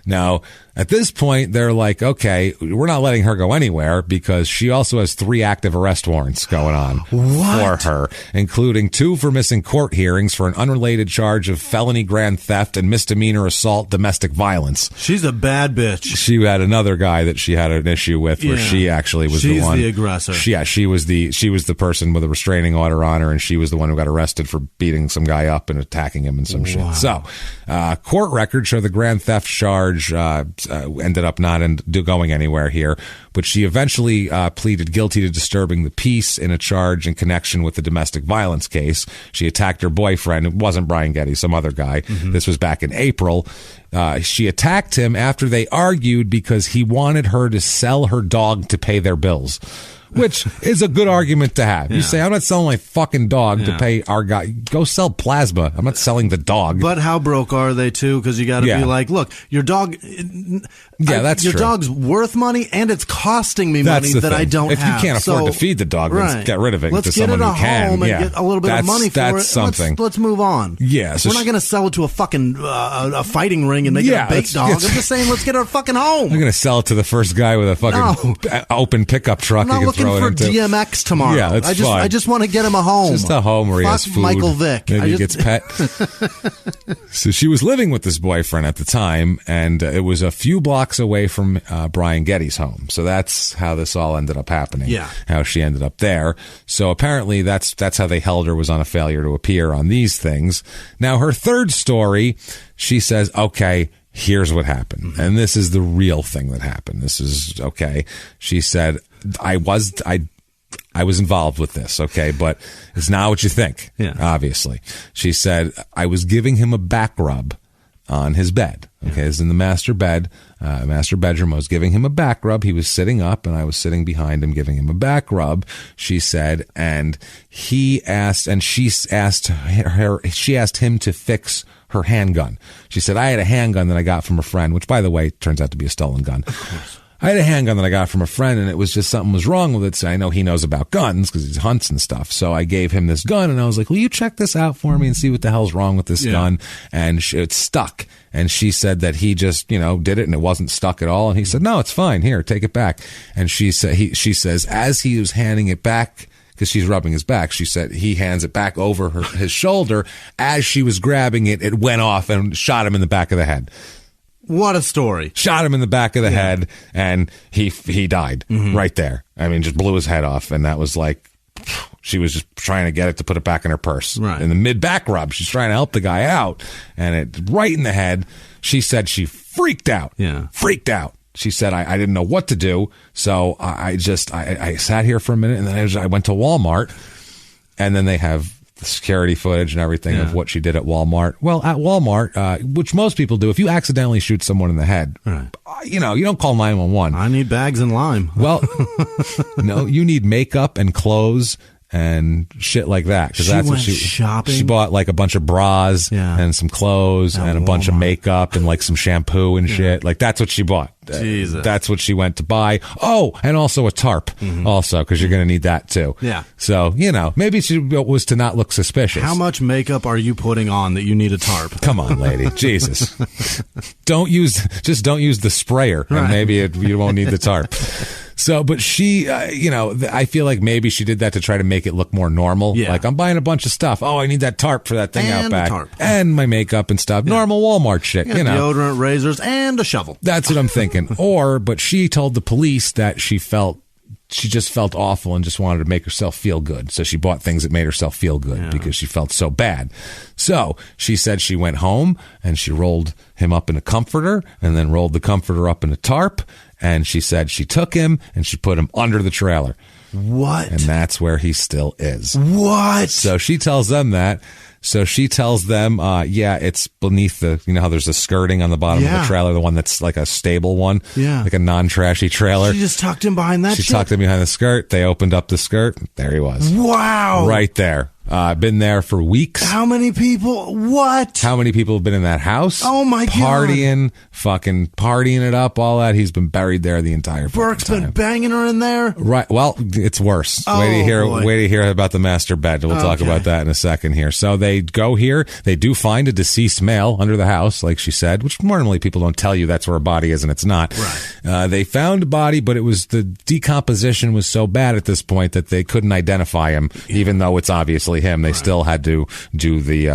Now, at this point, they're like, okay, we're not letting her go anywhere because she also has 3 active arrest warrants going on for her, including 2 for missing court hearings for an unrelated charge of felony grand theft and misdemeanor assault domestic violence. She's a bad bitch. She had another guy that she had an issue with where she actually was the one. She's the aggressor. She was the person with a restraining order on her, and she was the one who got arrested for beating some guy up and attacking him and some shit. So, court records show the grand theft charge ended up not going anywhere here, but she eventually pleaded guilty to disturbing the peace in a charge in connection with the domestic violence case. She attacked her boyfriend. It wasn't Brian Getty, some other guy. This was back in April. She attacked him after they argued because he wanted her to sell her dog to pay their bills, which is a good argument to have. You say, I'm not selling my fucking dog to pay our guy. Go sell plasma. I'm not selling the dog. But how broke are they, too? Because you got to be like, look, your dog... that's your true. Dog's worth money, and it's costing me money that I don't have. If you can't afford to feed the dog, then get rid of it to someone who can. Home and get a little bit of money for it. That's something. Let's move on. Yeah. So we're not going to sell it to a fucking a fighting ring and make it a bait dog. I'm just saying, let's get our fucking home. I'm going to sell it to the first guy with a fucking open pickup truck. I'm not looking for DMX tomorrow. Yeah, that's fine. I just want to get him a home. Just a home where he has food. Michael Vick. Maybe he gets pet. So she was living with this boyfriend at the time, and it was a few blocks away from Brian Getty's home. So that's how this all ended up happening. Yeah. How she ended up there. So apparently that's how they held her, was on a failure to appear on these things. Now her third story, she says, okay, here's what happened. And this is the real thing that happened. This is okay. She said, I was involved with this, okay, but it's not what you think, obviously. She said, I was giving him a back rub on his bed. Okay, it's in the master bedroom. I was giving him a back rub. He was sitting up, and I was sitting behind him giving him a back rub, she said, and she asked him to fix her handgun. She said, I had a handgun that I got from a friend, which, by the way, turns out to be a stolen gun. Of course. I had a handgun that I got from a friend, and it was just something was wrong with it. So I know he knows about guns because he hunts and stuff. So I gave him this gun, and I was like, will you check this out for me and see what the hell's wrong with this gun? And it's stuck. And she said that he just, did it, and it wasn't stuck at all. And he said, no, it's fine. Here, take it back. And she says, as he was handing it back, because she's rubbing his back, she said he hands it back over his shoulder. As she was grabbing it, it went off and shot him in the back of the head. What a story. Shot him in the back of the head, and he died right there. I mean, just blew his head off, and that was like, she was just trying to get it to put it back in her purse. Right. In the mid-back rub, she's trying to help the guy out, and it right in the head. She said she freaked out. Yeah. Freaked out. She said, I didn't know what to do, so I sat here for a minute, and then I went to Walmart, and then they have the security footage and everything of what she did at Walmart. Well, at Walmart, which most people do, if you accidentally shoot someone in the head, you don't call 911. I need bags and lime. Well, no, you need makeup and clothes and shit like that. Because that's what shopping. She bought like a bunch of bras and some clothes and a bunch of makeup and like some shampoo and shit. Like that's what she bought. Jesus. That's what she went to buy. Oh, and also a tarp also, because you're going to need that too. Yeah. So, maybe she was to not look suspicious. How much makeup are you putting on that you need a tarp? Come on, lady. Jesus. Don't use the sprayer, and maybe you won't need the tarp. So, but she, I feel like maybe she did that to try to make it look more normal. Yeah. Like, I'm buying a bunch of stuff. Oh, I need that tarp for that thing and out back. Tarp. And my makeup and stuff. Yeah. Normal Walmart shit, Deodorant, razors, and a shovel. That's what I'm thinking. But she told the police that she just felt awful and just wanted to make herself feel good. So she bought things that made herself feel good because she felt so bad. So she said she went home and she rolled him up in a comforter and then rolled the comforter up in a tarp. And she said she took him and she put him under the trailer. What? And that's where he still is. What? So she tells them that. So she tells them, it's beneath how there's a skirting on the bottom of the trailer, the one that's like a stable one, like a non-trashy trailer. She just tucked him behind that shit? She tucked him behind the skirt. They opened up the skirt. There he was. Wow. Right there. Been there for weeks. How many people? What? How many people have been in that house? Oh, my God. Fucking partying it up, all that. He's been buried there the entire Burke's time. Been banging her in there? Right. Well, it's worse. Oh, wait to hear about the master bed. We'll talk about that in a second here. So they go here. They do find a deceased male under the house, like she said, which normally people don't tell you that's where a body is, and it's not. Right. They found a body, but the decomposition was so bad at this point that they couldn't identify him, even though it's obviously really him. They still had to do the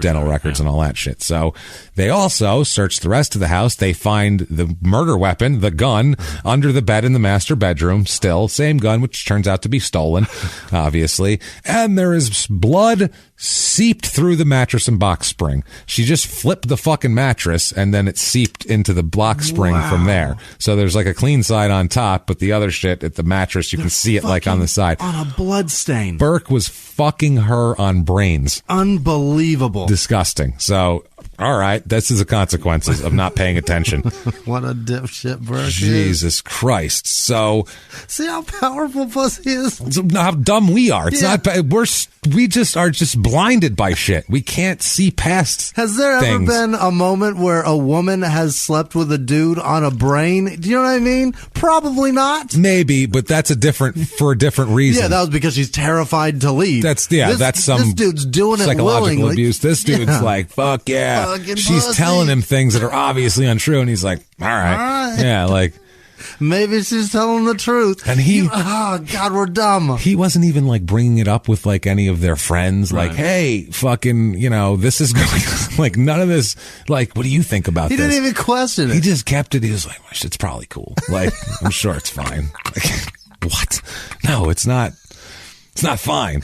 dental records and all that shit. So they also search the rest of the house. They find the murder weapon, the gun, under the bed in the master bedroom. Still, same gun, which turns out to be stolen, obviously. And there is blood seeped through the mattress and box spring. She just flipped the fucking mattress, and then it seeped into the box spring from there. So there's like a clean side on top, but the other shit at the mattress, you can see it like on the side. On a blood stain. Burke was fucking her on brains. Unbelievable. Disgusting. So, all right, this is the consequences of not paying attention. What a dipshit Burke is. Jesus Christ. So, see how powerful pussy is? How dumb we are. It's not. We just are just blinded by shit. We can't see past. Has there ever been a moment where a woman has slept with a dude on a brain? Do you know what I mean? Probably not. Maybe, but that's for a different reason. Yeah, that was because she's terrified to leave. That's some this dude's doing it psychological willingly. abuse. This dude's like, fuck yeah. Fucking She's pussy. telling him things that are obviously untrue, and he's like, all right. Yeah, like. Maybe she's telling the truth. And oh God, we're dumb. He wasn't even like bringing it up with like any of their friends. Right. Like, hey, fucking, this is going on. Like none of this. Like, what do you think about this? He didn't even question it. He just kept it. He was like, well, shit's probably cool. Like, I'm sure it's fine. Like, what? No, it's not. It's not fine.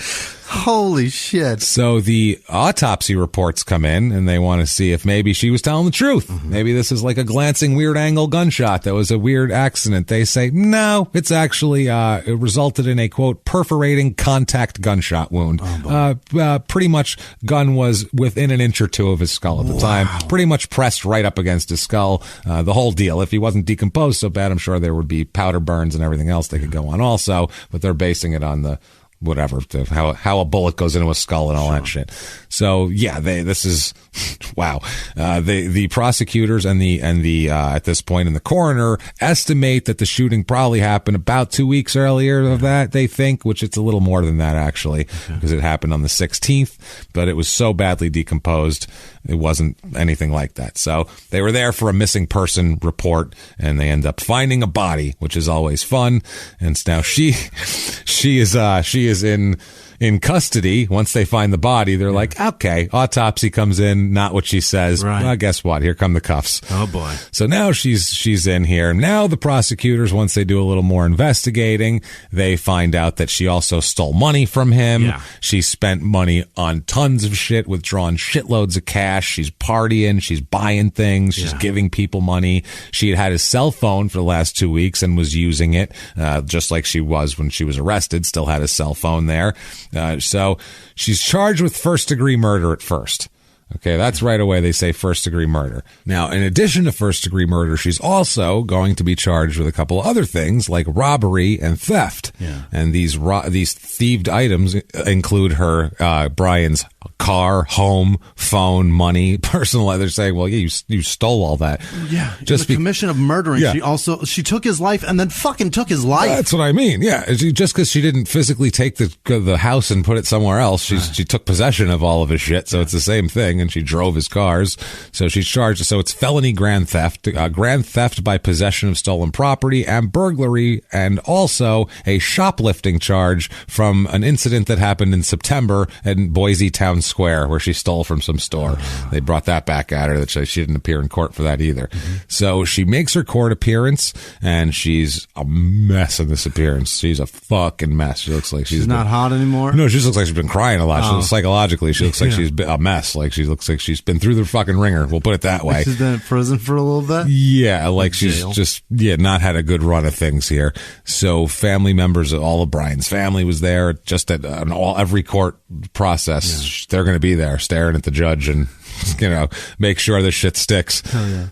Holy shit. So the autopsy reports come in, and they want to see if maybe she was telling the truth. Mm-hmm. Maybe this is like a glancing weird angle gunshot that was a weird accident. They say, no, it's actually it resulted in a, quote, perforating contact gunshot wound. Pretty much gun was within an inch or two of his skull at the time. Pretty much pressed right up against his skull. The whole deal. If he wasn't decomposed so bad, I'm sure there would be powder burns and everything else that could go on also, but they're basing it on the whatever, how a bullet goes into a skull and all that shit. So yeah, this is wow. The prosecutors and the at this point in the coroner estimate that the shooting probably happened about 2 weeks earlier of that, they think, which it's a little more than that actually, because it happened on the 16th, but it was so badly decomposed it wasn't anything like that. So they were there for a missing person report, and they end up finding a body, which is always fun. And now she is in custody. Once they find the body, they're like, okay, autopsy comes in, not what she says. Right. Well, guess what? Here come the cuffs. Oh boy. So now she's in here. Now the prosecutors, once they do a little more investigating, they find out that she also stole money from him. Yeah. She spent money on tons of shit, withdrawing shitloads of cash. She's partying. She's buying things. She's giving people money. She had his cell phone for the last 2 weeks and was using it, just like she was when she was arrested, still had his cell phone there. So she's charged with first-degree murder at first. Okay, that's right away. They say first-degree murder. Now, in addition to first-degree murder, she's also going to be charged with a couple of other things like robbery and theft. Yeah. And these thieved items include her Brian's car, home, phone, money, personal. They're saying, well, yeah, you stole all that. Yeah, just the commission of murdering. Yeah. She took his life and then fucking took his life. That's what I mean. Yeah, just because she didn't physically take the house and put it somewhere else, she took possession of all of his shit. So it's the same thing, and she drove his cars. So she's charged. So it's felony grand theft by possession of stolen property, and burglary, and also a shoplifting charge from an incident that happened in September in Boise Town Square, where she stole from some store. They brought that back at her. That she didn't appear in court for that either. Mm-hmm. So she makes her court appearance, and she's a mess in this appearance. She's a fucking mess. She looks like she's not hot anymore. No, she just looks like she's been crying a lot. She looks psychologically, she looks like she's been a mess. Like she looks like she's been through the fucking ringer. We'll put it that way. She's been in prison for a little bit. Yeah, like she's just not had a good run of things here. So family members of all of Brian's family was there, just at every court process. They're going to be there staring at the judge and make sure this shit sticks.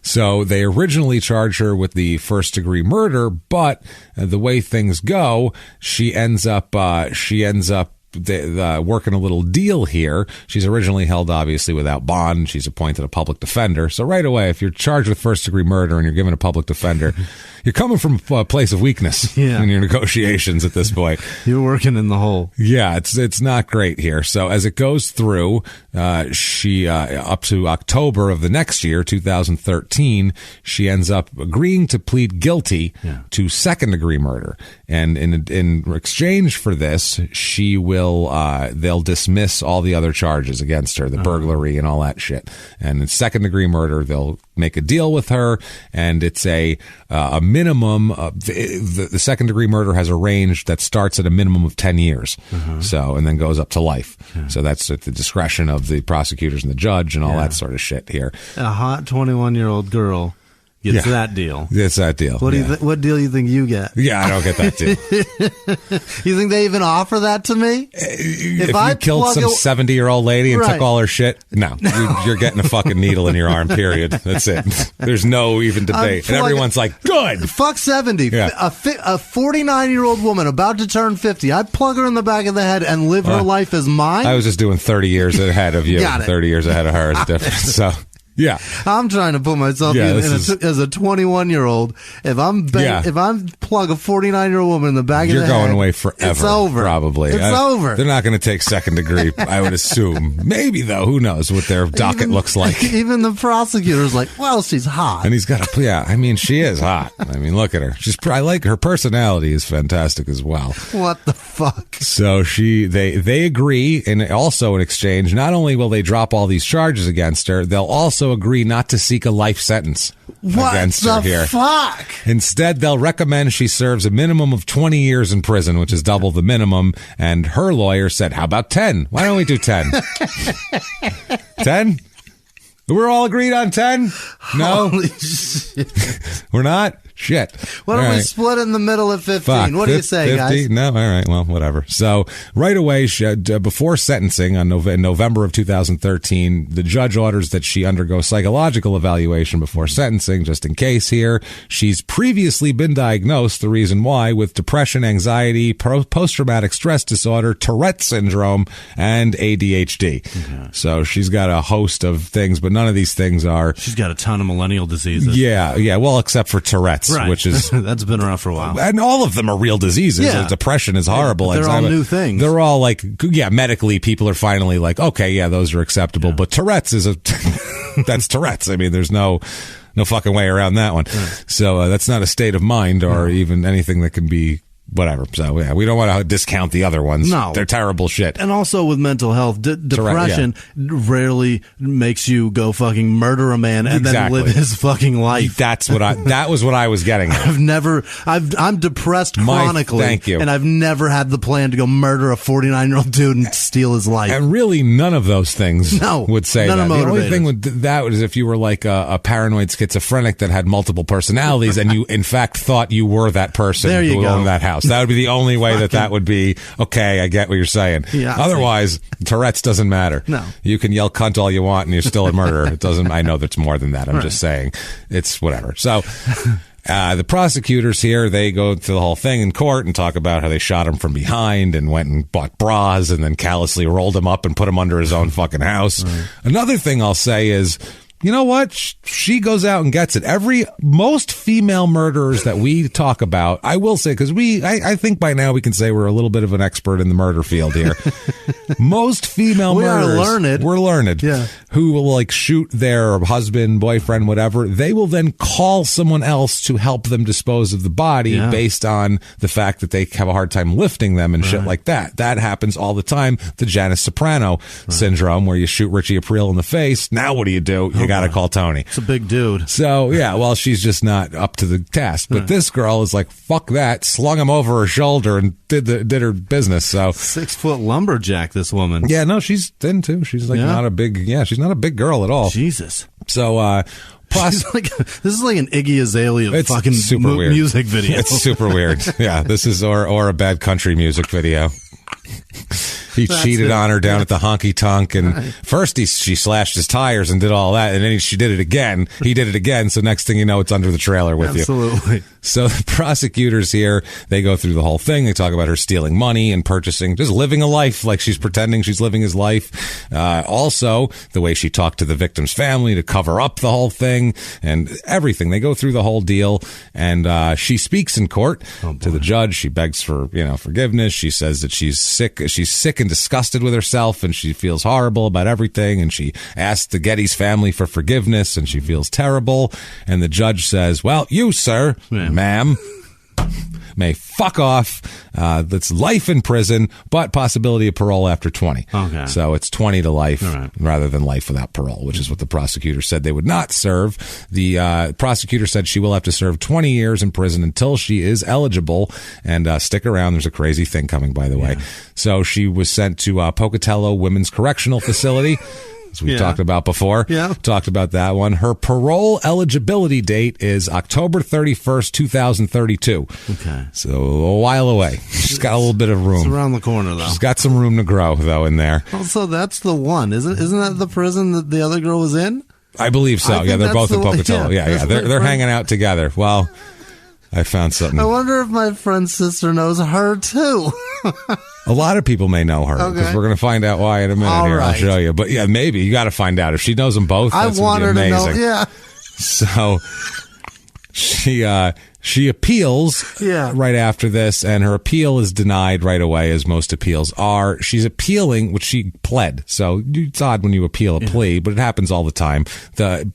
So they originally charged her with the first degree murder, but the way things go, she ends up working a little deal here. She's originally held, obviously, without bond. She's appointed a public defender. So right away, if you're charged with first-degree murder and you're given a public defender, you're coming from a place of weakness in your negotiations at this point. You're working in the hole. Yeah, it's not great here. So as it goes through, she up to October of the next year, 2013, she ends up agreeing to plead guilty to second-degree murder. And in exchange for this, she will they'll dismiss all the other charges against her, the burglary and all that shit. And in second-degree murder, they'll make a deal with her, and it's a minimum. The second-degree murder has a range that starts at a minimum of 10 years, and then goes up to life. So that's at the discretion of the prosecutors and the judge and all that sort of shit here. A hot 21-year-old girl gets that deal. It's that deal. What what deal do you think you get? Yeah, I don't get that deal. You think they even offer that to me? If you killed some 70-year-old lady and took all her shit, no, you're getting a fucking needle in your arm, period. That's it. There's no even debate. And everyone's like, good. Fuck 70. Yeah. A 49-year-old woman about to turn 50. I'd plug her in the back of the head and live her life as mine. I was just doing 30 years ahead of you. 30 years ahead of her is different. So... yeah, I'm trying to put myself as a 21-year-old. If I'm plug a 49-year-old woman in the back of the head, you're going away forever. It's over. Probably. It's over. They're not going to take second degree, I would assume. Maybe though. Who knows what their docket looks like? Even the prosecutor's like, well, she's hot, and he's got a I mean, she is hot. I mean, look at her. I like her personality is fantastic as well. What the fuck? So they agree, and also in exchange, not only will they drop all these charges against her, they'll also agree not to seek a life sentence against her here. Fuck? Instead, they'll recommend she serves a minimum of 20 years in prison, which is double the minimum. And her lawyer said, how about 10? Why don't we do 10? 10? We're all agreed on 10? No? Holy shit. We're not? Shit. Why don't we split in the middle at 15? Fuck. What do you say, 50? guys? No? All right. Well, whatever. So right away, before sentencing in November of 2013, the judge orders that she undergo psychological evaluation before sentencing, just in case here. She's previously been diagnosed, the reason why, with depression, anxiety, post-traumatic stress disorder, Tourette syndrome, and ADHD. Okay. So she's got a host of things, but none of these things are... She's got a ton of millennial diseases. Yeah. Well, except for Tourette's. Right. Which is that's been around for a while, and all of them are real diseases. Yeah. Like depression is horrible. They're all new things. They're all like, medically, people are finally like, okay, those are acceptable. Yeah. But Tourette's is that's Tourette's. I mean, there's no fucking way around that one. Right. So that's not a state of mind or even anything that can be. Whatever. So, we don't want to discount the other ones. No. They're terrible shit. And also with mental health, depression rarely makes you go fucking murder a man and then live his fucking life. That was what I was getting at. I'm depressed chronically. Thank you. And I've never had the plan to go murder a 49-year-old dude and steal his life. And really none of those things would say that. The only thing with that is if you were like a paranoid schizophrenic that had multiple personalities and you in fact thought you were that person who owned that house. That would be the only way that would be, okay, I get what you're saying. Yeah, otherwise, Tourette's doesn't matter. No. You can yell cunt all you want and you're still a murderer. It doesn't, I know that's more than that. I'm just saying. It's whatever. So, the prosecutors here, they go through the whole thing in court and talk about how they shot him from behind and went and bought bras and then callously rolled him up and put him under his own fucking house. Right. Another thing I'll say is, you know what? She goes out and gets it. Most female murderers that we talk about, I will say, because I think by now we can say we're a little bit of an expert in the murder field here. Most female murderers, we're learned, who will like shoot their husband, boyfriend, whatever. They will then call someone else to help them dispose of the body based on the fact that they have a hard time lifting them and shit like that. That happens all the time. The Janice Soprano syndrome, where you shoot Richie Aprile in the face. Now what do? You got to call Tony. It's a big dude. So, well, she's just not up to the task. But this girl is like, fuck that, slung him over her shoulder and did her business. So 6-foot lumberjack, this woman. Yeah, no, she's thin too. She's like not a big, she's not a big girl at all. Jesus. So, this is like an Iggy Azalea fucking super weird music video. It's super weird. Yeah, this is or a bad country music video. He cheated on her down at the honky tonk, and first she slashed his tires and did all that, and then she did it again. He did it again, so next thing you know, it's under the trailer with you. Absolutely. So the prosecutors here, they go through the whole thing. They talk about her stealing money and purchasing, just living a life like she's pretending she's living his life. Also, the way she talked to the victim's family to cover up the whole thing and everything. They go through the whole deal, and she speaks in court to the judge. She begs for forgiveness. She says that she's sick and disgusted with herself, and she feels horrible about everything, and she asks the Getty's family for forgiveness, and she feels terrible. And the judge says, well, you, sir, ma'am, may fuck off. That's life in prison, but possibility of parole after 20. Okay. So it's 20 to life rather than life without parole, which is what the prosecutor said they would not serve. The prosecutor said she will have to serve 20 years in prison until she is eligible. And stick around. There's a crazy thing coming, by the way. So she was sent to Pocatello Women's Correctional Facility. As we've talked about before. Talked about that one. Her parole eligibility date is October 31st, 2032. Okay. So a while away. She's got a little bit of room. It's around the corner, though. She's got some room to grow, though, in there. Also, that's the one. Isn't that the prison that the other girl was in? I believe so. Yeah, they're both in Pocatello. Yeah. They're hanging out together. Well, I found something. I wonder if my friend's sister knows her, too. A lot of people may know her because we're going to find out why in a minute. I'll show you. But yeah, maybe you got to find out if she knows them both. That's I want her amazing. to know. Yeah. So she appeals right after this, and her appeal is denied right away, as most appeals are. She's appealing, which she pled. So it's odd when you appeal a plea, but it happens all the time.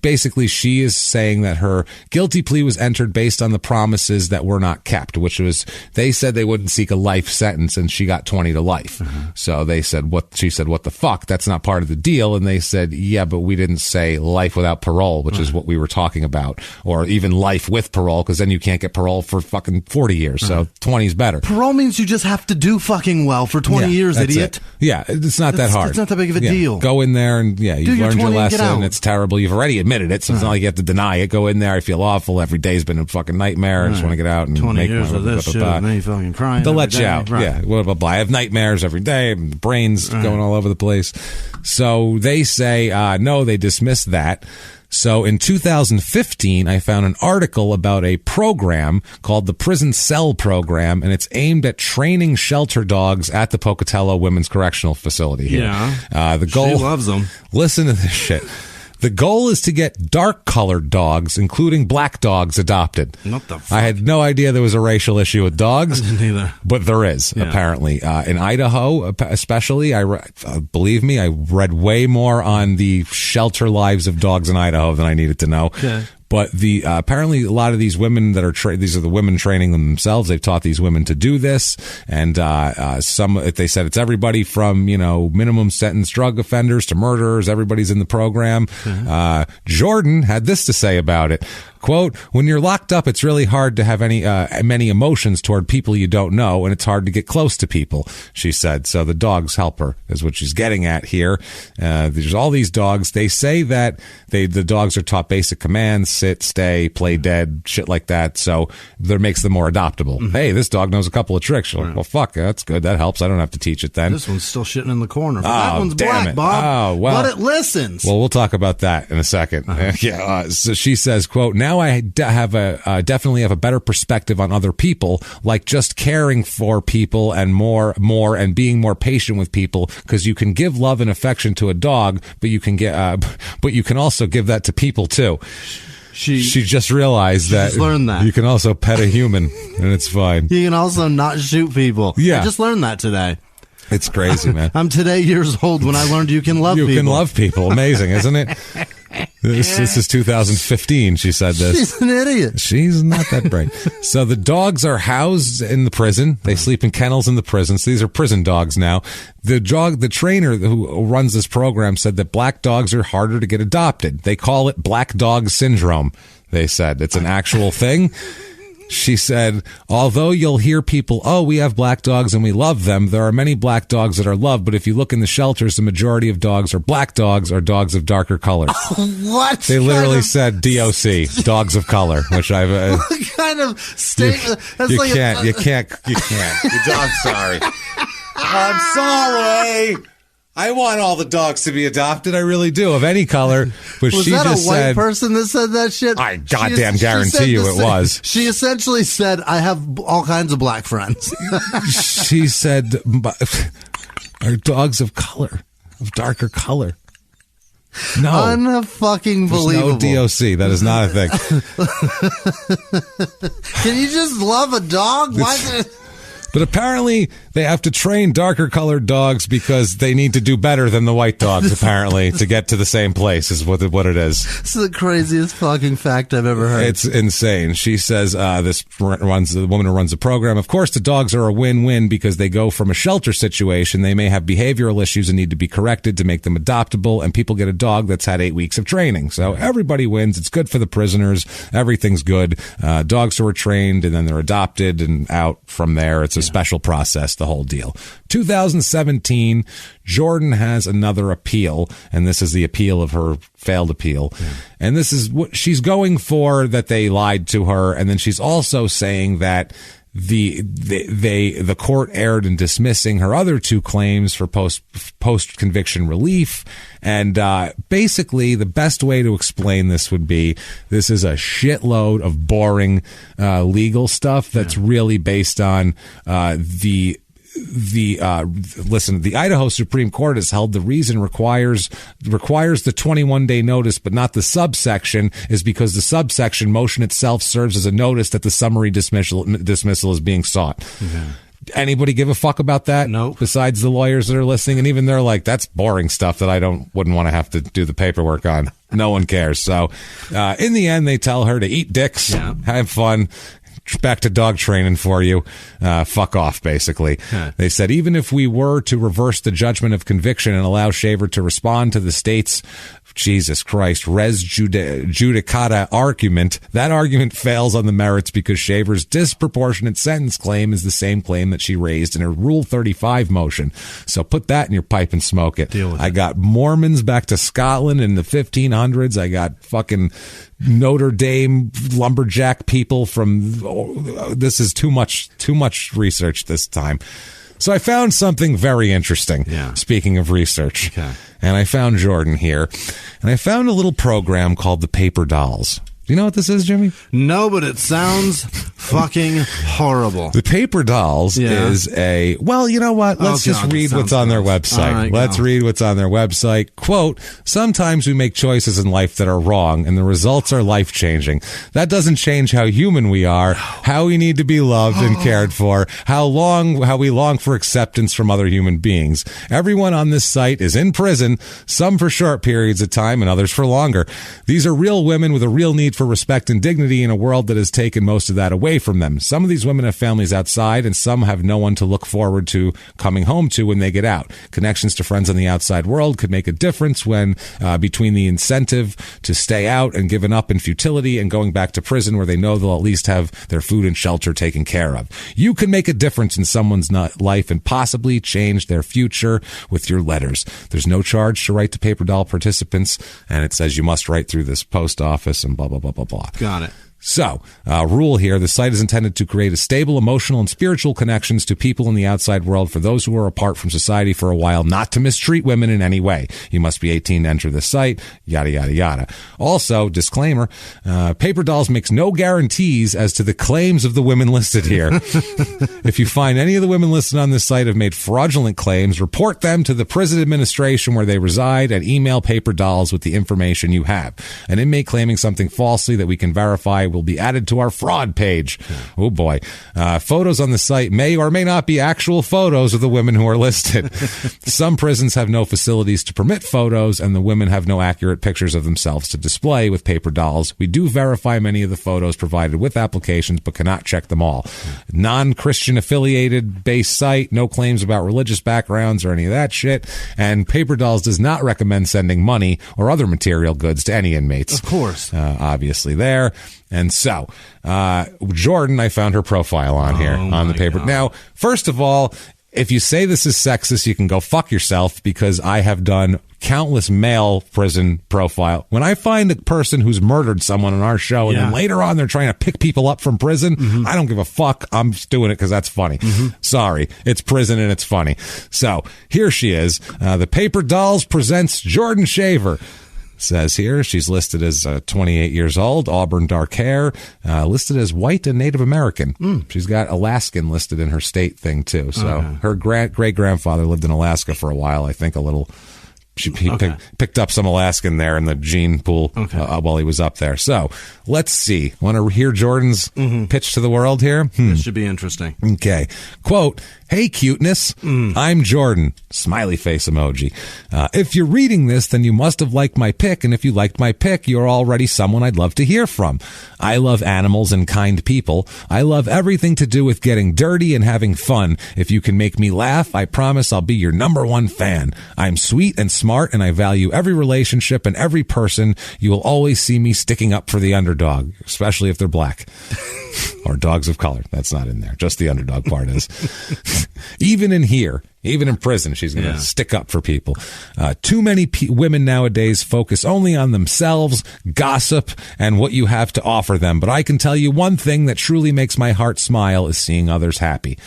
Basically, she is saying that her guilty plea was entered based on the promises that were not kept, which was they said they wouldn't seek a life sentence, and she got 20 to life. So they said, she said, what the fuck? That's not part of the deal. And they said, yeah, but we didn't say life without parole, which is what we were talking about, or even life with parole, because then you can't get parole for fucking 40 years. So 20 is better. Parole means you just have to do fucking well for 20 years, idiot. Yeah, it's not that hard. It's not that big of a deal. Go in there and you've learned your lesson. It's terrible. You've already admitted it, so it's not like you have to deny it. Go in there. I feel awful. Every day's been a fucking nightmare. I just want to get out and 20 make years of this shit. And then you fucking crying. They'll let you out. Yeah. Blah, blah, blah. I have nightmares every day. The brain's going all over the place. So they say, no, they dismiss that. So in 2015, I found an article about a program called the Prison Cell Program, and it's aimed at training shelter dogs at the Pocatello Women's Correctional Facility here. Yeah. The goal, she loves them. Listen to this shit. The goal is to get dark-colored dogs, including black dogs, adopted. What the fuck? I had no idea there was a racial issue with dogs. Neither. But there is, apparently. In Idaho, especially, believe me, I read way more on the shelter lives of dogs in Idaho than I needed to know. Okay. But apparently a lot of these women that are these are the women training them themselves. They've taught these women to do this, and they said it's everybody from minimum sentence drug offenders to murderers. Everybody's in the program. Jordan had this to say about it. Quote, when you're locked up, it's really hard to have many emotions toward people you don't know, and it's hard to get close to people, she said. So the dogs help her, is what she's getting at here. There's all these dogs. They say that the dogs are taught basic commands, sit, stay, play dead, shit like that. So that makes them more adoptable. Mm-hmm. Hey, this dog knows a couple of tricks. You're like, well, fuck, that's good. That helps. I don't have to teach it then. This one's still shitting in the corner. That one's black, it. Bob. Oh, well. But it listens. Well, we'll talk about that in a second. So she says, quote, now I definitely have a better perspective on other people, like just caring for people and more and being more patient with people, because you can give love and affection to a dog, but you can also give that to people too. She just realized that learned that you can also pet a human and it's fine. You can also not shoot people. Yeah, I just learned that today. It's crazy, man. I'm today years old when I learned you can love people. You can love people. Amazing, isn't it? This is 2015, she said this. She's an idiot. She's not that bright. So the dogs are housed in the prison. They sleep in kennels in the prison. So these are prison dogs now. The trainer who runs this program said that black dogs are harder to get adopted. They call it black dog syndrome, they said. It's an actual thing. She said, although you'll hear people, we have black dogs and we love them, there are many black dogs that are loved, but if you look in the shelters, the majority of dogs are black dogs or dogs of darker colors. What? They literally said DOC, dogs of color, which I've... what kind of statement? You can't. I'm sorry. I'm sorry. I want all the dogs to be adopted. I really do, of any color. But was she that just a white said, person that said that shit? I goddamn guarantee you it was. She essentially said, I have all kinds of black friends. She said, are dogs of color, of darker color. No. Unfucking believable. There's no DOC. That is not a thing. Can you just love a dog? Why is it... But apparently they have to train darker colored dogs because they need to do better than the white dogs, apparently, to get to the same place is what it is. This is the craziest fucking fact I've ever heard. It's insane. She says the woman who runs the program, of course, the dogs are a win-win because they go from a shelter situation. They may have behavioral issues and need to be corrected to make them adoptable, and people get a dog that's had 8 weeks of training. So everybody wins. It's good for the prisoners. Everything's good. Dogs who are trained and then they're adopted and out from there. It's a special process, the whole deal. 2017, Jordan has another appeal, and this is the appeal of her failed appeal. Yeah. And this is what she's going for, that they lied to her, and then she's also saying that the court erred in dismissing her other two claims for post conviction relief. And basically, the best way to explain this would be this is a shitload of boring legal stuff that's really based on the Idaho Supreme Court has held the reason requires the 21-day notice, but not the subsection, is because the subsection motion itself serves as a notice that the summary dismissal is being sought. Okay. Anybody give a fuck about that? No. Besides the lawyers that are listening, and even they're like, that's boring stuff that I wouldn't want to have to do the paperwork on. No one cares. So, in the end, they tell her to eat dicks, have fun. Back to dog training for you. Fuck off, basically. They said, even if we were to reverse the judgment of conviction and allow Shaver to respond to the state's, Jesus Christ, res judicata argument, that argument fails on the merits because Shaver's disproportionate sentence claim is the same claim that she raised in her Rule 35 motion. So put that in your pipe and smoke it. Deal with it. I got Mormons back to Scotland in the 1500s. I got fucking Notre Dame lumberjack people from, this is too much research this time. So I found something very interesting. Speaking of research. Okay. And I found Jordan here. And I found a little program called the Paper Dolls. Do you know what this is, Jimmy? No, but it sounds fucking horrible. The Paper Dolls is a... Well, you know what? Let's just read what's on their website. Right, let's read what's on their website. Quote, sometimes we make choices in life that are wrong, and the results are life-changing. That doesn't change how human we are, how we need to be loved and cared for, how we long for acceptance from other human beings. Everyone on this site is in prison, some for short periods of time and others for longer. These are real women with a real need for respect and dignity in a world that has taken most of that away from them. Some of these women have families outside, and some have no one to look forward to coming home to when they get out. Connections to friends in the outside world could make a difference when between the incentive to stay out and giving up in futility and going back to prison where they know they'll at least have their food and shelter taken care of. You can make a difference in someone's life and possibly change their future with your letters. There's no charge to write to Paper Doll participants, and it says you must write through this post office and blah, blah, blah, blah, blah. Got it. So, rule here, the site is intended to create a stable emotional and spiritual connections to people in the outside world for those who are apart from society for a while, not to mistreat women in any way. You must be 18 to enter the site, yada, yada, yada. Also, disclaimer, Paper Dolls makes no guarantees as to the claims of the women listed here. If you find any of the women listed on this site have made fraudulent claims, report them to the prison administration where they reside and email Paper Dolls with the information you have. An inmate claiming something falsely that we can verify will be added to our fraud page. Oh boy. Photos on the site may or may not be actual photos of the women who are listed. Some prisons have no facilities to permit photos, and the women have no accurate pictures of themselves to display with Paper Dolls. We do verify many of the photos provided with applications, but cannot check them all. Non-Christian affiliated based site, no claims about religious backgrounds or any of that shit, and Paper Dolls does not recommend sending money or other material goods to any inmates. Of course. Obviously there. And so, Jordan, I found her profile on here on the paper. God. Now, first of all, if you say this is sexist, you can go fuck yourself, because I have done countless male prison profile. When I find a person who's murdered someone on our show and then later on they're trying to pick people up from prison, I don't give a fuck. I'm just doing it because that's funny. Sorry. It's prison and it's funny. So here she is. The Paper Dolls presents Jordan Shaver. Says here she's listed as 28 years old, auburn dark hair, listed as white and Native American. She's got Alaskan listed in her state thing too. So her great grandfather lived in Alaska for a while, I think a little picked up some Alaskan there in the gene pool while he was up there. So let's see. Want to hear Jordan's pitch to the world here? This should be interesting. Okay. Quote, "Hey, cuteness. I'm Jordan." Smiley face emoji. "If you're reading this, then you must have liked my pick. And if you liked my pick, you're already someone I'd love to hear from. I love animals and kind people. I love everything to do with getting dirty and having fun. If you can make me laugh, I promise I'll be your number one fan. I'm sweet and smart, and I value every relationship and every person. You will always see me sticking up for the underdog, especially if they're black." Or dogs of color. That's not in there. Just the underdog part is. Even in prison, she's going to stick up for people. Too many women nowadays focus only on themselves, gossip, and what you have to offer them. But I can tell you one thing that truly makes my heart smile is seeing others happy.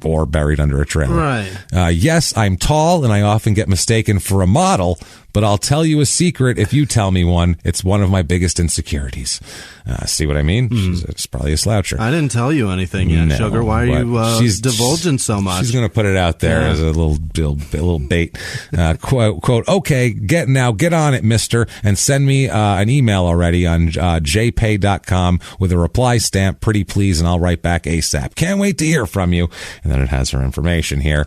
Or buried under a trailer. Right. Yes, I'm tall, and I often get mistaken for a model, but I'll tell you a secret if you tell me one. It's one of my biggest insecurities. See what I mean? She's probably a sloucher. I didn't tell you anything yet, Sugar. Why are you divulging so much? She's going to put it out there as a little bait. Quote, "Okay, get on it, mister, and send me an email already on jpay.com with a reply stamp, pretty please, and I'll write back ASAP. Can't wait to hear from you." And then it has her information here.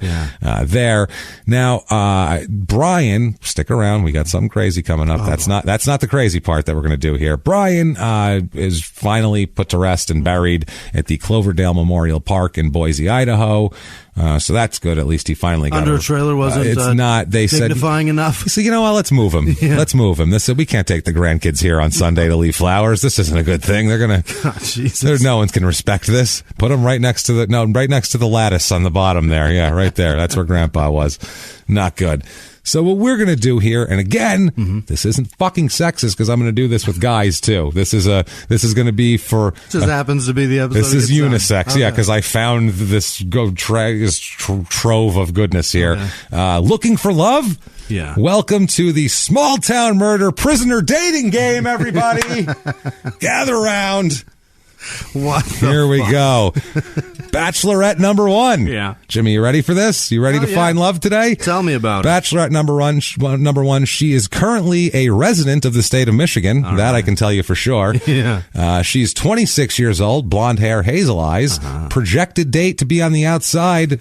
There. Now, Brian, stick around. We got something crazy coming up. That's not the crazy part that we're going to do here. Brian is finally put to rest and buried at the Cloverdale Memorial Park in Boise, Idaho. So that's good. At least he finally got under a trailer. Wasn't it's not. They dignifying said enough. So you know what? Let's move him. Let's move him. They said we can't take the grandkids here on Sunday to leave flowers. This isn't a good thing. They're gonna. Jesus. No one can respect this. Put them right next to the lattice on the bottom there. Yeah, right there. That's where Grandpa was. Not good. So what we're going to do here, and again, this isn't fucking sexist because I'm going to do this with guys too. This is going to be for. Just happens to be the episode. This is unisex, okay. Yeah, because I found this trove of goodness here. Okay. Looking for love? Yeah. Welcome to the small town murder prisoner dating game, everybody. Gather around. Here we go. Bachelorette number one. Yeah. Jimmy, you ready for this? You ready to find love today? Tell me about it. Bachelorette number one. She is currently a resident of the state of Michigan. All that right. I can tell you for sure. Yeah. She's 26 years old, blonde hair, hazel eyes. Projected date to be on the outside,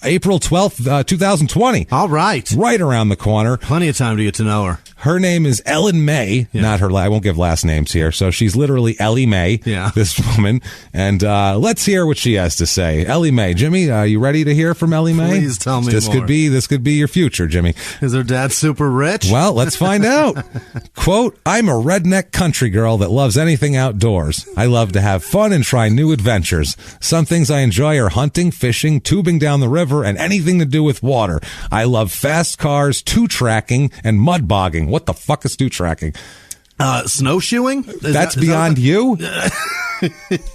April 12th, 2020. All right. Right around the corner. Plenty of time to get to know her. Her name is Ellen May, not her. I won't give last names here. So she's literally Ellie May, this woman. And let's hear what she has to say. Ellie May. Jimmy, are you ready to hear from Ellie May? Please tell me this more. This could be your future, Jimmy. Is her dad super rich? Well, let's find out. Quote, "I'm a redneck country girl that loves anything outdoors. I love to have fun and try new adventures. Some things I enjoy are hunting, fishing, tubing down the river, and anything to do with water. I love fast cars, two-tracking, and mud bogging." What the fuck is two-tracking? Snowshoeing? That's beyond you?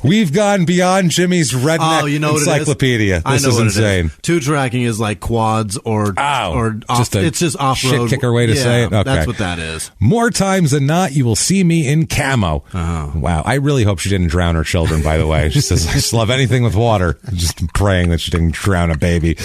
We've gone beyond Jimmy's redneck encyclopedia. This is insane. Two-tracking is like quads or it's just off-road. Shit kicker way to say it? Okay. That's what that is. "More times than not, you will see me in camo." Wow. I really hope she didn't drown her children, by the way. She says, "I just love anything with water." Just praying that she didn't drown a baby.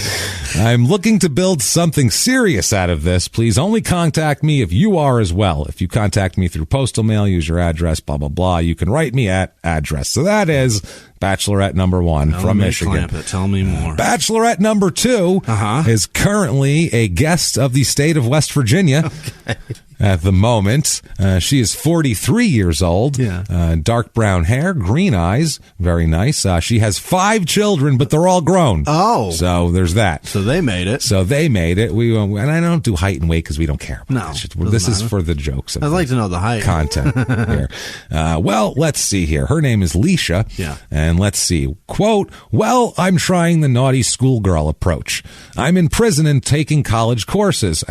"I'm looking to build something serious out of this. Please only contact me if you are as well. If you contact me through postal mail, use your address, blah, blah, blah. You can write me at address." So that is Bachelorette number one from Michigan. Tell me more. Bachelorette number two is currently a guest of the state of West Virginia. At the moment, she is 43 years old. Dark brown hair, green eyes, very nice. She has 5 children, but they're all grown. Oh, so there's that. So they made it. And I don't do height and weight because we don't care. No, this is for the jokes. I'd like to know the height content here. Well, let's see here. Her name is Leisha. And let's see. Quote, "Well, I'm trying the naughty schoolgirl approach. I'm in prison and taking college courses! !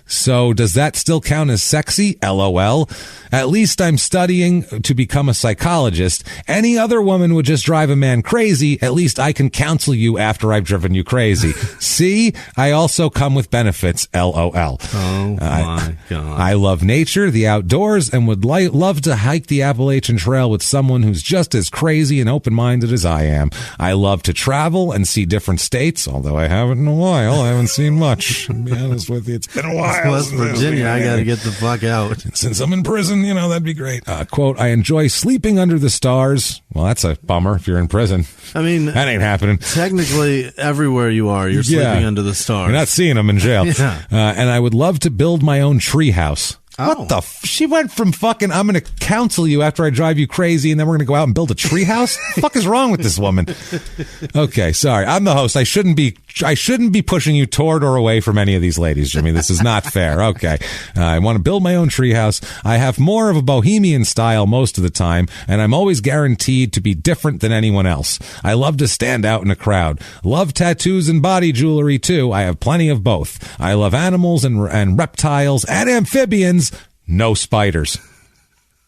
So does that still count as sexy? LOL. At least I'm studying to become a psychologist. Any other woman would just drive a man crazy. At least I can counsel you after I've driven you crazy. See, I also come with benefits. LOL. Oh my God. I love nature, the outdoors, and would love to hike the Appalachian Trail with someone who's just as crazy and open-minded as I am. I love to travel and see different states, although I haven't in a while. I haven't seen much. To be honest with you, it's been a while. West Virginia, I got to get the fuck out. Since I'm in prison, that'd be great. Quote, I enjoy sleeping under the stars. Well, that's a bummer if you're in prison. I mean, that ain't happening. Technically, everywhere you are, you're sleeping under the stars. You're not seeing them in jail. Yeah. And I would love to build my own tree house. Oh. What the she went from fucking, I'm going to counsel you after I drive you crazy, and then we're going to go out and build a tree house? What the fuck is wrong with this woman? Okay, sorry. I'm the host. I shouldn't be pushing you toward or away from any of these ladies, Jimmy. This is not fair. Okay. I want to build my own tree house. I have more of a bohemian style most of the time, and I'm always guaranteed to be different than anyone else. I love to stand out in a crowd. Love tattoos and body jewelry, too. I have plenty of both. I love animals and reptiles and amphibians. No spiders.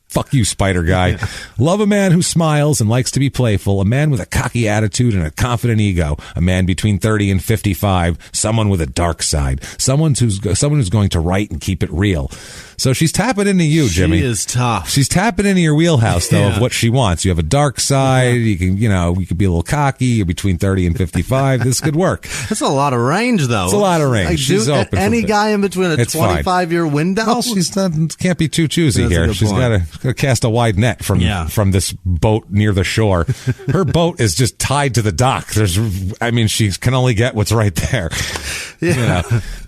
Fuck you, spider guy. Yeah. Love a man who smiles and likes to be playful, a man with a cocky attitude and a confident ego, a man between 30 and 55, someone with a dark side, someone who's going to write and keep it real. So she's tapping into you, Jimmy. She is tough. She's tapping into your wheelhouse, though, of what she wants. You have a dark side. You can, you could be a little cocky. You're between 30 and 55. This could work. That's a lot of range, though. It's a lot of range. Like, she's open. Any guy in between a 25-year window? Well, can't be too choosy here. She's got to cast a wide net from this boat near the shore. Her boat is just tied to the dock. She can only get what's right there. Yeah.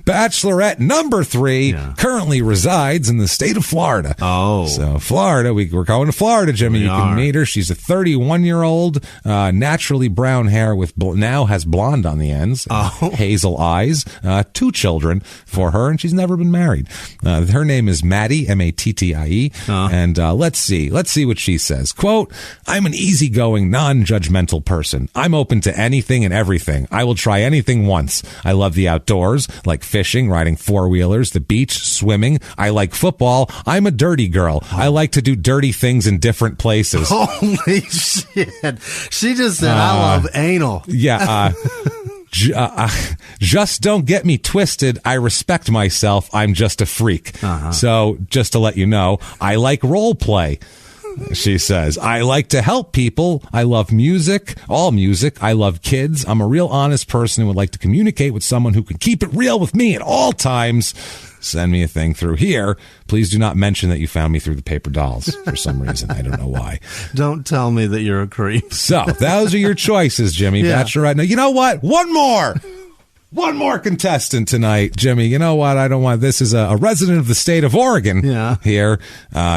Bachelorette number 3 currently resides in the state of Florida. Oh. So Florida, we're going to Florida, Jimmy. You can meet her. She's a 31-year-old, naturally brown hair now has blonde on the ends, hazel eyes, 2 children for her, and she's never been married. Her name is Mattie, M-A-T-T-I-E, and let's see what she says. Quote, I'm an easygoing, non-judgmental person. I'm open to anything and everything. I will try anything once. I love the outdoors, like fishing, riding 4-wheelers, the beach, swimming. I like football. I'm a dirty girl. I like to do dirty things in different places. Holy shit. She just said, I love anal. Yeah. Just don't get me twisted. I respect myself. I'm just a freak. So just to let you know, I like role play. She says, I like to help people. I love music, all music. I love kids. I'm a real honest person who would like to communicate with someone who can keep it real with me at all times. Send me a thing through here. Please do not mention that you found me through the paper dolls for some reason. I don't know why. Don't tell me that you're a creep. So those are your choices, Jimmy. Bachelorette. Now, you know what? One more contestant tonight, Jimmy. You know what? I don't want. This is a resident of the state of Oregon here.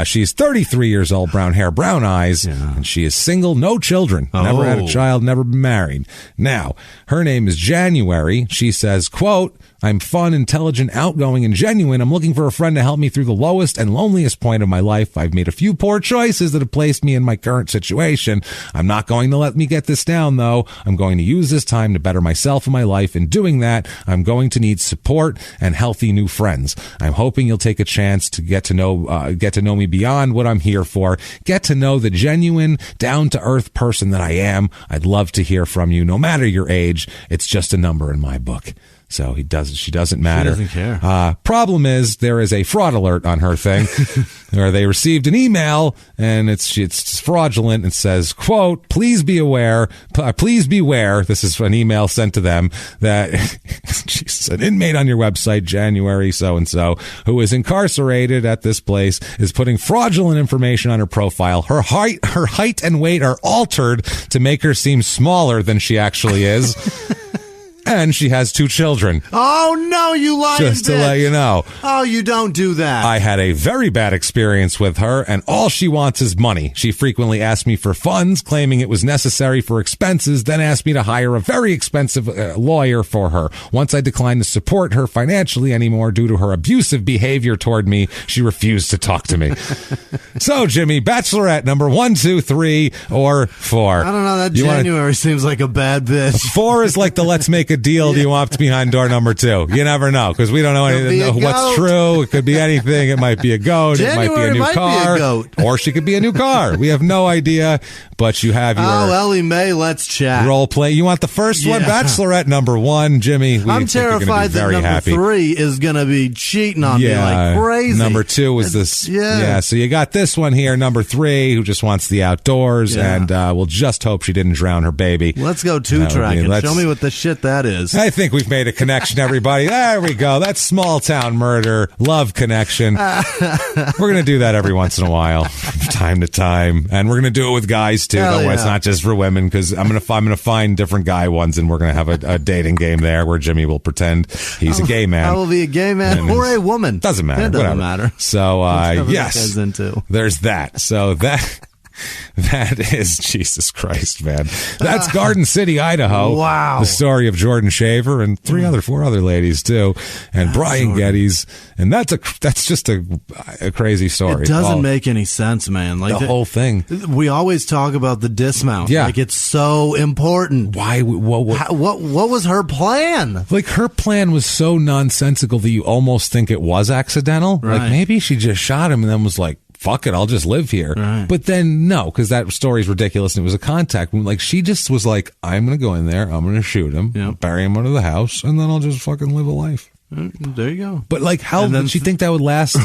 She's 33 years old, brown hair, brown eyes, and she is single, no children, never had a child, never been married. Now, her name is January. She says, quote, I'm fun, intelligent, outgoing, and genuine. I'm looking for a friend to help me through the lowest and loneliest point of my life. I've made a few poor choices that have placed me in my current situation. I'm not going to let me get this down, though. I'm going to use this time to better myself and my life. In doing that, I'm going to need support and healthy new friends. I'm hoping you'll take a chance to get to know me beyond what I'm here for. Get to know the genuine, down-to-earth person that I am. I'd love to hear from you, no matter your age. It's just a number in my book. So she doesn't matter. She doesn't care. Problem is, there is a fraud alert on her thing where they received an email and it's fraudulent. It says, quote, please beware. This is an email sent to them that she's an inmate on your website, January so-and-so, who is incarcerated at this place, is putting fraudulent information on her profile. Her height and weight are altered to make her seem smaller than she actually is. And she has 2 children. Oh, no, you lying Just to bitch. let you know. Oh, you don't do that. I had a very bad experience with her, and all she wants is money. She frequently asked me for funds, claiming it was necessary for expenses, then asked me to hire a very expensive lawyer for her. Once I declined to support her financially anymore due to her abusive behavior toward me, she refused to talk to me. So, Jimmy, Bachelorette number 1, 2, 3, or 4. I don't know. That January seems like a bad bitch. 4 is like the let's make a of deal do you want behind door number 2? You never know, because we don't know anything. What's true? It could be anything. It might be a goat. It might be a new car. Or she could be a new car. We have no idea, but you have your... Oh, Ellie Mae, let's chat. Role play. You want the first one? Bachelorette number 1, Jimmy. I'm terrified that number 3 is going to be cheating on me like crazy. Number 2 was this. Yeah. So you got this one here, number 3, who just wants the outdoors, and we'll just hope she didn't drown her baby. Let's go 2-track and show me what the shit that is. I think we've made a connection, everybody. There we go. That's small town murder, love connection. We're going to do that every once in a while, from time to time, and we're going to do it with guys too. Don't worry, it's not just for women, because I'm going to find different guy ones, and we're going to have a dating game there where Jimmy will pretend he's a gay man. I will be a gay man or a woman. Doesn't matter. It doesn't matter. So yes, there's that. So that is, Jesus Christ, man. That's Garden City, Idaho. Wow. The story of Jordan Shaver and 4 other ladies too, and Brian Geddes, and that's just a crazy story. It doesn't make any sense, man. Like the whole thing. We always talk about the dismount. Yeah. Like it's so important. Why? What was her plan? Like her plan was so nonsensical that you almost think it was accidental. Right. Like maybe she just shot him and then was like, fuck it, I'll just live here. Right. But then no, because that story's ridiculous and it was a contact. Like she just was like, I'm going to go in there, I'm going to shoot him, bury him under the house, and then I'll just fucking live a life. There you go. But like, how did she think that would last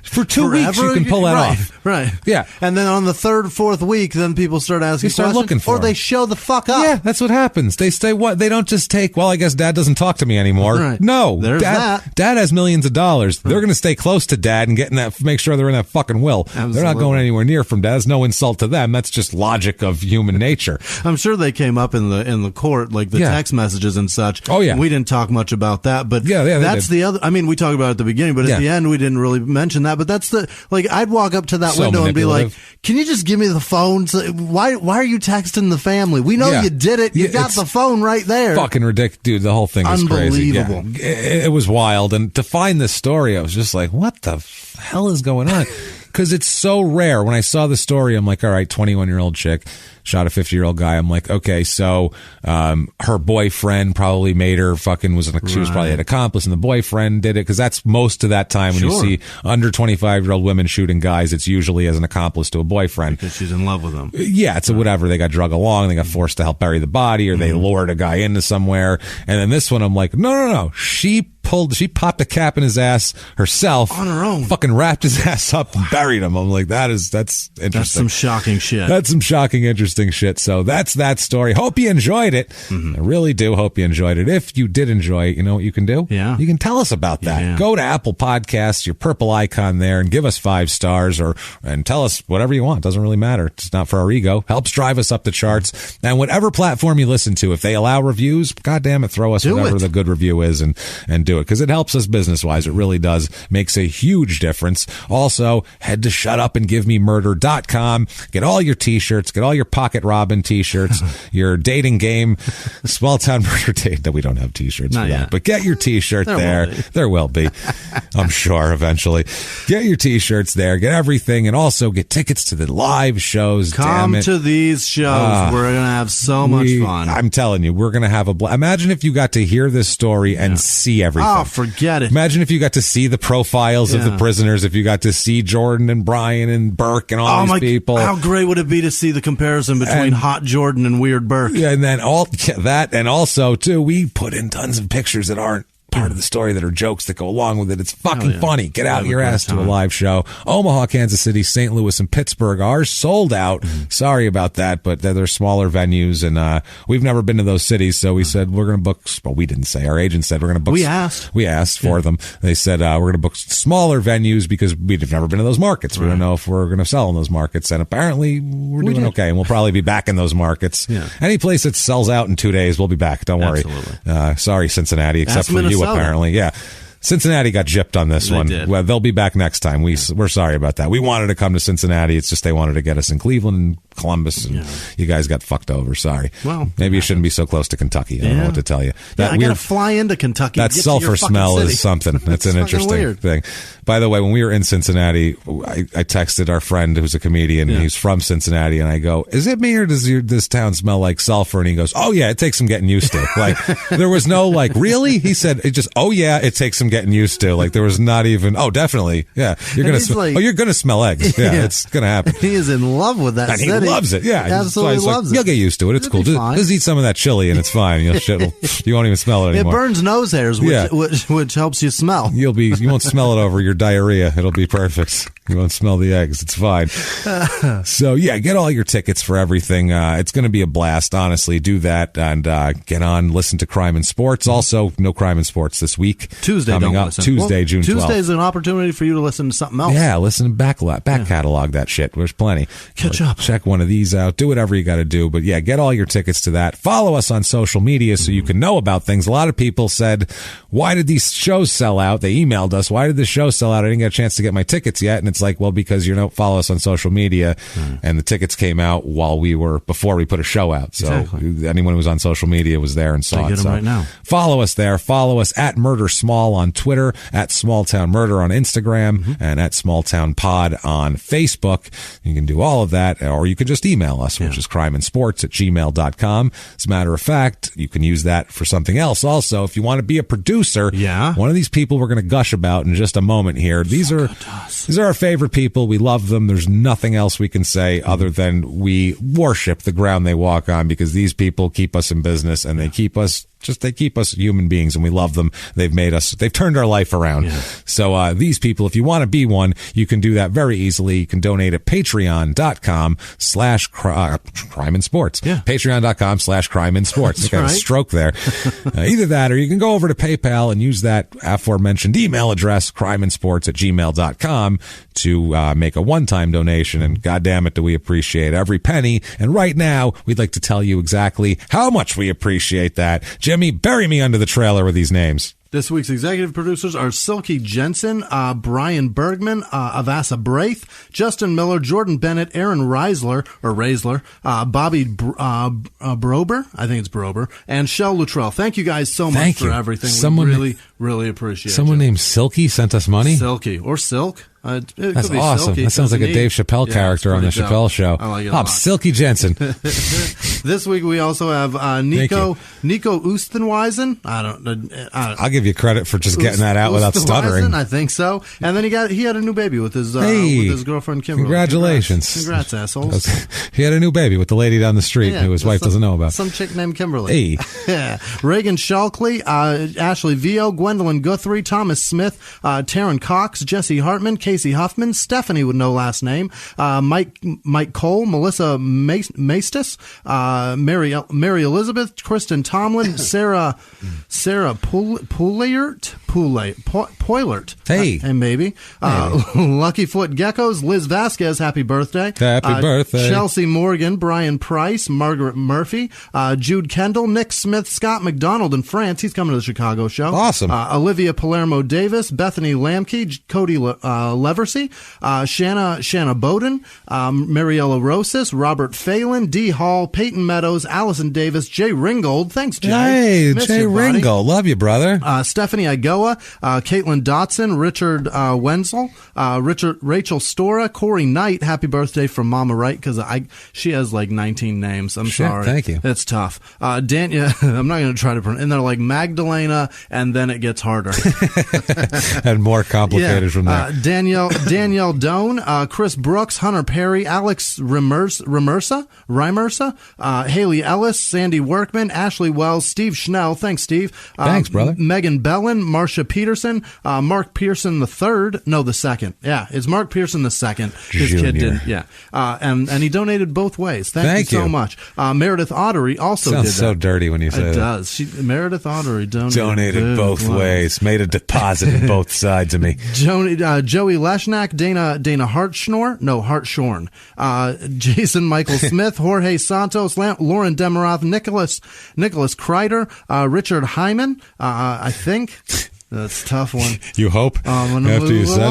for 2 weeks? You can pull that off, right? Yeah. And then on the 3rd, 4th week, then people start asking questions, looking for or they show the fuck up. Yeah, that's what happens. They stay. What? They don't just take. Well, I guess Dad doesn't talk to me anymore. Right. No, there's that. Dad has millions of dollars. Right. They're going to stay close to Dad and get in that. Make sure they're in that fucking will. Absolutely. They're not going anywhere near from Dad. That's no insult to them. That's just logic of human nature. I'm sure they came up in the court, like the text messages and such. Oh yeah, we didn't talk much about that, but that's the other. I mean, we talked about it at the beginning, but at the end we didn't really mention that. But that's I'd walk up to that window and be like, "Can you just give me the phone? Why are you texting the family? We know you did it. You got the phone right there." Fucking ridiculous, dude. The whole thing is crazy. Unbelievable. Yeah. It was wild, and to find this story, I was just like, "What the hell is going on?" Because it's so rare. When I saw the story, I'm like, all right, 21-year-old chick shot a 50-year-old guy. I'm like, okay, so her boyfriend probably made her fucking she was probably an accomplice, and the boyfriend did it, because that's most of that time when you see under 25-year-old women shooting guys, it's usually as an accomplice to a boyfriend. Because she's in love with him. Yeah, it's a whatever. They got drug along, they got forced to help bury the body, or they lured a guy into somewhere. And then this one, I'm like, no. She popped a cap in his ass herself on her own, fucking wrapped his ass up and buried him. I'm like, that's interesting. That's some shocking shit. That's some shocking, interesting shit. So that's that story. Hope you enjoyed it. I really do hope you enjoyed it. If you did enjoy it, you know what you can do? Yeah. You can tell us about that. Yeah. Go to Apple Podcasts, your purple icon there, and give us 5 stars and tell us whatever you want. Doesn't really matter. It's not for our ego. Helps drive us up the charts. And whatever platform you listen to, if they allow reviews, God damn it, throw us whatever the good review is and do it, because it helps us business-wise. It really does. Makes a huge difference. Also, head to shutupandgivememurder.com. Get all your t-shirts. Get all your Pocket Robin t-shirts. Your dating game, small town murder date. No, we don't have t-shirts for that. But get your t-shirt there. There will be. I'm sure eventually. Get your t-shirts there. Get everything. And also get tickets to the live shows. Come to these shows. We're going to have so much fun. I'm telling you, we're going to have a blast. Imagine if you got to hear this story and see everything. Oh, forget it. Imagine if you got to see the profiles of the prisoners, if you got to see Jordan and Brian and Burke and all these people. How great would it be to see the comparison between hot Jordan and weird Burke? Yeah, and then that, and also, too, we put in tons of pictures that aren't part of the story that are jokes that go along with it. It's fucking funny. Get out your ass to a live show. Omaha, Kansas City, St. Louis, and Pittsburgh are sold out. Sorry about that, but they're smaller venues, and we've never been to those cities, so we said we're going to book. Well, we didn't say. Our agent said we're going to book. We asked for them. They said we're going to book smaller venues because we've never been to those markets. We don't know if we're going to sell in those markets, and apparently we're doing okay, and we'll probably be back in those markets. Any place that sells out in 2 days, we'll be back. Don't worry. Sorry, Cincinnati, except for you. Apparently, Cincinnati got gypped on this one. Well, they'll be back next time. We're sorry about that. We wanted to come to Cincinnati. It's just they wanted to get us in Cleveland, and Columbus, and you guys got fucked over. Sorry. Well, maybe you shouldn't be so close to Kentucky. I don't know what to tell you. I got to fly into Kentucky. That sulfur smell is something. That's an interesting thing. By the way, when we were in Cincinnati, I texted our friend who's a comedian. Yeah. He's from Cincinnati, and I go, "Is it me or does this town smell like sulfur?" And he goes, "Oh yeah, it takes some getting used to." Like there was no like, really? He said it just, "Oh yeah, it takes some getting used to." Like there was not even, "Oh definitely, yeah, you're gonna smell eggs." Yeah, it's gonna happen. He is in love with that. And city. He loves it. Yeah, absolutely loves it. You'll get used to it. It's cool. Just eat some of that chili, and it's fine. You won't even smell it anymore. It burns nose hairs, which helps you smell. You won't smell it over your diarrhea. It'll be perfect. You won't smell the eggs. It's fine. So yeah, get all your tickets for everything. It's going to be a blast. Honestly, do that and get on. Listen to Crime and Sports. Also, no Crime and Sports this week. Tuesday coming up. Listen. Tuesday, June 12th. Tuesday is an opportunity for you to listen to something else. Yeah, listen to back catalog that shit. There's plenty. Catch up. Check one of these out. Do whatever you got to do. But yeah, get all your tickets to that. Follow us on social media so you can know about things. A lot of people said, "Why did these shows sell out?" They emailed us, "Why did the show sell out? I didn't get a chance to get my tickets yet." And it's like, well, because you don't follow us on social media, and the tickets came out before we put a show out. So anyone who was on social media was there and saw it. So right now. Follow us there. Follow us at Murder Small on Twitter, at Smalltown Murder on Instagram, and at Smalltown Pod on Facebook. You can do all of that, or you can just email us, which is crimeandsports@gmail.com. As a matter of fact, you can use that for something else also. If you want to be a producer, one of these people we're going to gush about in just a moment here. These are our favorite people. We love them. There's nothing else we can say other than we worship the ground they walk on, because these people keep us in business, and they keep us human beings, and we love them. They've turned our life around. Yeah. So these people, if you want to be one, you can do that very easily. You can donate at patreon.com/crime and sports. Yeah. Patreon.com/crime and sports. I got a stroke there. Either that, or you can go over to PayPal and use that aforementioned email address, crimeandsports@gmail.com, to make a one-time donation. And goddamn it, do we appreciate every penny. And right now, we'd like to tell you exactly how much we appreciate that. Jimmy, bury me under the trailer with these names. This week's executive producers are Silky Jensen, Brian Bergman, Avasa Braith, Justin Miller, Jordan Bennett, Aaron Reisler, Bobby Brober, I think it's Brober, and Shell Luttrell. Thank you guys so much for everything. We really appreciate it. Someone named Silky sent us money? Silky, or Silk. That's awesome. Silky. That sounds like a Dave Chappelle character on the Chappelle Show. I like it I'm Silky Jensen. This week we also have Nico Oostenweisen. I'll give you credit for just getting that out without stuttering. I think so. And then he had a new baby with his girlfriend Kimberly. Congratulations. Congrats, assholes. He had a new baby with the lady down the street who his wife doesn't know about. Some chick named Kimberly. Yeah. Reagan Shalkley, Ashley Vio, Gwendolyn Guthrie, Thomas Smith, Taryn Cox, Jesse Hartman, Casey Huffman, Stephanie with no last name, Mike Cole, Melissa Maestas, Mary Elizabeth, Kristen Tomlin, Sarah Poilert, hey, and maybe Lucky Foot Geckos, Liz Vasquez, happy birthday, Chelsea Morgan, Brian Price, Margaret Murphy, Jude Kendall, Nick Smith, Scott McDonald in France, he's coming to the Chicago show, awesome, Olivia Palermo Davis, Bethany Lamke, Cody Leversey, Shanna Bowden, Mariella Rosas, Robert Phelan, D. Hall, Peyton Meadows, Allison Davis, Jay Ringgold. Thanks, Jay. Hey, Jay Ringgold. Love you, brother. Stephanie Igoa, Caitlin Dotson, Richard Wenzel, Rachel Stora, Corey Knight. Happy birthday from Mama Wright, because she has like 19 names. I'm sorry. Thank you. It's tough. I'm not going to try to pronounce. And they're like Magdalena, and then it gets harder. And more complicated from there. Danielle Doan, Chris Brooks, Hunter Perry, Alex Rimersa, Haley Ellis, Sandy Workman, Ashley Wells, Steve Schnell. Thanks, Steve. Thanks, brother. Megan Bellin, Marcia Peterson, Mark Pearson the third. No, the second. Yeah, it's Mark Pearson the second. His Junior. kid did. Yeah, and he donated both ways. Thank you so much. Meredith Ottery also Sounds did that. so dirty when you say it. That. It does. Meredith Ottery donated both ways. Made a deposit in both sides of me. Joey Leshnak, Dana Hartshorn, Jason Michael Smith, Jorge Santos, Lauren Demeroff, Nicholas Kreider, Richard Hyman, I think. That's a tough one. You hope? After you said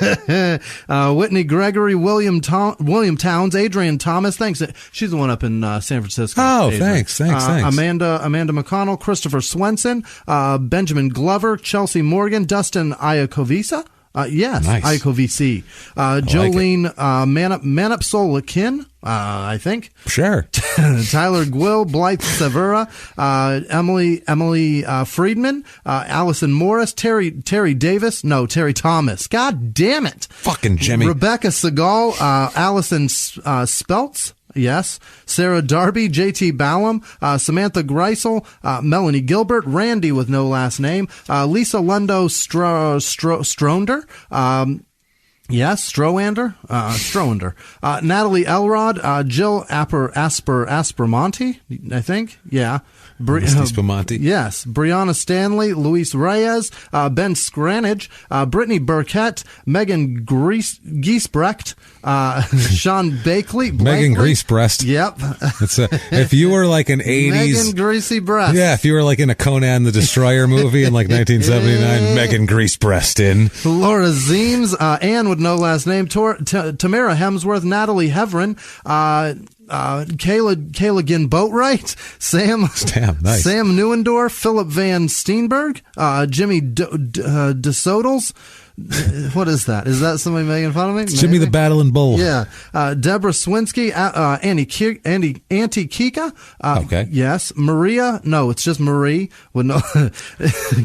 it? Yeah. Whitney Gregory, William Towns, Adrian Thomas. Thanks. She's the one up in San Francisco. Oh, Adrian. thanks. Amanda McConnell, Christopher Swenson, Benjamin Glover, Chelsea Morgan, Dustin Iakovisa. Yes, nice. Iacovc. Jolene Manupsolakin, I think. Sure. Tyler Gwill, Blythe Severa, Emily Friedman, Allison Morris, Terry Thomas. God damn it. Fucking Jimmy. Rebecca Segal, Allison Speltz. Yes. Sarah Darby, JT Ballum, Samantha Greisel, Melanie Gilbert, Randy with no last name, Lisa Lundo Stronder, yes, Strowander, Natalie Elrod, Jill Aspermonte, I think. Yeah. Spumante. Yes. Brianna Stanley, Luis Reyes, Ben Scranage, Brittany Burkett, Megan Giesbrecht, Sean Blakely. Megan Greasebreast. Yep. If you were like an 80s. Megan Greasy Breast. Yeah, if you were like in a Conan the Destroyer movie in like 1979, Megan Greasebreast in. Laura Zeems, Anne with no last name, Tamara Hemsworth, Natalie Heverin, Kayla Ginn Boatwright, Sam Neuendorf, Philip Van Steenberg, Jimmy DeSodals. What is that? Is that somebody making fun of me? Jimmy the Battling Bull. Yeah. Deborah Swinsky, Auntie Kika. Okay. Yes. Maria. No, it's just Marie. With no.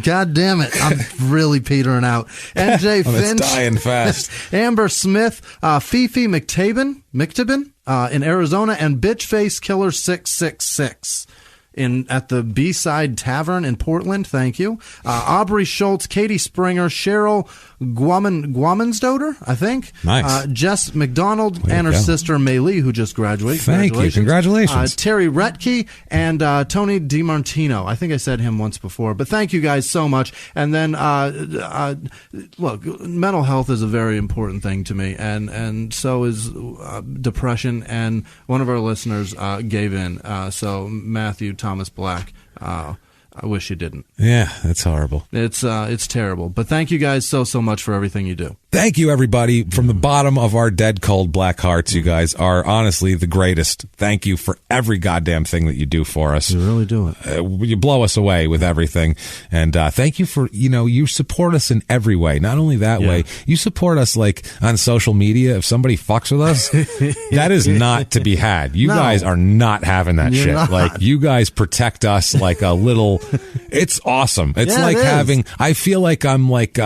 God damn it. I'm really petering out. NJ Finch. It's dying fast. Amber Smith. Fifi McTaben in Arizona. And Bitchface Killer 666. At the B-Side Tavern in Portland, thank you. Aubrey Schultz, Katie Springer, Cheryl Guamansdoder, I think. Nice. Jess McDonald and her sister Maylee, who just graduated. Thank you. Congratulations. Terry Retke and Tony DiMartino. I think I said him once before, but thank you guys so much. And then, look, mental health is a very important thing to me, and so is depression. And one of our listeners gave in. So Matthew Thomas Black. I wish you didn't. Yeah, that's horrible. It's terrible. But thank you guys so much for everything you do. Thank you, everybody. From the bottom of our dead, cold black hearts, you guys are honestly the greatest. Thank you for every goddamn thing that you do for us. You really do it. You blow us away with everything. And thank you for, you support us in every way. Not only that way, you support us like on social media. If somebody fucks with us, that is not to be had. You guys are not having that shit. Not. Like, you guys protect us like a little... It's awesome. It's like having... I feel like I'm like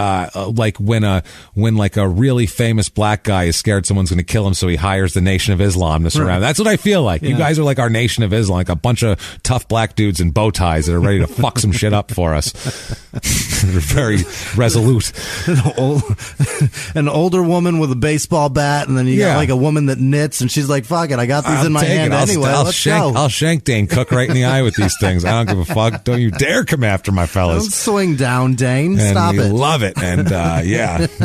when like a really famous black guy is scared someone's going to kill him, so he hires the Nation of Islam to surround. Right. That's what I feel like. Yeah. You guys are like our Nation of Islam, like a bunch of tough black dudes in bow ties that are ready to fuck some shit up for us. They're very resolute. An older woman with a baseball bat, and then you got like a woman that knits, and she's like, fuck it, I got these in my hand anyway. I'll shank Dane Cook right in the eye with these things. I don't give a fuck. Don't you dare come after my fellas. Don't swing down, Dane. And Stop it. Love it. And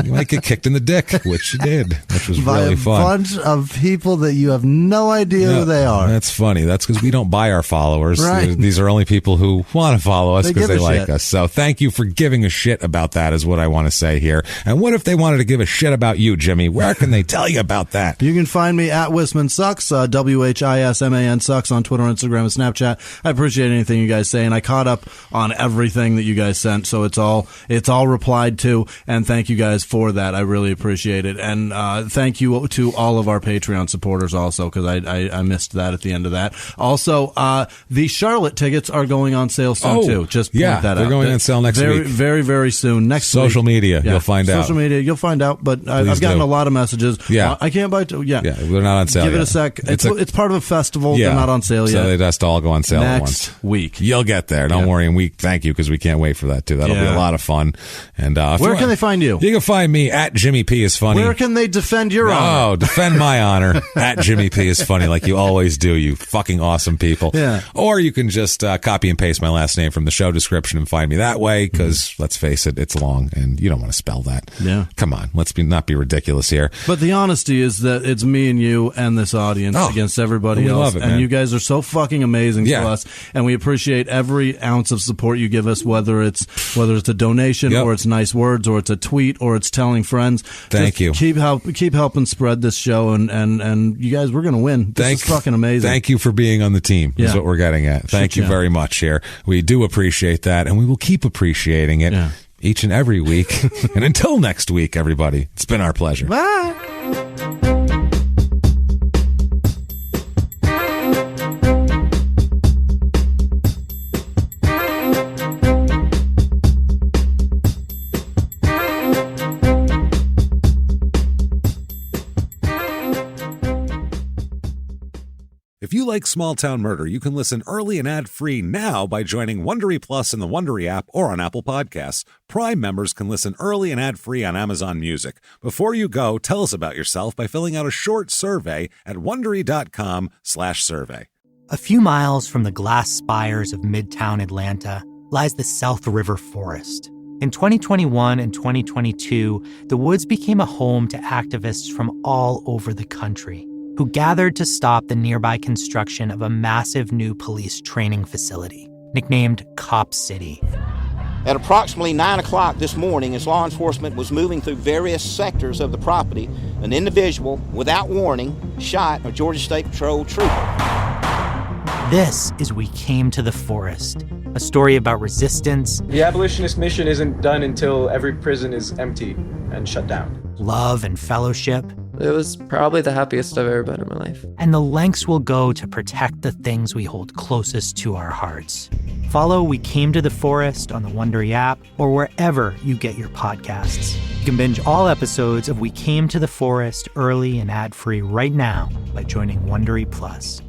you might get kicked in the dick, which you did, which was really fun. By a bunch of people that you have no idea who they are. That's funny. That's because we don't buy our followers. Right. These are only people who want to follow us because they like us. So thank you for giving a shit about that is what I want to say here. And what if they wanted to give a shit about you, Jimmy? Where can they tell you about that? You can find me at Whisman Sucks, WHISMAN Sucks on Twitter, Instagram, and Snapchat. I appreciate anything you guys say, and I caught up on everything that you guys sent, so it's all replied to, and thank you guys for that. I really appreciate it. And thank you to all of our Patreon supporters also, because I missed that at the end of that. Also, the Charlotte tickets are going on sale soon too. Just point that out. They're going on sale next week. Very, very soon. Next social week. Media, you'll find out. Social media, you'll find out. But I've gotten a lot of messages. Yeah, I can't buy. Yeah, they're not on sale. Give it a sec. It's part of a festival. They're not on sale yet. So they just all go on sale next at once. Week. You'll get there. Don't worry. And thank you, because we can't wait for that too. That'll be a lot of fun. And where can they find you? You can find me At Jimmie P is funny. Where can they defend your honor? Oh, defend my honor. At Jimmie P is funny, like you always do, you fucking awesome people. Yeah. Or you can just copy and paste my last name from the show description and find me that way, because let's face it, it's long and you don't want to spell that. Yeah. Come on, let's not be ridiculous here. But the honesty is that it's me and you and this audience against everybody else. Love it, man. And you guys are so fucking amazing to us, and we appreciate every ounce of support you give us, whether it's a donation or it's nice words or it's a tweet or it's telling friends. Thank you. Keep helping spread this show, and you guys, we're gonna win. This is fucking amazing. Thank you for being on the team. Is what we're getting at. Thank you very much here. We do appreciate that, and we will keep appreciating it each and every week. And until next week, everybody, it's been our pleasure. Bye. If you like Small Town Murder, you can listen early and ad-free now by joining Wondery Plus in the Wondery app or on Apple Podcasts. Prime members can listen early and ad-free on Amazon Music. Before you go, tell us about yourself by filling out a short survey at Wondery.com/survey. A few miles from the glass spires of Midtown Atlanta lies the South River Forest. In 2021 and 2022, the woods became a home to activists from all over the country, who gathered to stop the nearby construction of a massive new police training facility, nicknamed Cop City. At approximately 9 o'clock this morning, as law enforcement was moving through various sectors of the property, an individual, without warning, shot a Georgia State Patrol trooper. This is We Came to the Forest, a story about resistance. The abolitionist mission isn't done until every prison is empty and shut down. Love and fellowship. It was probably the happiest I've ever been in my life. And the lengths we'll go to protect the things we hold closest to our hearts. Follow We Came to the Forest on the Wondery app or wherever you get your podcasts. You can binge all episodes of We Came to the Forest early and ad-free right now by joining Wondery Plus.